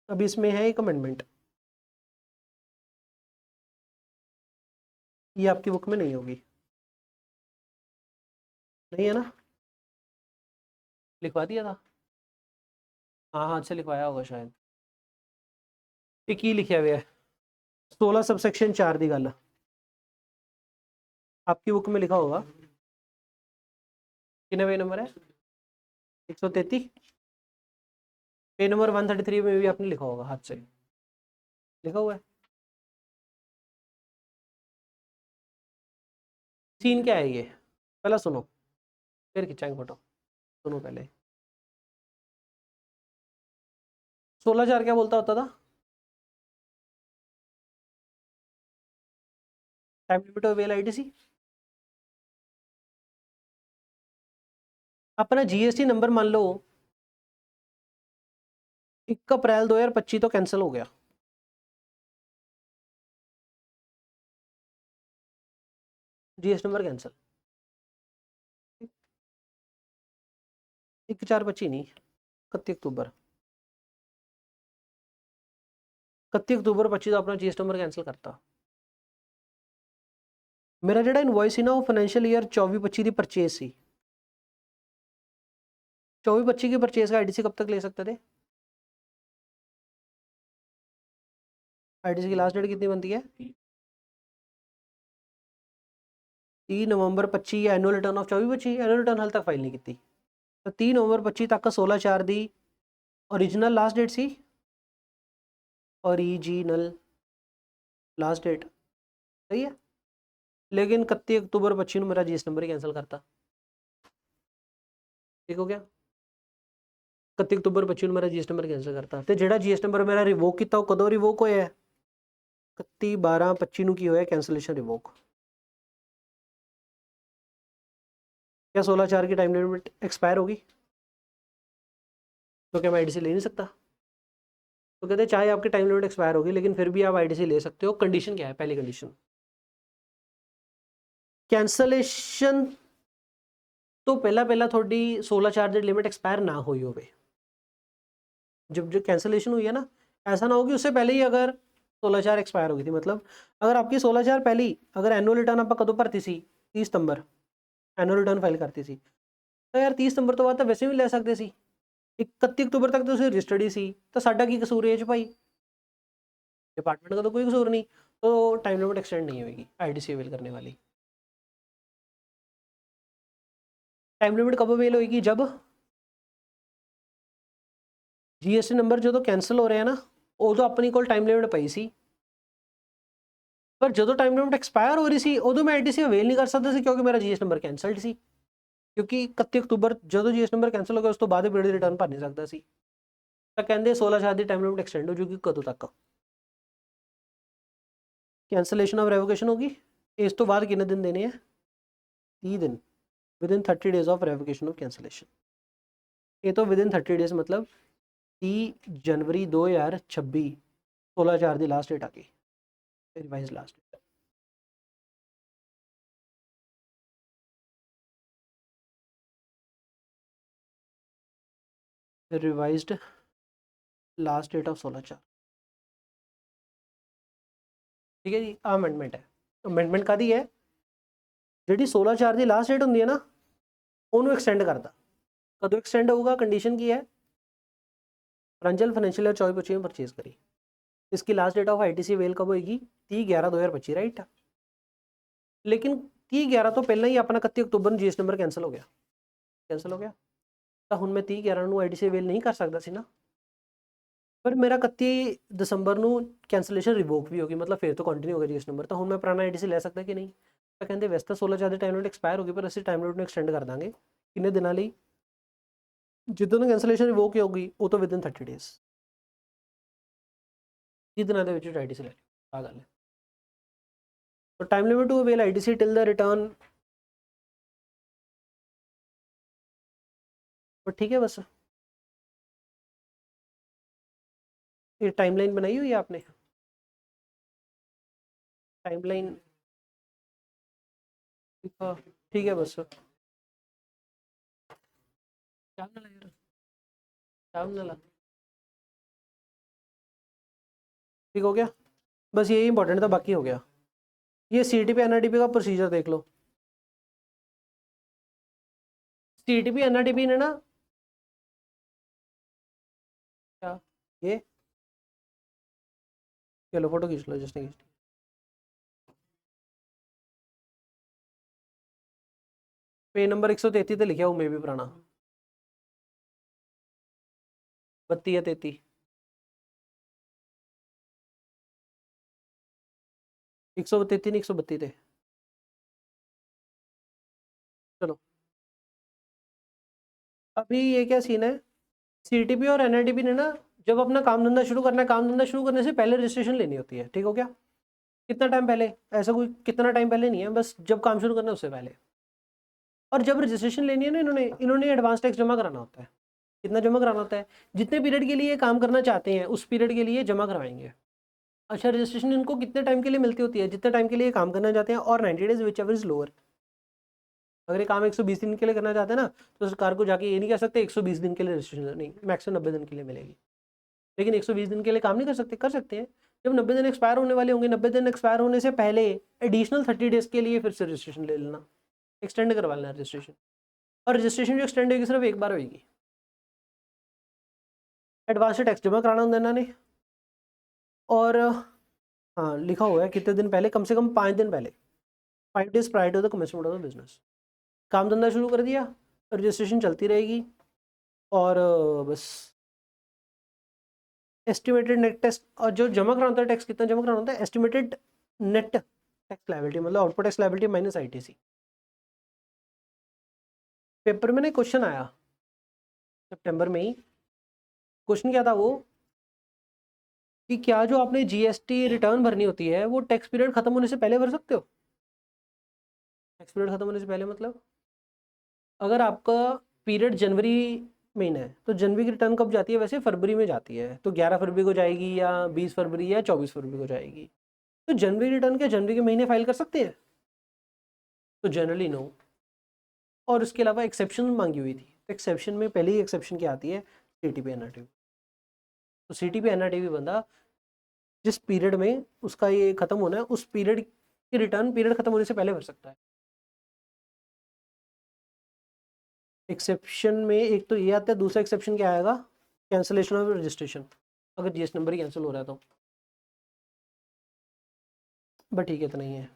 अब इसमें है एक अमेंडमेंट, ये आपकी बुक में नहीं होगी, नहीं है ना? लिखवा दिया था, हाँ हाथ से लिखवाया होगा शायद। एक ही लिखा हुआ है 16 सबसेक्शन 4 दी गल, आपकी बुक में लिखा होगा। कितने पेज नंबर है? 133। पेज नंबर 133 में भी आपने लिखा होगा, हाथ से लिखा हुआ है। सीन क्या है ये, पहला सुनो फिर खिंचाएंगे फोटो। सुनो पहले, 16/4 क्या बोलता होता था? Time limit of well ITC. अपना जीएसटी नंबर मान लो 1 अप्रैल 2025 तो कैंसिल हो गया, जीएसटी नंबर कैंसिल। 1/4/25 नहीं, 31 अक्टूबर, 31 अक्टूबर 25 तो अपना जीएसटी नंबर कैंसिल करता। मेरा ਜਿਹੜਾ ਇਨਵॉइस ਸੀ ना वो फाइनेंशियल ईयर 24-25 की परचेज सी। 24-25 की परचेज का आईटीसी कब तक ले सकते थे? आईटीसी की लास्ट डेट कितनी बनती है? 3 नवंबर 25 या annual return of 24-25, annual return हाल तक फाइल नहीं की तो 3 नवंबर 25 तक 16/4 दी ओरिजिनल लास्ट डेट सी, ओरिजिनल लास्ट डेट, सही है। लेकिन 31 अक्टूबर 25 ਨੂੰ मेरा जीएसटी नंबर ही कैंसिल करता, ठीक हो गया। 31 अक्टूबर 25 ਨੂੰ मेरा जीएसटी नंबर कैंसिल करता ਤੇ ਜਿਹੜਾ जीएसटी नंबर मेरा रिवोक ਕੀਤਾ ਉਹ ਕਦੋਂ रिवोक ਹੋਇਆ ਹੈ? 31/12/25 ਨੂੰ ਕੀ ਹੋਇਆ? Cancellation revoke. क्या 16/4 की टाइम लिमिट एक्सपायर होगी? तो क्या मैं आईटीसी ले नहीं सकता? तो कहते हैं चाहे आपकी टाइम लिमिट एक्सपायर होगी लेकिन फिर भी आप आईटीसी ले सकते हो। कंडीशन क्या है? पहली कंडीशन, कैंसलेशन तो पहला थोड़ी 16/4 ਦੀ लिमिट एक्सपायर ना हुई होवे। जब जो कैंसलेशन हुई है ना, ऐसा ना हो कि उससे पहले ही अगर 16/4 एक्सपायर हो गई थी। मतलब अगर आपकी 16/4 पहले ही अगर एनुअल रिटर्न आप कदों भरती सी 30 सितंबर एनुअल रिटर्न फाइल करती सी तो यार 30 सितंबर तो बाद तो वैसे भी ले सकते सी। 31 अक्टूबर तक तो उसे रजिस्टर्ड ही सी तो साडा की कसूर है भाई, डिपार्टमेंट का तो कोई कसूर नहीं। तो टाइम लिमिट एक्सटेंड नहीं होगी आईटीसी अवेल करने वाली। टाइम लिमिट कब अवेल होगी? जब जीएसटी नंबर जो तो कैंसिल हो रहे हैं ना उदो अपनी कोल टाइम लिमिट पई सी, पर जो टाइम लिमिट एक्सपायर हो रही सी उदो मैं आईटीसी अवेल नहीं कर सकता सी क्योंकि मेरा जीएसटी नंबर कैंसल्ड सी। क्योंकि 31 अक्टूबर जो जीएसटी नंबर कैंसिल हो गया उस तो बाद पीरियड रिटर्न भर नहीं सकता सी। तो कहते 16/4 की टाइम लिमिट एक्सटेंड हो जूगी कदों तक? कैंसलेशन ऑफ रेवोकेशन होगी, इस तो बाद कितने दिन देने हैं? 30 दिन, with in 30 days of revocation of cancellation. ये तो विद इन 30 डेज मतलब 30 जनवरी 2026 16/4 की लास्ट डेट आ गई, revise last date. Revised last date of 16/4, ठीक है जी। अमेंडमेंट है, अमेंडमेंट कादी है? जी 16/4 की लास्ट डेट होंगी है ना उन्होंने एक्सटेंड करता। कदों एक्सटेंड होगा, कंडीशन की है प्रांजल फाइनेंशियल ईयर 24-25 में परचेज करी। इसकी last date of ITC avail कब होगी? 30/11/2025 राइट। लेकिन 30/11 तो पहले ही अपना 31 अक्तूबर ਨੂੰ जीएस नंबर कैंसिल हो गया, कैंसिल हो गया। तो ਹੁਣ मैं 30/11 ਨੂੰ आईटीसी अवेल नहीं कर सकता सी ना, पर मेरा 31 ਦਸੰਬਰ ਨੂੰ कैंसलेशन रिवोक भी होगी, मतलब फिर तो कंटिन्यू होगा जीएस नंबर। तो ਹੁਣ मैं पुराना आईटीसी ले सकता कि नहीं? तो कहते वैसे तो 16 ज्यादा टाइम लिमिट एक्सपायर होगी, पर ਅਸੀਂ टाइम लिमिट ਨੂੰ एक्सटेंड कर ਦਾਂਗੇ ਕਿੰਨੇ ਦਿਨਾਂ ਲਈ? ਜਿੱਦੋਂ कैंसलेशन रिवोक होगी वो तो विदिन 30 डेज, 30 ਦਿਨਾਂ ਦੇ ਵਿੱਚ आईटीसी ले लियो, आ गल है। तो time limit to avail ITC till the return, पर ठीक है। बस ये टाइमलाइन बनाई हुई है आपने, टाइमलाइन ठीक है। बस ठीक हो गया, बस यही इंपॉर्टेंट था, बाकी हो गया। ये सीटीपी एनआरटीपी का प्रोसीजर देख लो। सीटीपी एनआरटीपी ने ना क्या, ये चलो फोटो खींच लो जिसने खींच, पेज नंबर 133 पे लिखा हूँ मैं भी पुराना, 32 या 33, 133 नहीं 132 थे। चलो अभी ये क्या सीन है, सीटीपी और एनआरटीपी ने ना जब अपना काम धंधा शुरू करना है, काम धंधा शुरू करने से पहले रजिस्ट्रेशन लेनी होती है, ठीक हो गया? कितना टाइम पहले, ऐसा कोई कितना टाइम पहले नहीं है, बस जब काम शुरू करना है उससे पहले। और जब रजिस्ट्रेशन लेनी है ना इन्होंने एडवांस टैक्स जमा कराना होता है। कितना जमा कराना होता है? जितने पीरियड के लिए काम करना चाहते हैं उस पीरियड के लिए जमा करवाएंगे। अच्छा, रजिस्ट्रेशन इनको कितने टाइम के लिए मिलती होती है? जितने टाइम के लिए काम करना चाहते हैं, और 90 days which ever is lower. अगर ये काम 120 दिन के लिए करना चाहते हैं ना, तो सरकार को जाके ये नहीं कह सकते 120 दिन के लिए रजिस्ट्रेशन नहीं, मैक्सिमम 90 दिन के लिए मिलेगी। लेकिन 120 दिन के लिए काम नहीं कर सकते हैं। जब 90 दिन एक्सपायर होने वाले होंगे, 90 दिन एक्सपायर होने से पहले एडिशनल 30 डेज के लिए फिर से रजिस्ट्रेशन ले लेना, एक्सटेंड करवा लेना रजिस्ट्रेशन। और रजिस्ट्रेशन जो एक्सटेंड होगी सिर्फ एक बार होगी। एडवांस टैक्स जमा कराना होता है इन्होंने, और हाँ लिखा हुआ है कितने दिन पहले, कम से कम 5 दिन पहले, 5 days prior to the commencement of the business. काम धंधा शुरू कर दिया, रजिस्ट्रेशन चलती रहेगी, और बस एस्टिमेटेड नेट टैक्स, और जो जमा कराना होता है टैक्स कितना जमा कराना होता है, एस्टिमेटेड नेट टैक्स लायबिलिटी, मतलब output tax liability minus ITC. Paper में ना क्वेश्चन आया सितंबर में ही, क्वेश्चन क्या था वो, कि क्या जो आपने जीएसटी रिटर्न भरनी होती है वो टैक्स पीरियड खत्म होने से पहले भर सकते हो? टैक्स पीरियड खत्म होने से पहले मतलब अगर आपका पीरियड जनवरी महीना है तो जनवरी की रिटर्न कब जाती है? वैसे फरवरी में जाती है, तो 11 फरवरी को जाएगी, या 20 फरवरी या 24 फरवरी को जाएगी। तो जनवरी रिटर्न क्या जनवरी के महीने फाइल कर सकते हैं? तो जनरली नो। और उसके अलावा एक्सेप्शन मांगी हुई थी, तो एक्सेप्शन में पहले ही एक्सेप्शन क्या आती है, सीटीपी एनआरटीपी। तो सीटीपी एनआरटीपी बंदा जिस पीरियड में उसका ये खत्म होना है उस पीरियड की रिटर्न पीरियड खत्म होने से पहले भर सकता है। एक्सेप्शन में एक तो ये आता है, दूसरा एक्सेप्शन क्या आएगा, कैंसलेशन ऑफ रजिस्ट्रेशन, अगर जीएस नंबर ही कैंसिल हो रहा है तो। बट ठीक है, इतना ही है।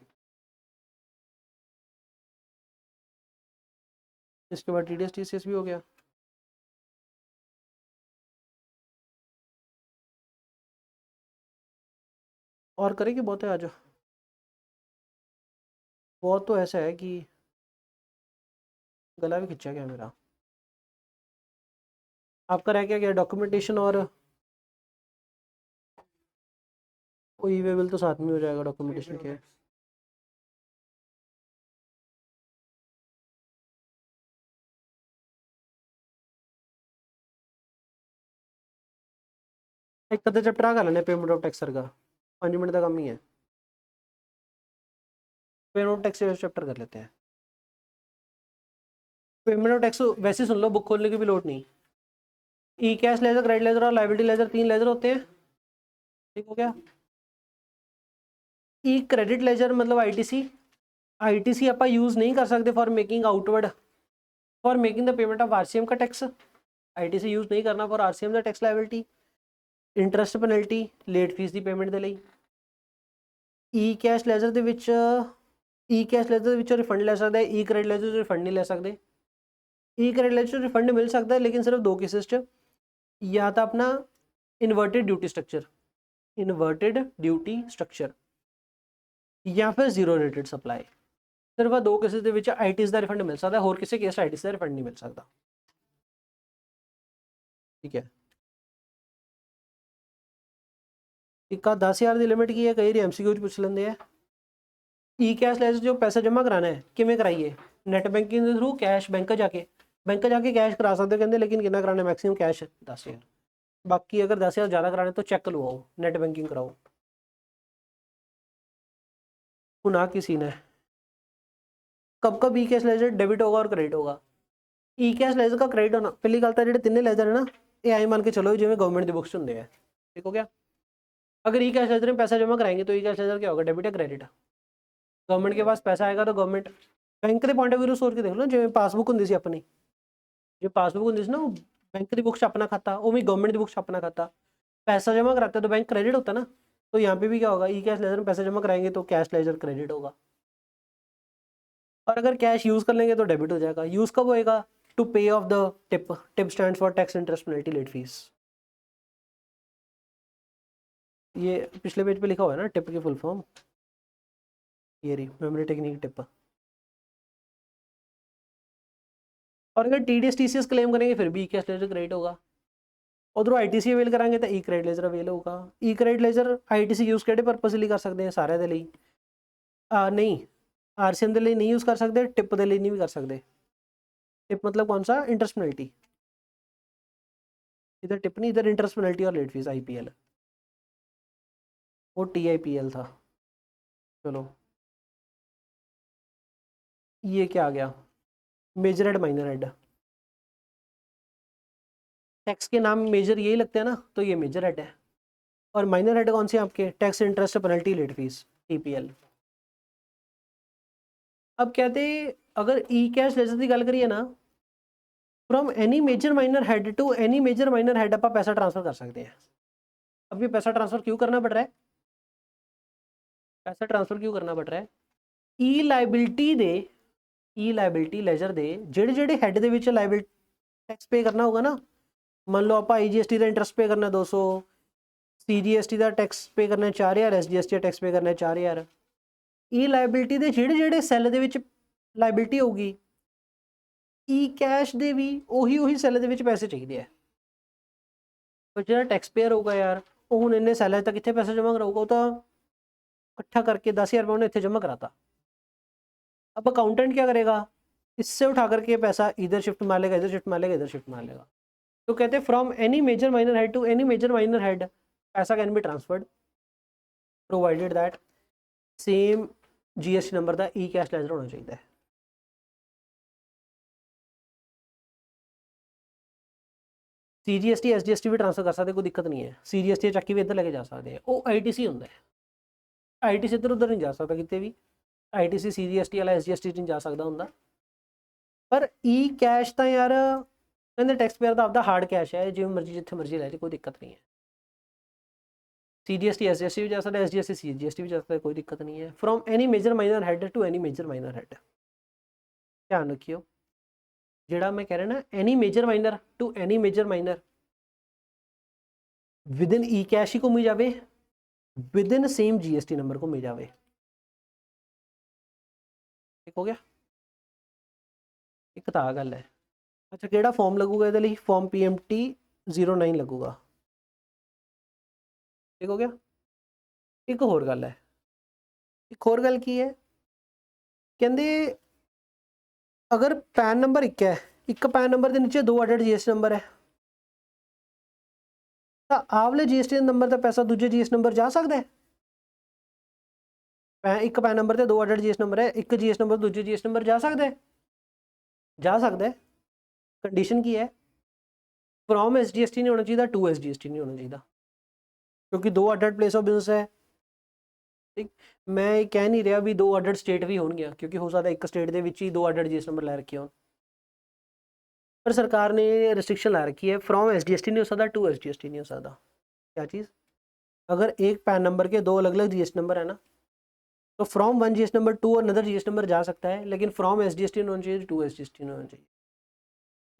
इसके बाद टीडीएस टीसीएस भी हो गया। और करेंगे, बहुत है आज, बहुत तो ऐसा है कि गला भी खिंचा गया मेरा। आपका रह गया डॉक्यूमेंटेशन, और ई वे बिल तो साथ में हो जाएगा डॉक्यूमेंटेशन के। एक कदे चैप्टर आ लेने पेमेंट ऑफ टैक्स सर का, 5 मिनट का कम ही है। पेमेंट ऑफ टैक्स चैप्टर कर लेते हैं। पेमेंट ऑफ टैक्स वैसे सुन लो, बुक खोलने की भी लोड नहीं। E cash ledger, credit ledger और लायबिलिटी लेजर, 3 लेजर होते हैं, ठीक हो गया? ई क्रेडिट लेजर मतलब आईटीसी, आईटीसी आप यूज नहीं कर सकते for making outward for making the payment of RCM का टैक्स, आईटीसी यूज नहीं करना फॉर आरसीएम ਦਾ tax liability, interest penalty late fee ਦੀ ਪੇਮੈਂਟ ਦੇ ਲਈ, ਈ ਕੈਸ਼ ਲੈਜਰ ਦੇ ਵਿੱਚ ਈ ਕੈਸ਼ ਲੈਜਰ ਦੇ ਵਿੱਚੋਂ ਰਿਫੰਡ ਲੈ ਸਕਦਾ ਹੈ, ਈ ਕ੍ਰੈਡਿਟ ਲੈਜਰ ਤੋਂ ਰਿਫੰਡ ਨਹੀਂ ਲੈ ਸਕਦੇ। ਈ ਕ੍ਰੈਡਿਟ ਲੈਜਰ ਤੋਂ ਰਿਫੰਡ ਮਿਲ ਸਕਦਾ ਹੈ ਲੇਕਿਨ ਸਿਰਫ ਦੋ ਕੇਸਿਸ 'ਚ, ਜਾਂ ਤਾਂ ਆਪਣਾ ਇਨਵਰਟਿਡ ਡਿਊਟੀ ਸਟਰਕਚਰ ਜਾਂ ਫਿਰ ਜ਼ੀਰੋ ਰੇਟਡ ਸਪਲਾਈ, ਸਿਰਫ ਆ ਦੋ ਕੇਸਿਸ ਦੇ ਵਿੱਚ ਆਈਟੀਸ ਦਾ ਰਿਫੰਡ ਮਿਲ ਸਕਦਾ, ਹੋਰ ਕਿਸੇ ਕੇਸ ਆਈਟੀਸ ਦਾ ਰਿਫੰਡ ਨਹੀਂ ਮਿਲ ਸਕਦਾ। ਠੀਕ ਹੈ, ਇੱਕ ਆ 10,000 ਦੀ ਲਿਮਿਟ ਕੀ ਹੈ, ਕਈ ਵਾਰੀ ਐਮਸੀਕਿਊ 'ਚ ਪੁੱਛ ਲੈਂਦੇ ਆ। ਈ ਕੈਸ਼ ਲੈਜਰ ਜੋ ਪੈਸਾ ਜਮ੍ਹਾਂ ਕਰਾਣਾ ਹੈ ਕਿਵੇਂ ਕਰਾਈਏ, ਨੈਟ ਬੈਂਕਿੰਗ ਦੇ ਥਰੂ, ਕੈਸ਼ ਬੈਂਕ ਜਾ ਕੇ ਕੈਸ਼ ਕਰਾ ਸਕਦੇ ਕਹਿੰਦੇ, ਲੇਕਿਨ ਕਿੰਨਾ ਕਰਾਣਾ ਮੈਕਸਿਮਮ ਕੈਸ਼ 10,000, बाकी अगर 10,000 ज़्यादा कराने तो चेक लुआओ, नेट बैंकिंग कराओ। ना किसी ने कब ई कैश लेजर डेबिट होगा और क्रेडिट होगा। ई कैश लेजर का क्रेडिट होना, पहली गल तो जो तीन लेजर है ना, ये आई मान के चलो जिवें गवर्नमेंट की बुक्स होंगे, ठीक हो गया। अगर ई कैश लेजर में पैसा जमा कराएंगे तो ई कैश लेजर क्या होगा, डेबिट या क्रेडिट। गवर्नमेंट के पास पैसा आएगा तो गवर्नमेंट बैंक के पॉइंट ऑफ व्यू सोच के देख लो, जिवें पासबुक होंगी सी अपनी, जो पासबुक होंगी सी ना, बैंक की बुक से अपना खाता, वो भी गवर्नमेंट की बुक से अपना खाता, पैसा जमा कराते हैं तो बैंक क्रेडिट होता ना, तो यहाँ पे भी क्या होगा, ई कैश लेजर में पैसा जमा कराएंगे तो कैश लेजर क्रेडिट होगा, और अगर कैश यूज़ कर लेंगे तो डेबिट हो जाएगा। यूज़ कब होएगा, to pay off the TIP, TIP stand for tax interest penalty late fee. ये पिछले पेज पे लिखा हुआ है ना टिप की फुल फॉर्म, ये रही मेमोरी टेक्निक टिप। और अगर टीडीएस टीसीएस क्लेम करेंगे फिर भी ई कैश लेजर क्रेडिट होगा। उधरों आईटीसी अवेल करांगे तो ई क्रेडिट लेजर अवेल होगा। E credit ledger ITC use किहड़े परपस ਲਈ कर सकते हैं, सारे दे ਲਈ नहीं, आरसीएम के लिए नहीं यूज़ कर सकते, टिप के लिए नहीं भी कर सकते। टिप मतलब कौन सा, इंटरेस्ट पेनल्टी, इधर टिप नहीं, इधर इंटरेस्ट पेनल्टी और लेट फीस आईपीएल, वो टीआईपीएल था। चलो ये क्या आ गया, major head minor head, tax के नाम मेजर यही लगते हैं ना, तो ये मेजर हेड है। और माइनर हेड कौन से आपके, tax interest penalty late fee TPL. अब कहते अगर ई कैश लेजर की गल करिए ना, from any major minor head to any major minor head आप पैसा ट्रांसफर कर सकते हैं। अब ये पैसा ट्रांसफर क्यों करना पड़ रहा है, पैसा ट्रांसफर क्यों करना पड़ रहा है, ई लाइबिलिटी लेजर दे जेड़े जेड़े had they which liability tax पे करना होगा ना, मान लो आप आईजीएसटी का इंटरेस्ट पे करना 200, सीजीएसटी का टैक्स पे करना 4,000, एसजीएसटी का टैक्स पे करना 4,000, ई लाइबिलिटी दे जेड़े जेड़े सैल दे विच लाइबिलिटी होगी, ई कैश दे भी उही सैल दे विच पैसे चाहिए है। पर जो टैक्स पेयर होगा यार, वो हुण इन्ने सैल तक कितने पैसा जमा कराऊगा, वो तो इकट्ठा करके 10,000 रुपये उन्हें इतने जमा कराता। अब अकाउंटेंट क्या करेगा, इससे उठा करके पैसा इधर शिफ्ट मार लेगा, इधर शिफ्ट मार लेगा, इधर शिफ्ट मार लेगा। तो कहते हैं from any major minor head to any major minor head पैसा can be transferred provided that same GST number का ई कैश लेजर होना चाहिए। सीजीएसटी एसजीएसटी भी ट्रांसफर कर सकते, कोई दिक्कत नहीं है। सीजीएसटी चक्की भी इधर लेके जा सकते हैं, वो आईटीसी होंगे, आईटीसी इधर उधर नहीं जा सकता कितने भी, आईटीसी सीजीएसटी वाला एसजीएसटी नहीं जा सकता होंगे। पर ई कैश तो यार कहते टैक्स पेयर का आपका हार्ड कैश है, जिवें मर्जी जिथे मर्जी लै जाए, कोई दिक्कत नहीं है। सीजीएसटी एसजीएसटी भी जा सकता है, एसजीएसटी सीजीएसटी भी जा सकता है, कोई दिक्कत नहीं है। From any major minor head to any major minor head, ध्यान रखियो जेड़ा मैं कह रहा ना, any major minor to any major minor within E cash ही घूमी जाए, within same GST number घूमी जाए, ठीक हो गया। एक तो गल है। अच्छा केड़ा फॉर्म लगूगा ये, फॉर्म PMT 09 लगूगा, ठीक हो गया। एक होर गल है, एक होर गल की है, कहते अगर पैन नंबर एक है, एक पैन नंबर के नीचे 2 अडेड जीएसटी नंबर है, तो आवले जीएसटी नंबर का पैसा दूजे जीएसटी नंबर जा सकता है। एक पैन नंबर से 2 अडेड जीएसटी नंबर है, एक जीएसटी नंबर दूजे जीएसटी नंबर जा सकता है, जा सकता है। कंडीशन की है, फ्रॉम एसजीएसटी नहीं होना चाहिए, टू एसजीएसटी नहीं होना चाहिए, क्योंकि 2 अडेड प्लेस ऑफ बिजनेस है। ठीक, मैं कह नहीं रहा भी 2 अडेड स्टेट भी होंगे, क्योंकि हो सकता है एक स्टेट के ही 2 अडेड जीएसटी नंबर लै रखे हो। पर सरकार ने रिस्ट्रिक्शन ला रखी है, फ्रॉम SGST नहीं हो सकता, टू SGST नहीं हो सकता। क्या चीज़? अगर एक पैन नंबर के दो अलग अलग GST नंबर है ना, तो from one GST number two और अनदर GST नंबर जा सकता है, लेकिन फ्रॉम SGST नहीं होना चाहिए, टू SGST नहीं होना चाहिए।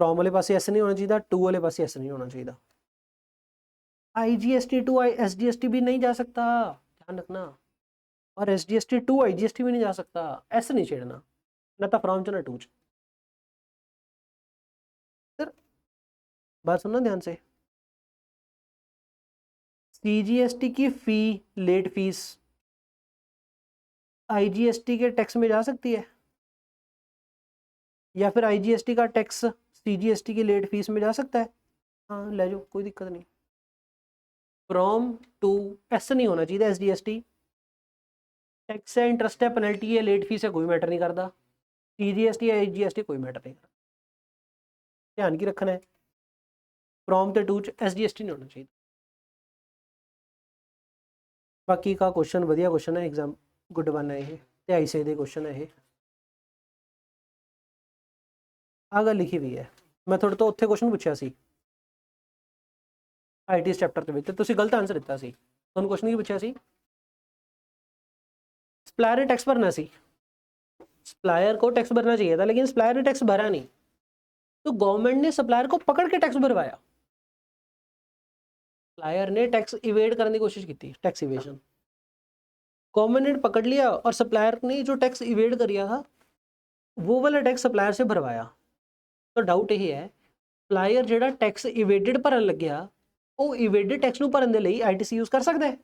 फ्रॉम वाले पास ऐसे नहीं होना चाहिए, टू वाले पास ऐसे नहीं होना चाहिए। IGST टू SGST भी नहीं जा सकता, ध्यान रखना। और SGST टू IGST भी नहीं जा सकता, ऐसे नहीं छेड़ना, ना तो फ्रॉम च ना टू च। सर बात सुनना ध्यान से। CGST की फी, लेट फीस IGST के टैक्स में जा सकती है, या फिर IGST का टैक्स CGST की लेट फीस में जा सकता है? हाँ ले जाओ, कोई दिक्कत नहीं। फ्रॉम टू ऐसा नहीं होना चाहिए। SGST टैक्स है, इंटरेस्ट है, पेनल्टी है, लेट फीस है, कोई मैटर नहीं करता। CGST या IGST कोई मैटर नहीं करता, ध्यान की रखना है। फ्रॉम ते टू SGST नहीं होना चाहिए। बाकी का क्वेश्चन वधिया क्वेश्चन है, एग्जाम गुड वन है ये, 2300 ਦੇ क्वेश्चन है ये। ਆ ਗੱਲ ਲਿਖੀ ਵੀ ਹੈ, ਮੈਂ ਤੁਹਾਡੇ ਤੋਂ ਉੱਥੇ क्वेश्चन ਪੁੱਛਿਆ ਸੀ IT's ਚੈਪਟਰ ਦੇ ਵਿੱਚ, ਤੁਸੀਂ ਗਲਤ ਆਨਸਰ ਦਿੱਤਾ ਸੀ। ਤੁਹਾਨੂੰ क्वेश्चन ਕੀ ਪੁੱਛਿਆ ਸੀ? सप्लायर ने टैक्स भरना सी, सप्लायर को टैक्स भरना चाहिए था, लेकिन सप्लायर ने टैक्स भरा नहीं, तो गवर्नमेंट ने सप्लायर को पकड़ के टैक्स भरवाया। सप्लायर ने टैक्स इवेड करने की कोशिश की थी, टैक्स इवेजन। गवर्नमेंट ने पकड़ लिया और सप्लायर ने जो टैक्स इवेड करिया था वो वाला टैक्स सप्लायर से भरवाया। तो डाउट यही है, सप्लायर ਜਿਹੜਾ टैक्स इवेडेड भरन लग गया, वो इवेडेड टैक्स ਨੂੰ ਭਰਨ ਦੇ ਲਈ ITC यूज कर सकता है?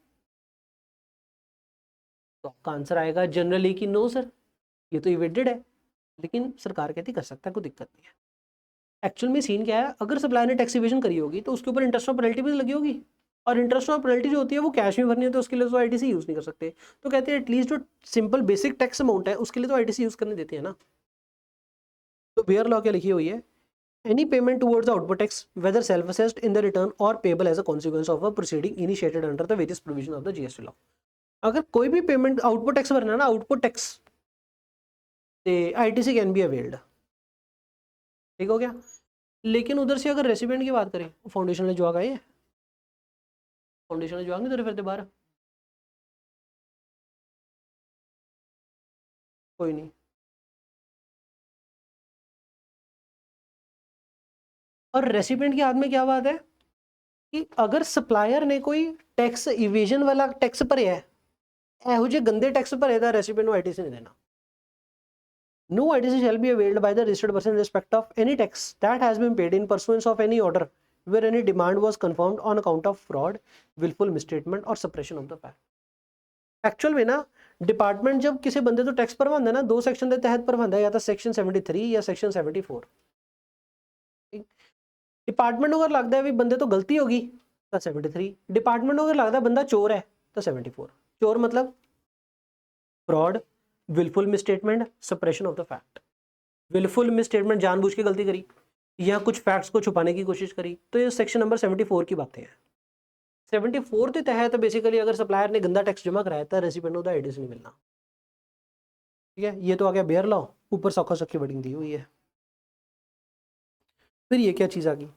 तो आपका आंसर आएगा जनरली कि नो सर, ये तो इवेडेड है, लेकिन सरकार कहती कर सकता है, कोई दिक्कत नहीं है। एक्चुअल में सीन क्या है, अगर सप्लायर ने टैक्स इवेजन करी होगी तो उसके ऊपर इंटरेस्ट और पेनल्टी भी लगी होगी, और इंटरेस्ट और पेनल्टी जो होती है वो कैश में भरनी है, तो उसके लिए तो ITC यूज नहीं कर सकते। तो कहते हैं एटलीस्ट जो सिंपल बेसिक टैक्स अमाउंट है उसके लिए तो ITC यूज करने देते हैं ना। तो बेयर लॉ क्या लिखी हुई है? Any payment towards the output tax, whether self-assessed in the return or payable as a consequence of a proceeding initiated under the various provision of the GST law। अगर कोई भी पेमेंट आउटपुट टैक्स भरना है ना, आउटपुट टैक्स, तो ITC कैन बी अवेल्ड। ठीक हो गया। लेकिन उधर से अगर रेसिपिएंट की बात करें, फाउंडेशन वाले जवाब आए, फाउंडेशन वाले जवाब नहीं तेरे फिरते बाहर, कोई नहीं। और रेसिपिएंट के हाथ में क्या बात है कि अगर सप्लायर ने कोई टैक्स इवेजन वाला टैक्स भरे है, ਇਹੋ ਜਿਹੇ ਗੰਦੇ ਟੈਕਸ ਭਰੇ ਦਾ ਰੈਸਿਪੀਐਂਟ ਨੂੰ ITC ਨਹੀਂ ਦੇਣਾ। No ITC shall be availed by the registered person in respect of any tax that has been paid in pursuance of any order where any demand was confirmed on account of fraud, willful misstatement or suppression of the fact। Actual में ना डिपार्टमेंट जब किसी बंदे तो टैक्स भरवांदा ना, दो सैक्शन के तहत भरवांदा, या तो सेक्शन 73 या सेक्शन 74। डिपार्टमेंट को अगर लगता है भी बंदे तो गलती होगी तो 73, डिपार्टमेंट को अगर लगता है बंदा चोर है तो 74। चोर मतलब fraud, wilful misstatement, suppression of the fact. Wilful misstatement, जानबूझ के गलती करी या कुछ फैक्ट्स को छुपाने की कोशिश करी, तो ये सेक्शन नंबर 74 की बातें हैं। 74 के तहत बेसिकली अगर सप्लायर ने गंदा टैक्स जमा कराया था, रेसिपिएंट को ITC नहीं मिलना। ठीक है, ये तो आ गया बेयर लॉ, ऊपर सौखा सौखी वर्डिंग दी हुई है। फिर ये क्या चीज़ आ गई,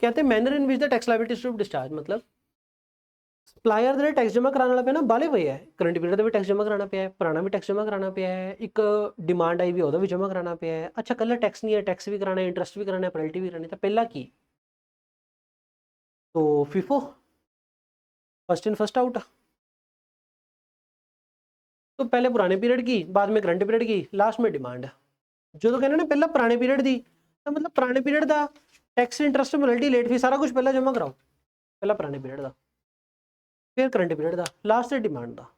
कहते हैं manner in which the tax liability to discharge, मतलब ਸਪਲਾਇਰ ਦੇ ਟੈਕਸ ਜਮ੍ਹਾਂ ਕਰਾਉਣ ਵਾਲਾ ਪਿਆ ਨਾ, ਬਾਲੇ ਪਏ ਹੈ, ਕਰੰਟ ਪੀਰੀਅਡ ਦਾ ਵੀ ਟੈਕਸ ਜਮ੍ਹਾਂ ਕਰਾਉਣਾ ਪਿਆ ਹੈ, ਪੁਰਾਣਾ ਵੀ ਟੈਕਸ ਜਮ੍ਹਾਂ ਕਰਾਉਣਾ ਪਿਆ ਹੈ, ਇੱਕ ਡਿਮਾਂਡ ਆਈ ਵੀ ਉਹਦਾ ਵੀ ਜਮ੍ਹਾਂ ਕਰਾਉਣਾ ਪਿਆ ਹੈ। ਅੱਛਾ ਕੱਲਾ ਟੈਕਸ ਨਹੀਂ ਹੈ, ਟੈਕਸ ਵੀ ਕਰਾਉਣਾ, ਇੰਟਰਸਟ ਵੀ ਕਰਾਉਣਾ, ਪੈਨਲਟੀ ਵੀ ਕਰਾਉਣੀ, ਤਾਂ ਪਹਿਲਾਂ ਕੀ? तो FIFO, first in first out. तो पहले पुराने पीरियड की, बाद में करंट पीरियड की, लास्ट में डिमांड। जो तो कहना ना पहला पुराने पीरियड दी, तो मतलब पुराने पीरियड का tax, interest, penalty, late fee सारा कुछ पहला जमा कराओ, पहला पुराने पीरियड का, फिर करंट पीरियड का, लास्ट से डिमांड का।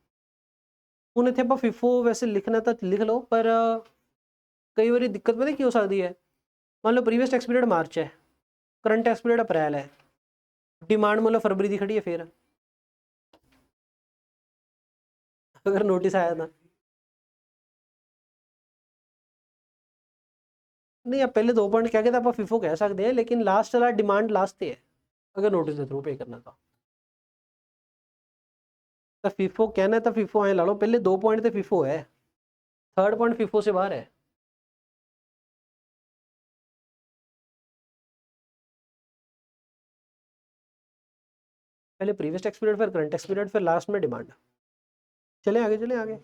ਹੁਣ ਇੱਥੇ ਆਪਾਂ FIFO वैसे लिखना तो लिख लो, पर कई बार दिक्कत पता की हो सकती है, मान लो प्रीवियस टैक्स पीरियड मार्च है, करंट टैक्स पीरियड अप्रैल है, डिमांड मान लो फरवरी की खड़ी है, फिर अगर नोटिस आया था नहीं, आप पहले 2 पॉइंट क्या कहते हैं, आप FIFO कह सकते हैं, लेकिन लास्ट वाला डिमांड लास्ट से है अगर नोटिस के थ्रू पे करना था। तो FIFO कहना है तो FIFO आए ला लो, पहले 2 पॉइंट तो FIFO है, थर्ड पॉइंट FIFO से बाहर है। पहले प्रीवियस टैक्स पीरियड, फिर करंट टैक्स पीरियड, फिर लास्ट में डिमांड। चले आगे, चले आगे,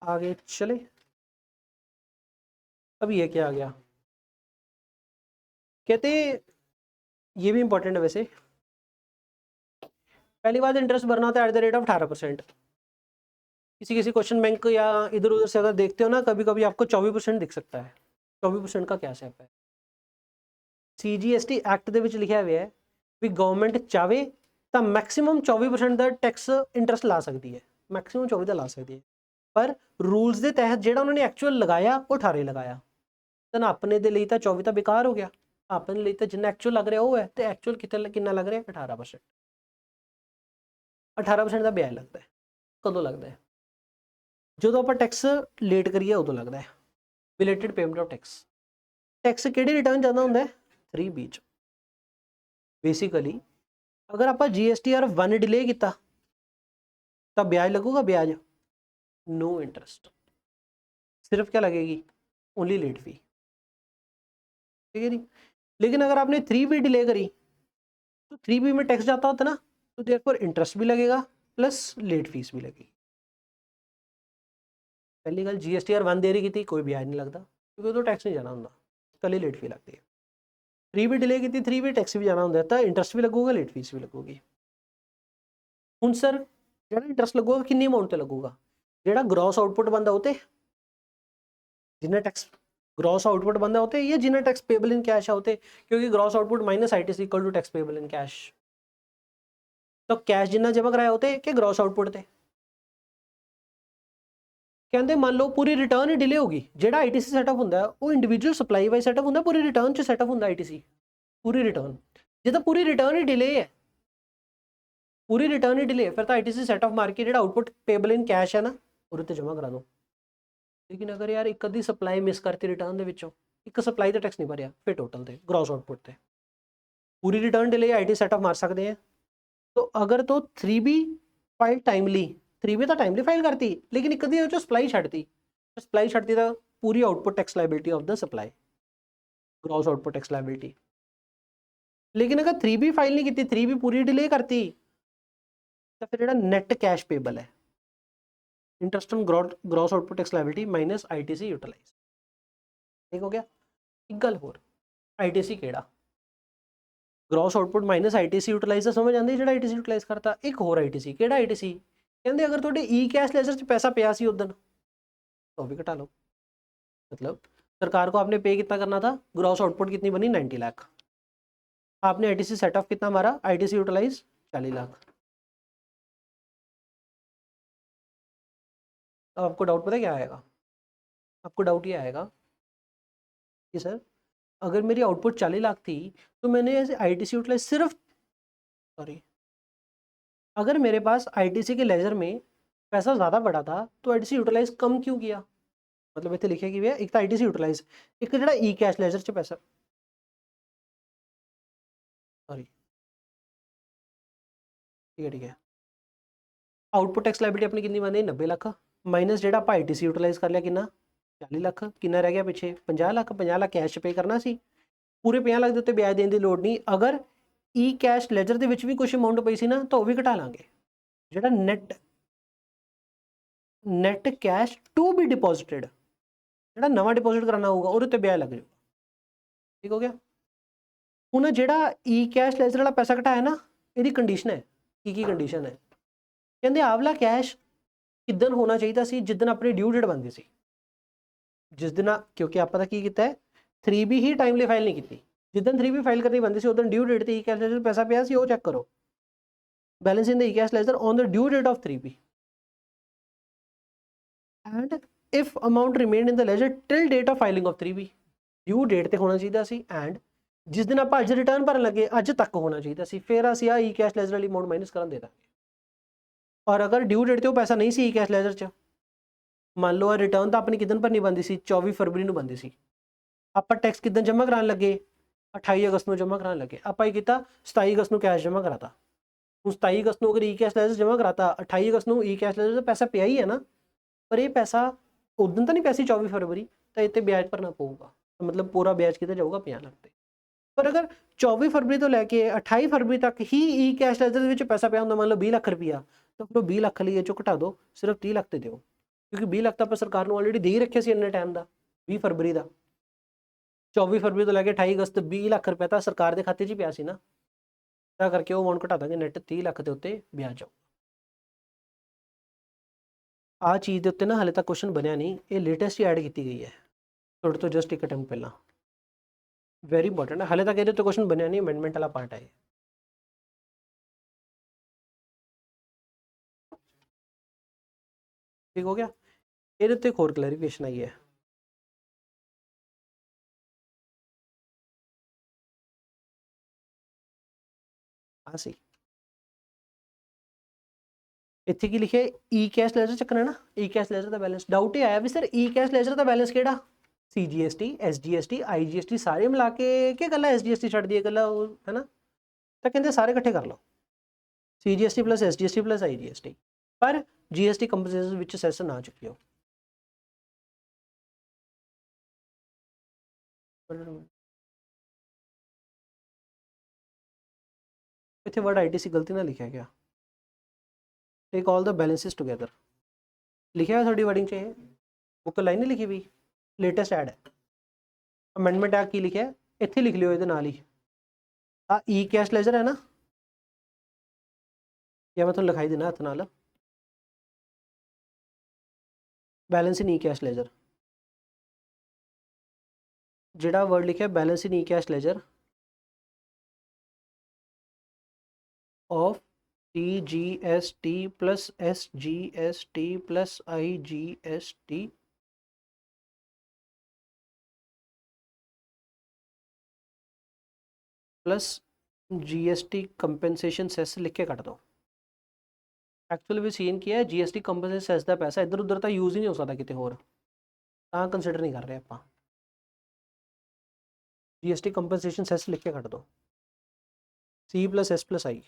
आगे चले। अब ये क्या आ गया, कहते ये भी इंपॉर्टेंट है वैसे। पहली बात, इंटरेस्ट भरना होता है एट द रेट ऑफ 18%। किसी किसी क्वेश्चन बैंक या इधर उधर से अगर देखते हो ना, कभी कभी आपको 24% दिख सकता है। 24% का क्या स्टेप है? CGST एक्ट ਦੇ ਵਿੱਚ ਲਿਖਿਆ ਹੋਇਆ ਹੈ ਵੀ ਗਵਰਨਮੈਂਟ ਚਾਵੇ ਤਾਂ ਮੈਕਸਿਮਮ 24% ਦਾ ਟੈਕਸ ਇੰਟਰਸਟ ਲਾ ਸਕਦੀ ਹੈ, ਮੈਕਸਿਮਮ 24 ਦਾ ਲਾ ਸਕਦੀ ਹੈ, ਪਰ ਰੂਲਸ ਦੇ ਤਹਿਤ ਜਿਹੜਾ ਉਹਨਾਂ ਨੇ ਐਕਚੁਅਲ ਲਗਾਇਆ ਉਹ 18 ਲਗਾਇਆ। ਤਾਂ ਆਪਣੇ ਦੇ ਲਈ ਤਾਂ 24 ਤਾਂ ਬੇਕਾਰ ਹੋ ਗਿਆ, ਆਪਣੇ ਲਈ ਤਾਂ ਜਿੰਨਾ ਐਕਚੁਅਲ ਲੱਗ ਰਿਹਾ ਉਹ ਹੈ, ਤੇ ਐਕਚੁਅਲ ਕਿੰਨਾ ਲੱਗ ਰਿਹਾ 18%। 18% ਦਾ ਵਿਆਜ ਲੱਗਦਾ ਹੈ। ਕਦੋਂ ਲੱਗਦਾ ਹੈ? ਜਦੋਂ ਆਪਾਂ ਟੈਕਸ ਲੇਟ ਕਰੀਏ ਉਦੋਂ ਲੱਗਦਾ ਹੈ। ਬਿਲੇਟਡ ਪੇਮੈਂਟ ਆਫ ਟੈਕਸ। ਟੈਕਸ ਕਿਹੜੀ ਰਿਟਰਨ ਜ਼ਿਆਦਾ ਹੁੰਦਾ ਹੈ? 3B ਚ। बेसिकली अगर आप GSTR 1 डिले किया तो ब्याज लगूगा, ब्याज नो इंटरेस्ट, सिर्फ क्या लगेगी? ओनली लेट फी, ठीक है जी। लेकिन अगर आपने 3B डिले करी तो 3B में टैक्स जाता होता ना, तो देयरफॉर इंटरेस्ट भी लगेगा प्लस लेट फीस भी लगेगी। पहली गल GSTR 1 देरी की थी, कोई ब्याज नहीं लगता क्योंकि तो टैक्स नहीं जाना होंगे, कल ही लेट फी लगती है। 3B डिले की थी, 3B टैक्स भी जाना होंगे, तो इंटरेस्ट भी लगूगा, लेट फीस भी लगूगी। ਹੁਣ ਸਰ ਜਿਹੜਾ ਇੰਟਰਸਟ ਲੱਗੂਗਾ ਕਿੰਨੀ ਅਮਾਊਂਟ ਤੇ ਲੱਗੂਗਾ? ਜਿਹੜਾ ਗ੍ਰੋਸ ਆਊਟਪੁੱਟ ਬੰਦਾ ਉਤੇ, ਜਿੰਨਾ ਟੈਕਸ ग्रॉस आउटपुट बंदा होते या जिन्हें टैक्स पेबल इन कैश होते, क्योंकि gross output minus ITC equal to tax payable in cash. तो कैश जिन्ना जमा कराया होते कि ग्रॉस आउटपुट ते कहते मान लो पूरी रिटर्न ही डिले होगी, जेड़ा ITC सैटअप होंदा है वो इंडिविजुअल सप्लाई वाइज सैटअप होंदा, पूरी रिटर्न च सैटअप होंदा ITC पूरी रिटर्न। जे तो पूरी रिटर्न ही डिले है, पूरी रिटर्न ही डिले, फिर तो ITC सैटअप मार के जेड़ा आउटपुट पेबल इन कैश है ना उहदे ते जमा करा दो। लेकिन अगर यार एक अद्धी सप्लाई मिस करती रिटर्न दे विचों, एक सप्लाई ते टैक्स नहीं भरिया, फिर टोटल ते ग्रॉस आउटपुट ते पूरी रिटर्न डिले ITC सैटअप मार सकते हैं। तो अगर तो 3B फाइल टाइमली, 3B तो टाइमली फाइल करती, लेकिन एक अद्धी सप्लाई छड्डती, सप्लाई छड्डती तो पूरी output tax liability of the supply, gross output tax liability. लेकिन अगर 3B फाइल नहीं की, 3B पूरी डिले करती, तो फिर जेड़ा नैट कैश पेबल है, interest on gross output tax liability minus ITC utilise. ठीक हो गया। एक गल होर, ITC केड़ा gross output minus ITC utilise तो समझ आती, जेड़ा ITC यूटिलाइज करता। एक होर ITC केड़ा ITC कहते अगर थोड़े ई कैश लेजर च पैसा पिया सी उदन तो भी घटा लो। मतलब सरकार को आपने पे कितना करना था, ग्रॉस आउटपुट कितनी बनी 90 लाख, आपने ITC सेटअप कितना मारा, ITC यूटिलाइज 40 लाख। अब आपको डाउट पता है क्या आएगा? आपको डाउट ये आएगा कि सर अगर मेरी आउटपुट 40 लाख थी तो मैंने ऐसे ITC यूटिलाइज सिर्फ, सॉरी, अगर मेरे पास ITC के लेजर में पैसा ज़्यादा पड़ा था तो ITC यूटिलाइज कम क्यों किया? मतलब इतने लिखे कि भैया एक तो ITC यूटिलाइज, एक जो ई कैश लेजर च पैसा, सॉरी ठीक है आउटपुट टैक्स लाइबिलिटी अपनी कितनी बनी 90 लाख, माइनस जो आप ITC यूटिलाइज कर लिया कितना 40 लाख, कितना रह गया पिछे 50 लाख। 50 लाख कैश पे करना सी, पूरे 50 लाख के उत्ते ब्याज देने की लोड़ नहीं। अगर ई कैश लेजर के भी कुछ अमाउंट पई सी ना तो भी घटा लांगे, जो net cash to be deposited, जो नवा डिपॉजिट कराना होगा और उत्ते ब्याज लग जाएगा। ठीक हो गया। हुण जिहड़ा ई कैश लेजर वाला पैसा घटाया ना, इसकी कंडीशन है, की कंडीशन है, कहते आवला कैश किदन होना चाहिए सी, जिदन अपनी ड्यू डेट बनती सी, जिस दिन, क्योंकि आप की किया है 3B ही टाइमली फाइल नहीं की, जिदन 3B फाइल करनी बनती सी उदन ड्यू डेट ते ई कैश लेजर पैसा पिया सी, वो चेक करो balance in the E cash ledger on the due date of 3B and if amount remain in the ledger till date of filing of 3B, due date ते होना चाहिए सी एंड जिस दिन आप अज रिटर्न भरन लगे अज तक होना चाहिए सी, फिर असीं ई कैश लेजर वाली अमाउंट माइनस कर दे देंगे। और अगर ड्यू डेट ते वो पैसा नहीं सी ई कैश लेजर च, मान लो रिटर्न तो अपनी किदन भरनी बनती सी 24 फरवरी को बनती सी, आप टैक्स किदन जमा कराने लगे 28 अगस्त को जमा कराने लगे, आप 27 अगस्त को कैश जमा कराता। हूँ 27 अगस्त को अगर ई कैश लेजर जमा कराता, 28 अगस्त को ई कैश लेजर पैसा पिया ही है ना, पर ये पैसा उदन तो नहीं पैसी 24 फरवरी, तो इतने ब्याज भरना पऊगा, मतलब पूरा ब्याज कितना जाऊगा 50 लाख पे। पर अगर 24 फरवरी तो लैके 28 फरवरी तक ही ई कैश लेजर ਦੇ ਵਿੱਚ ਪੈਸਾ ਪਿਆ ਹੁੰਦਾ, ਮੰਨ ਲਓ 20 ਲੱਖ ਰੁਪਈਆ, ਤਾਂ ਫਿਰ 20 ਲੱਖ ਲਈ ਇਹ ਚੋਂ ਘਟਾ ਦਿਓ, ਸਿਰਫ 30 ਲੱਖ ਤੇ ਦਿਓ, ਕਿਉਂਕਿ 20 ਲੱਖ ਤਾਂ ਆਪਾਂ ਸਰਕਾਰ ਨੂੰ ਆਲਰੇਡੀ ਦੇ ਹੀ ਰੱਖਿਆ ਸੀ ਇੰਨੇ ਟਾਈਮ ਦਾ, 20 ਫਰਵਰੀ ਦਾ। 24 ਫਰਵਰੀ ਤੋਂ ਲੈ ਕੇ 28 ਅਗਸਤ 20 ਲੱਖ ਰੁਪਏ ਤਾਂ ਸਰਕਾਰ ਦੇ ਖਾਤੇ 'ਚ ਹੀ ਪਿਆ ਸੀ ਨਾ, ਤਾਂ ਕਰਕੇ ਉਹ ਅਮਾਊਂਟ ਘਟਾ ਦਾਂਗੇ, ਨੈਟ 30 ਲੱਖ ਦੇ ਉੱਤੇ ਵਿਆਜ ਆਊ। ਆ ਚੀਜ਼ ਦੇ ਉੱਤੇ ਨਾ ਹਾਲੇ ਤੱਕ ਕੁਐਸਚਨ ਬਣਿਆ ਨਹੀਂ, ਇਹ ਲੇਟੈਸਟ ਹੀ ਐਡ ਕੀਤੀ ਗਈ ਹੈ ਤੁਹਾਡੇ ਤੋਂ ਜਸਟ ਇੱਕ ਅਟੈਂਪਟ ਪਹਿਲਾਂ। ਵੈਰੀ ਇੰਪੋਰਟੈਂਟ ਹੈ, ਹਾਲੇ ਤੱਕ ਇਹਦੇ ਉੱਤੇ ਕੁਐਸਚਨ ਬਣਿਆ ਨਹੀਂ, ਅਮੈਂਡਮੈਂਟ ਵਾਲਾ ਪਾਰਟ ਹੈ। ठीक हो गया। ਇਹਦੇ ਉੱਤੇ ਇੱਕ ਹੋਰ ਕਲੈਰੀਫਿਕੇਸ਼ਨ ਆਈ ਹੈ, ਸੀ ਇੱਥੇ ਕੀ ਲਿਖਿਆ, ਈ ਕੈਸ਼ ਲੈਜਰ ਚੱਕਣਾ ਨਾ, ਈ ਕੈਸ਼ ਲੈਜਰ ਦਾ ਬੈਲੈਂਸ। ਡਾਊਟ ਇਹ ਆਇਆ ਵੀ ਸਰ ਈ ਕੈਸ਼ ਲੈਜਰ ਦਾ ਬੈਲੈਂਸ ਕਿਹੜਾ, CGST SGST IGST ਸਾਰੇ ਮਿਲਾ ਕੇ ਕਿ ਇਕੱਲਾ SGST ਛੱਡ ਦਈਏ, ਇਕੱਲਾ ਉਹ ਹੈ ਨਾ, ਤਾਂ ਕਹਿੰਦੇ ਸਾਰੇ ਇਕੱਠੇ ਕਰ ਲਓ, CGST plus SGST plus IGST, ਪਰ GST ਕੰਪਨਸੇਸ਼ਨ ਵਿੱਚ ਸੈਸ ਨਾ ਚੁੱਕਿਓ। ਇੱਥੇ ਵਰਡ ITC ਗਲਤੀ ਨਾਲ ਲਿਖਿਆ ਗਿਆ, take all the balances together लिखा है थोड़ी वर्डिंग चाहिए, बुक लाइन नहीं लिखी हुई, लेटेस्ट ऐड है। अमेंडमेंट एक्ट की लिखा है, इत्थे लिख लियो ये नाल ही, आ ई कैश लेजर है ना, या मैं तुहानूं लिखाई देना हत्थ नाल, balance in E cash ledger, जिहड़ा वर्ड लिखा balance in E cash ledger of CGST plus SGST plus IGST plus GST compensation cess लिख के कट दो। एक्चुअली भी सीन किया है, GST कंपनसेशन सेस का पैसा इधर उधर तो यूज ही नहीं हो सकता किते होर, तां कंसिडर नहीं कर रहे आपां, GST कंपनसेशन सेस लिख के कट दो, C plus S plus I।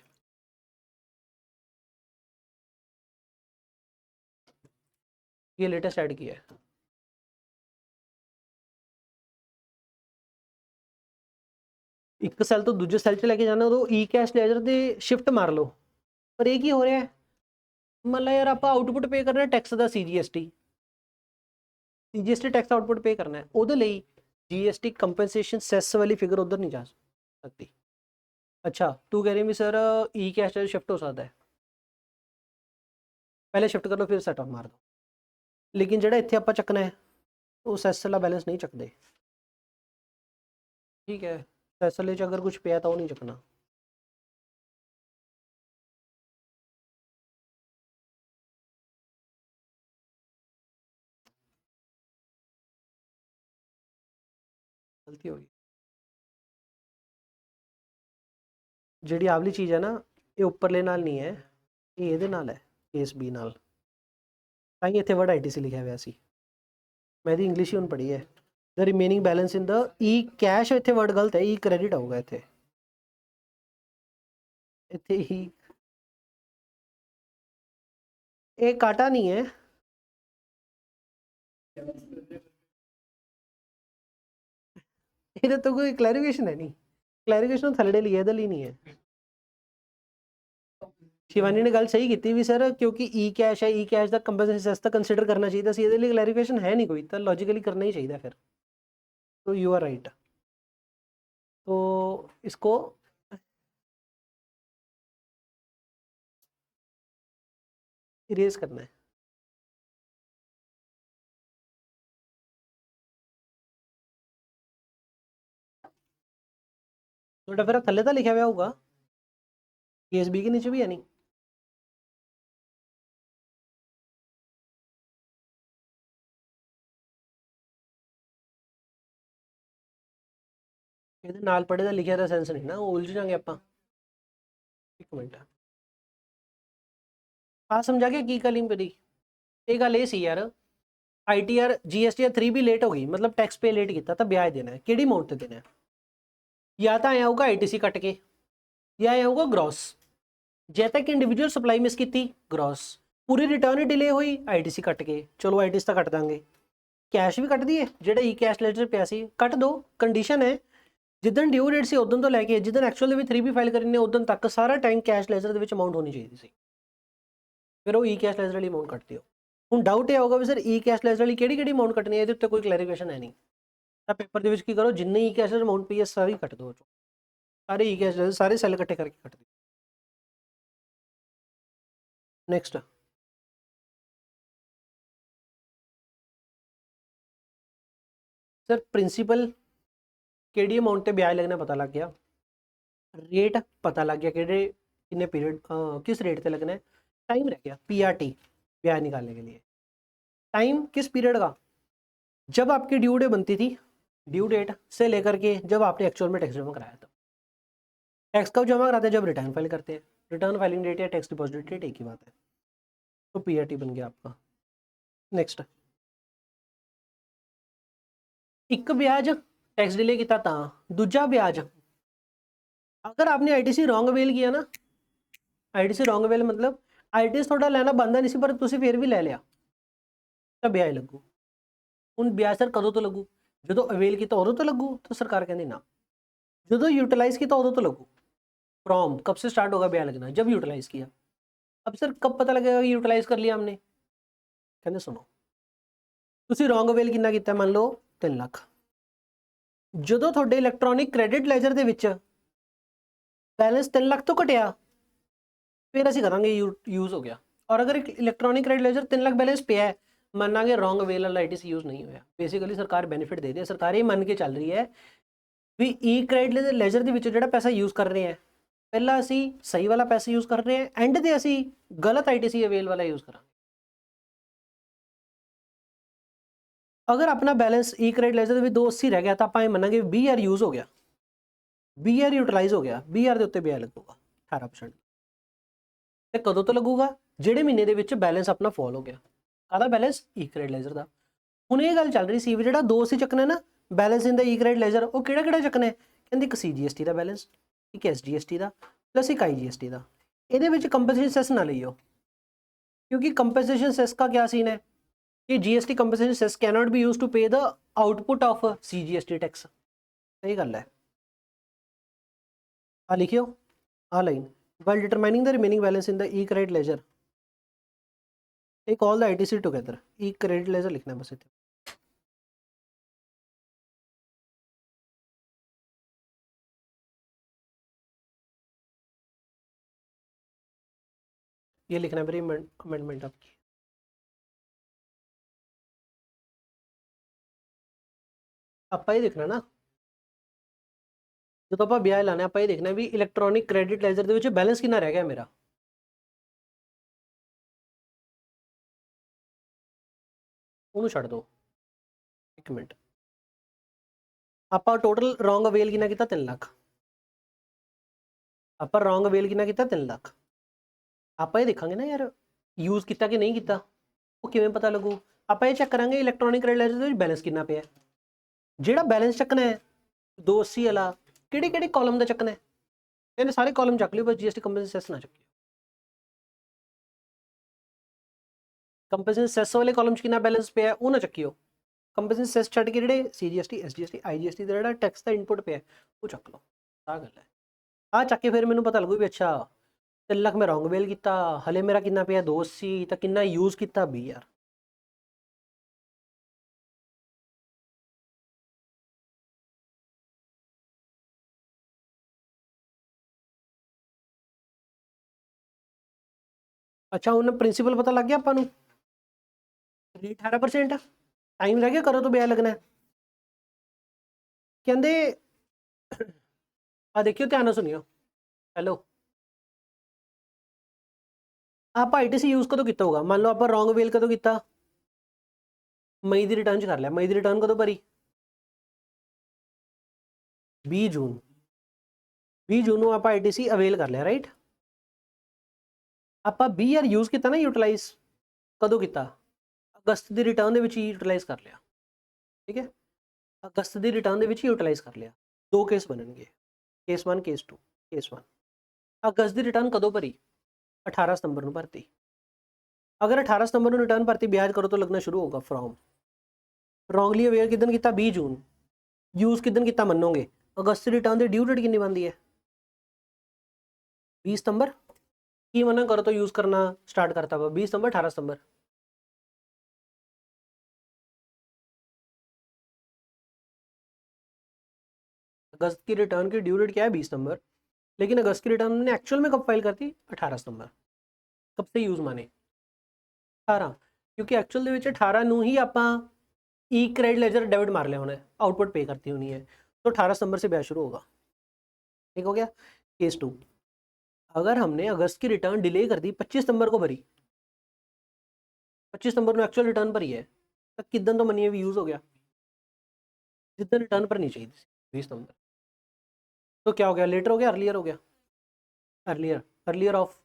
ये लेटेस्ट ऐड किया है, एक सैल तो दूजे सैल च लैके जाना, उदों ई कैश लेजर दे शिफ्ट मार लो, पर ये की हो रहा है, मान लो यार आप आउटपुट पे करना टैक्स का CGST टैक्स आउटपुट पे करना है, उहदे लई GST कंपनसेशन सैस वाली फिगर उधर नहीं जा सकती। अच्छा तू कह रही भी सर ई कैश शिफ्ट हो सकता है, पहले शिफ्ट कर लो फिर सैट ऑफ मार दो, लेकिन जो इत्थे आपां चकना है वो सैस वाला बैलेंस नहीं चकते, ठीक है, सैस वाले च अगर कुछ पिया तो वो नहीं चकना। गलती होगी, जिहड़ी आवली चीज़ है ना, ये उपरले नाल नहीं है, ये इहदे नाल है, केस B नाल, तां ही इत्थे वर्ड ITC लिखा हुआ सी, मैं दी इंग्लिश ही हुण पढ़ी है। The remaining balance in the E cash, इत्थे वर्ड गलत है, ई क्रेडिट आऊगा इत्थे, इत्थे ही ये काटा नहीं है, इधर तो कोई क्लैरिफिकेशन है नहीं, क्लैरिफिकेशन थल्ले लिए इधर ही नहीं है। शिवानी ने गल सही की भी सर, क्योंकि ई कैश है, ई कैश का कंपनसेशन सेस तो कंसीडर करना चाहिए सी, इहदे लई क्लैरिफिकेशन है नहीं कोई, तो लॉजिकली करना ही चाहिए फिर, तो यू आर राइट। तो इसको इरेज करना है, तो फिर थल्ले तो लिखा हुआ होगा, केस B के नीचे भी है नहीं, ਇਹਦੇ ਨਾਲ ਪੜ੍ਹੇ ਦਾ ਲਿਖਿਆ ਦਾ ਸੈਂਸ ਨਹੀਂ ਨਾ, ਉਲਝ ਜਾਾਂਗੇ ਆਪਾਂ। ਇੱਕ ਮਿੰਟ ਆ ਸਮਝਾ ਕੇ ਕੀ ਕਲੀਮ ਪੜੀ, ਇਹ ਗੱਲ ਇਹ ਸੀ ਯਾਰ, ITR GST 3 भी लेट हो गई, मतलब टैक्स पे लेट किया तो ब्याज देना है, किहड़ी अमाउंट ते देना है, या तो आया होगा ITC कट के, या आया होगा ग्रॉस, जे तक इंडिविजुअल सप्लाई मिस की ग्रॉस, पूरी रिटर्न डिले हुई ITC कट के, चलो ITC तो कट देंगे, कैश भी कट दिए, जो ई कैश लेटर पिया सी कट दो, कंडीशन है ਜਿੱਦਣ ਡਿਊ ਡੇਟ ਸੀ ਉਦੋਂ ਤੋਂ ਲੈ ਕੇ ਜਿੱਦਣ ਐਕਚੁਅਲ ਦੇ ਵਿੱਚ 3B ਫਾਈਲ ਕਰਨੀ ਹੈ ਉਦੋਂ ਤੱਕ ਸਾਰਾ ਟਾਈਮ ਕੈਸ਼ ਲੈਜਰ ਦੇ ਵਿੱਚ ਅਮਾਊਂਟ ਹੋਣੀ ਚਾਹੀਦੀ ਸੀ, ਫਿਰ ਉਹ ਈ ਕੈਸ਼ ਲੈਜਰ ਵਾਲੀ ਅਮਾਊਂਟ ਕੱਟਦੀ ਹੋ। ਹੁਣ ਡਾਊਟ ਇਹ ਹੋਊਗਾ ਵੀ ਸਰ ਈ ਕੈਸ਼ ਲੈਜਰ ਵਾਲੀ ਕਿਹੜੀ ਅਮਾਊਂਟ ਕੱਟਣੀ ਹੈ, ਇਹਦੇ ਉੱਤੇ ਕੋਈ ਕਲੈਰੀਫਿਕੇਸ਼ਨ ਹੈ ਨਹੀਂ। ਤਾਂ ਪੇਪਰ ਦੇ ਵਿੱਚ ਕੀ ਕਰੋ, ਜਿੰਨੀ ਈ ਕੈਸ਼ ਅਮਾਊਂਟ ਪਈ ਹੈ ਸਾਰੀ ਕੱਟ ਦਿਓ, ਸਾਰੇ ਈ ਕੈਸ਼ ਲੈਜਰ ਸਾਰੇ ਸੈੱਲ ਇਕੱਠੇ ਕਰਕੇ ਕੱਟ ਦਿਓ। ਨੈਕਸਟ सर प्रिंसीपल केड़ी अमाउंट पे ब्याज लगना पता लग गया, रेट पता लग गया कि कितने पीरियड किस रेट पे लगना है, टाइम रह गया PRT ब्याज निकालने के लिए। टाइम किस पीरियड का, जब आपकी ड्यू डेट बनती थी, ड्यू डेट से लेकर के जब आपने एक्चुअल में टैक्स जमा कराया था। टैक्स कब जमा कराते हैं, जब रिटर्न फाइल करते हैं, रिटर्न फाइलिंग डेट या टैक्स डिपॉजिट डेट एक ही बात है, तो PRT बन गया आपका। नेक्स्ट एक ब्याज टैक्स डिले किया था, दूजा ब्याज अगर आपने ITC रॉन्ग अवेल किया ना, ITC रॉन्ग अवेल मतलब ITC थोड़ा लेना बनता नहीं सी पर तुसी फिर भी ले लिया तो ब्याज लगू। ਹੁਣ ब्याज सर कदों तो लगू, जो अवेल किया उदों तो लगू, तो सरकार कहती ना जो यूटिलाइज किया उदों तो लगू। फ्रॉम कब से स्टार्ट होगा ब्याज लगना, जब यूटिलाइज किया। अब सर कब पता लगेगा कि यूटिलाइज कर लिया हमने, कहते सुनो तुसी रॉन्ग अवेल कितना किया, मान लो 3 लाख, ਜਦੋਂ ਤੁਹਾਡੇ ਇਲੈਕਟ੍ਰੋਨਿਕ ਕ੍ਰੈਡਿਟ ਲੈਜਰ ਦੇ ਵਿੱਚ बैलेंस 3 लाख तो घटिया फिर ਅਸੀਂ ਕਰਾਂਗੇ यूज हो गया। और अगर electronic credit ledger 3 lakh balance पे है, ਮੰਨਾਂਗੇ रॉन्ग अवेल वाला ITC यूज नहीं होया। बेसिकली सरकार बेनिफिट दे रही है, सरकार ये मन के चल रही है भी ई क्रेडिट लेजर ਦੇ ਵਿੱਚ ਜਿਹੜਾ ਪੈਸਾ यूज कर रहे हैं ਪਹਿਲਾਂ ਅਸੀਂ सही वाला पैसा यूज कर रहे हैं, एंड ਤੇ ਅਸੀਂ गलत ITC अवेल वाला यूज करांगे। अगर अपना बैलेंस ई क्रेडिट लेजर भी 280 रह गया तो आप मनांगे 20,000 यूज हो गया, 20,000 यूटिलाइज हो गया, 20,000 के उत्ते ब्याज लगूगा 18%। ਤੇ ਕਦੋਂ ਤੋਂ ਲੱਗੂਗਾ, ਜਿਹੜੇ ਮਹੀਨੇ ਦੇ ਵਿੱਚ बैलेंस अपना फॉल हो गया। ਕਾਹਦਾ बैलेंस, ई क्रेडिट लेजर ਦਾ। ਹੁਣ ਇਹ ਗੱਲ ਚੱਲ ਰਹੀ ਸੀ ਵੀ ਜਿਹੜਾ 280 ਚੱਕਣਾ ਨਾ balance in the E credit laser, ਉਹ ਕਿਹੜਾ ਚੱਕਣਾ ਹੈ, ਕਹਿੰਦੇ ਇੱਕ CGST ਦਾ बैलेंस, ਇੱਕ SGST ਦਾ ਪਲੱਸ ਇੱਕ IGST ਦਾ। ਇਹਦੇ ਵਿੱਚ ਕੰਪਨਸੇਸ਼ਨ ਸੈਸ ਨਾ ਲਈਓ, क्योंकि कंपनसेशन सेस का क्या सीन है कि GST compensation cess can not be use to pay the output of CGST tax. सही गल है, आ लिखियो आ line, while determining the remaining balance in the e credit ledger take all the ITC together। e credit ledger लिखना है बस इतना। ये लिखना है मेरी अमेंडमेंट आपकी। ਆਪਾਂ ਇਹ ਦੇਖਣਾ ਨਾ ਜਦੋਂ ਆਪਾਂ ਵਿਆਜ ਲਾਣਾ, ਆਪਾਂ ਇਹ ਦੇਖਣਾ ਵੀ ਇਲੈਕਟ੍ਰੋਨਿਕ ਕ੍ਰੈਡਿਟ ਲੈਜਰ ਦੇ ਵਿੱਚ ਬੈਲੈਂਸ ਕਿੰਨਾ ਰਹਿ ਗਿਆ ਮੇਰਾ। ਉਹਨੂੰ ਛੱਡ ਦਿਓ, ਇੱਕ ਮਿੰਟ। ਆਪਾਂ ਟੋਟਲ ਰੌਂਗ ਅਵੇਲ ਕਿੰਨਾ ਕੀਤਾ, 3 ਲੱਖ। ਆਪਾਂ ਰੌਂਗ ਅਵੇਲ ਕਿੰਨਾ ਕੀਤਾ, 3 ਲੱਖ। ਆਪਾਂ ਇਹ ਦੇਖਾਂਗੇ ਨਾ ਯਾਰ ਯੂਜ਼ ਕੀਤਾ ਕਿ ਨਹੀਂ ਕੀਤਾ, ਉਹ ਕਿਵੇਂ ਪਤਾ ਲੱਗੂ। ਆਪਾਂ ਇਹ ਚੈੱਕ ਕਰਾਂਗੇ ਇਲੈਕਟ੍ਰੋਨਿਕ ਕ੍ਰੈਡਿਟ ਲੈਜਰ ਦੇ ਵਿੱਚ ਬੈਲੈਂਸ ਕਿੰਨਾ ਪਿਆ। ਜਿਹੜਾ ਬੈਲੈਂਸ ਚੱਕਣਾ ਹੈ 280 ਵਾਲਾ, ਕਿਹੜੇ ਕਾਲਮ ਦਾ ਚੱਕਣਾ ਹੈ, ਇਹਨੇ ਸਾਰੇ ਕਾਲਮ ਚੱਕ ਲਿਓ, ਬਸ GST ਕੰਪਨਸੇਸ਼ਨ ਸੈਸ ਨਾ ਚੱਕਿਓ। ਕੰਪਨਸੇਸ਼ਨ ਸੈਸ ਵਾਲੇ ਕਾਲਮ 'ਚ ਕਿੰਨਾ ਬੈਲੈਂਸ ਪਿਆ ਉਹ ਨਾ ਚੱਕਿਓ। ਕੰਪਨਸੇਸ਼ਨ ਸੈਸ ਛੱਡ ਕੇ ਜਿਹੜੇ CGST SGST IGST ਦਾ ਜਿਹੜਾ ਟੈਕਸ ਦਾ ਇਨਪੁਟ ਪਿਆ ਉਹ ਚੱਕ ਲਓ। ਆਹ ਗੱਲ ਹੈ, ਆਹ ਚੱਕ ਕੇ ਫਿਰ ਮੈਨੂੰ ਪਤਾ ਲੱਗੂ ਵੀ ਅੱਛਾ 3 ਲੱਖ ਮੈਂ ਰੌਂਗ ਅਵੇਲ ਕੀਤਾ, ਹਲੇ ਮੇਰਾ ਕਿੰਨਾ ਪਿਆ 280, ਤਾਂ ਕਿੰਨਾ ਯੂਜ਼ ਕੀਤਾ 20,000। अच्छा ਹੁਣ ਪ੍ਰਿੰਸੀਪਲ ਪਤਾ ਲੱਗ ਗਿਆ ਆਪਾਂ ਨੂੰ, ਰੇਟ 18%, ਟਾਈਮ ਰਹਿ ਗਿਆ ਕਰੋ ਤੋਂ ਵਿਆਜ ਲੱਗਣਾ। ਕਹਿੰਦੇ ਆ ਦੇਖਿਓ ਧਿਆਨ ਨਾਲ ਸੁਣਿਓ, ਹੈਲੋ। ਆਪਾਂ ITC यूज कदों किया होगा, मान लो आप रॉन्ग अवेल कदों किया, मई की रिटर्न कर लिया। मई की रिटर्न कदों भरी, 20 जून। 20 जून को आप ITC अवेल कर लिया, राइट। आप 20,000 यूज किया ना यूटिलाइज, कदों किया, अगस्त की रिटर्न के यूटिलाइज कर लिया, ठीक है। अगस्त की रिटर्न के यूटिलाइज कर लिया। 2 केस बननगे, केस 1 केस 2। केस 1 अगस्त की रिटर्न कदों भरी, 18 सितंबर को भरती। अगर 18 सितंबर को रिटर्न भरती, ब्याज करो तो लगना शुरू होगा फ्रॉम। रॉन्गली अवेयर किदन किया, 20 जून। यूज किदन किया मनोगे, अगस्त की रिटर्न की ड्यू डेट कितनी बनती है 20 सितंबर की मना करो तो यूज करना स्टार्ट करता हुआ 20 सितंबर 18 सितंबर अगस्त की रिटर्न की ड्यू डेट क्या है 20 सितंबर, लेकिन अगस्त की रिटर्न ने एक्चुअल में कब फाइल करती 18 सितंबर। कब से यूज माने 18, क्योंकि एक्चुअल ਦੇ ਵਿੱਚ 18 ਨੂੰ ਹੀ ਆਪਾਂ ई क्रेडिट लेजर डेबिट मार लिया उन्हें, आउटपुट पे करती होनी है, तो 18 सितंबर से ब्याज शुरू होगा। ठीक हो गया। केस 2, अगर हमने अगस्त की रिटर्न डिले कर दी 25 सितंबर को भरी, 25 सितंबर को एक्चुअल रिटर्न भरी है तो किदन तो मनी भी यूज हो गया, जितने रिटर्न पर नहीं चाहिए 20 सितंबर, तो क्या हो गया लेटर हो गया अर्लियर हो गया, earlier earlier of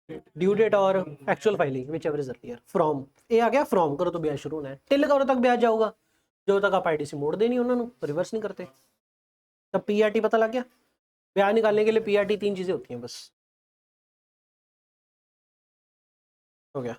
due date और actual filing whichever is earlier. From ये आ गया, फ्रॉम करो तो ब्याज शुरू होना है, टिल करो तक ब्याज जाऊगा, जो तक आप आईटीसी मोड़ देनी उन्होंने रिवर्स नहीं करते। तब पीआरटी पता लग गया, ब्याज निकालने के लिए पीआरटी 3 चीजें होती हैं बस, हो गया।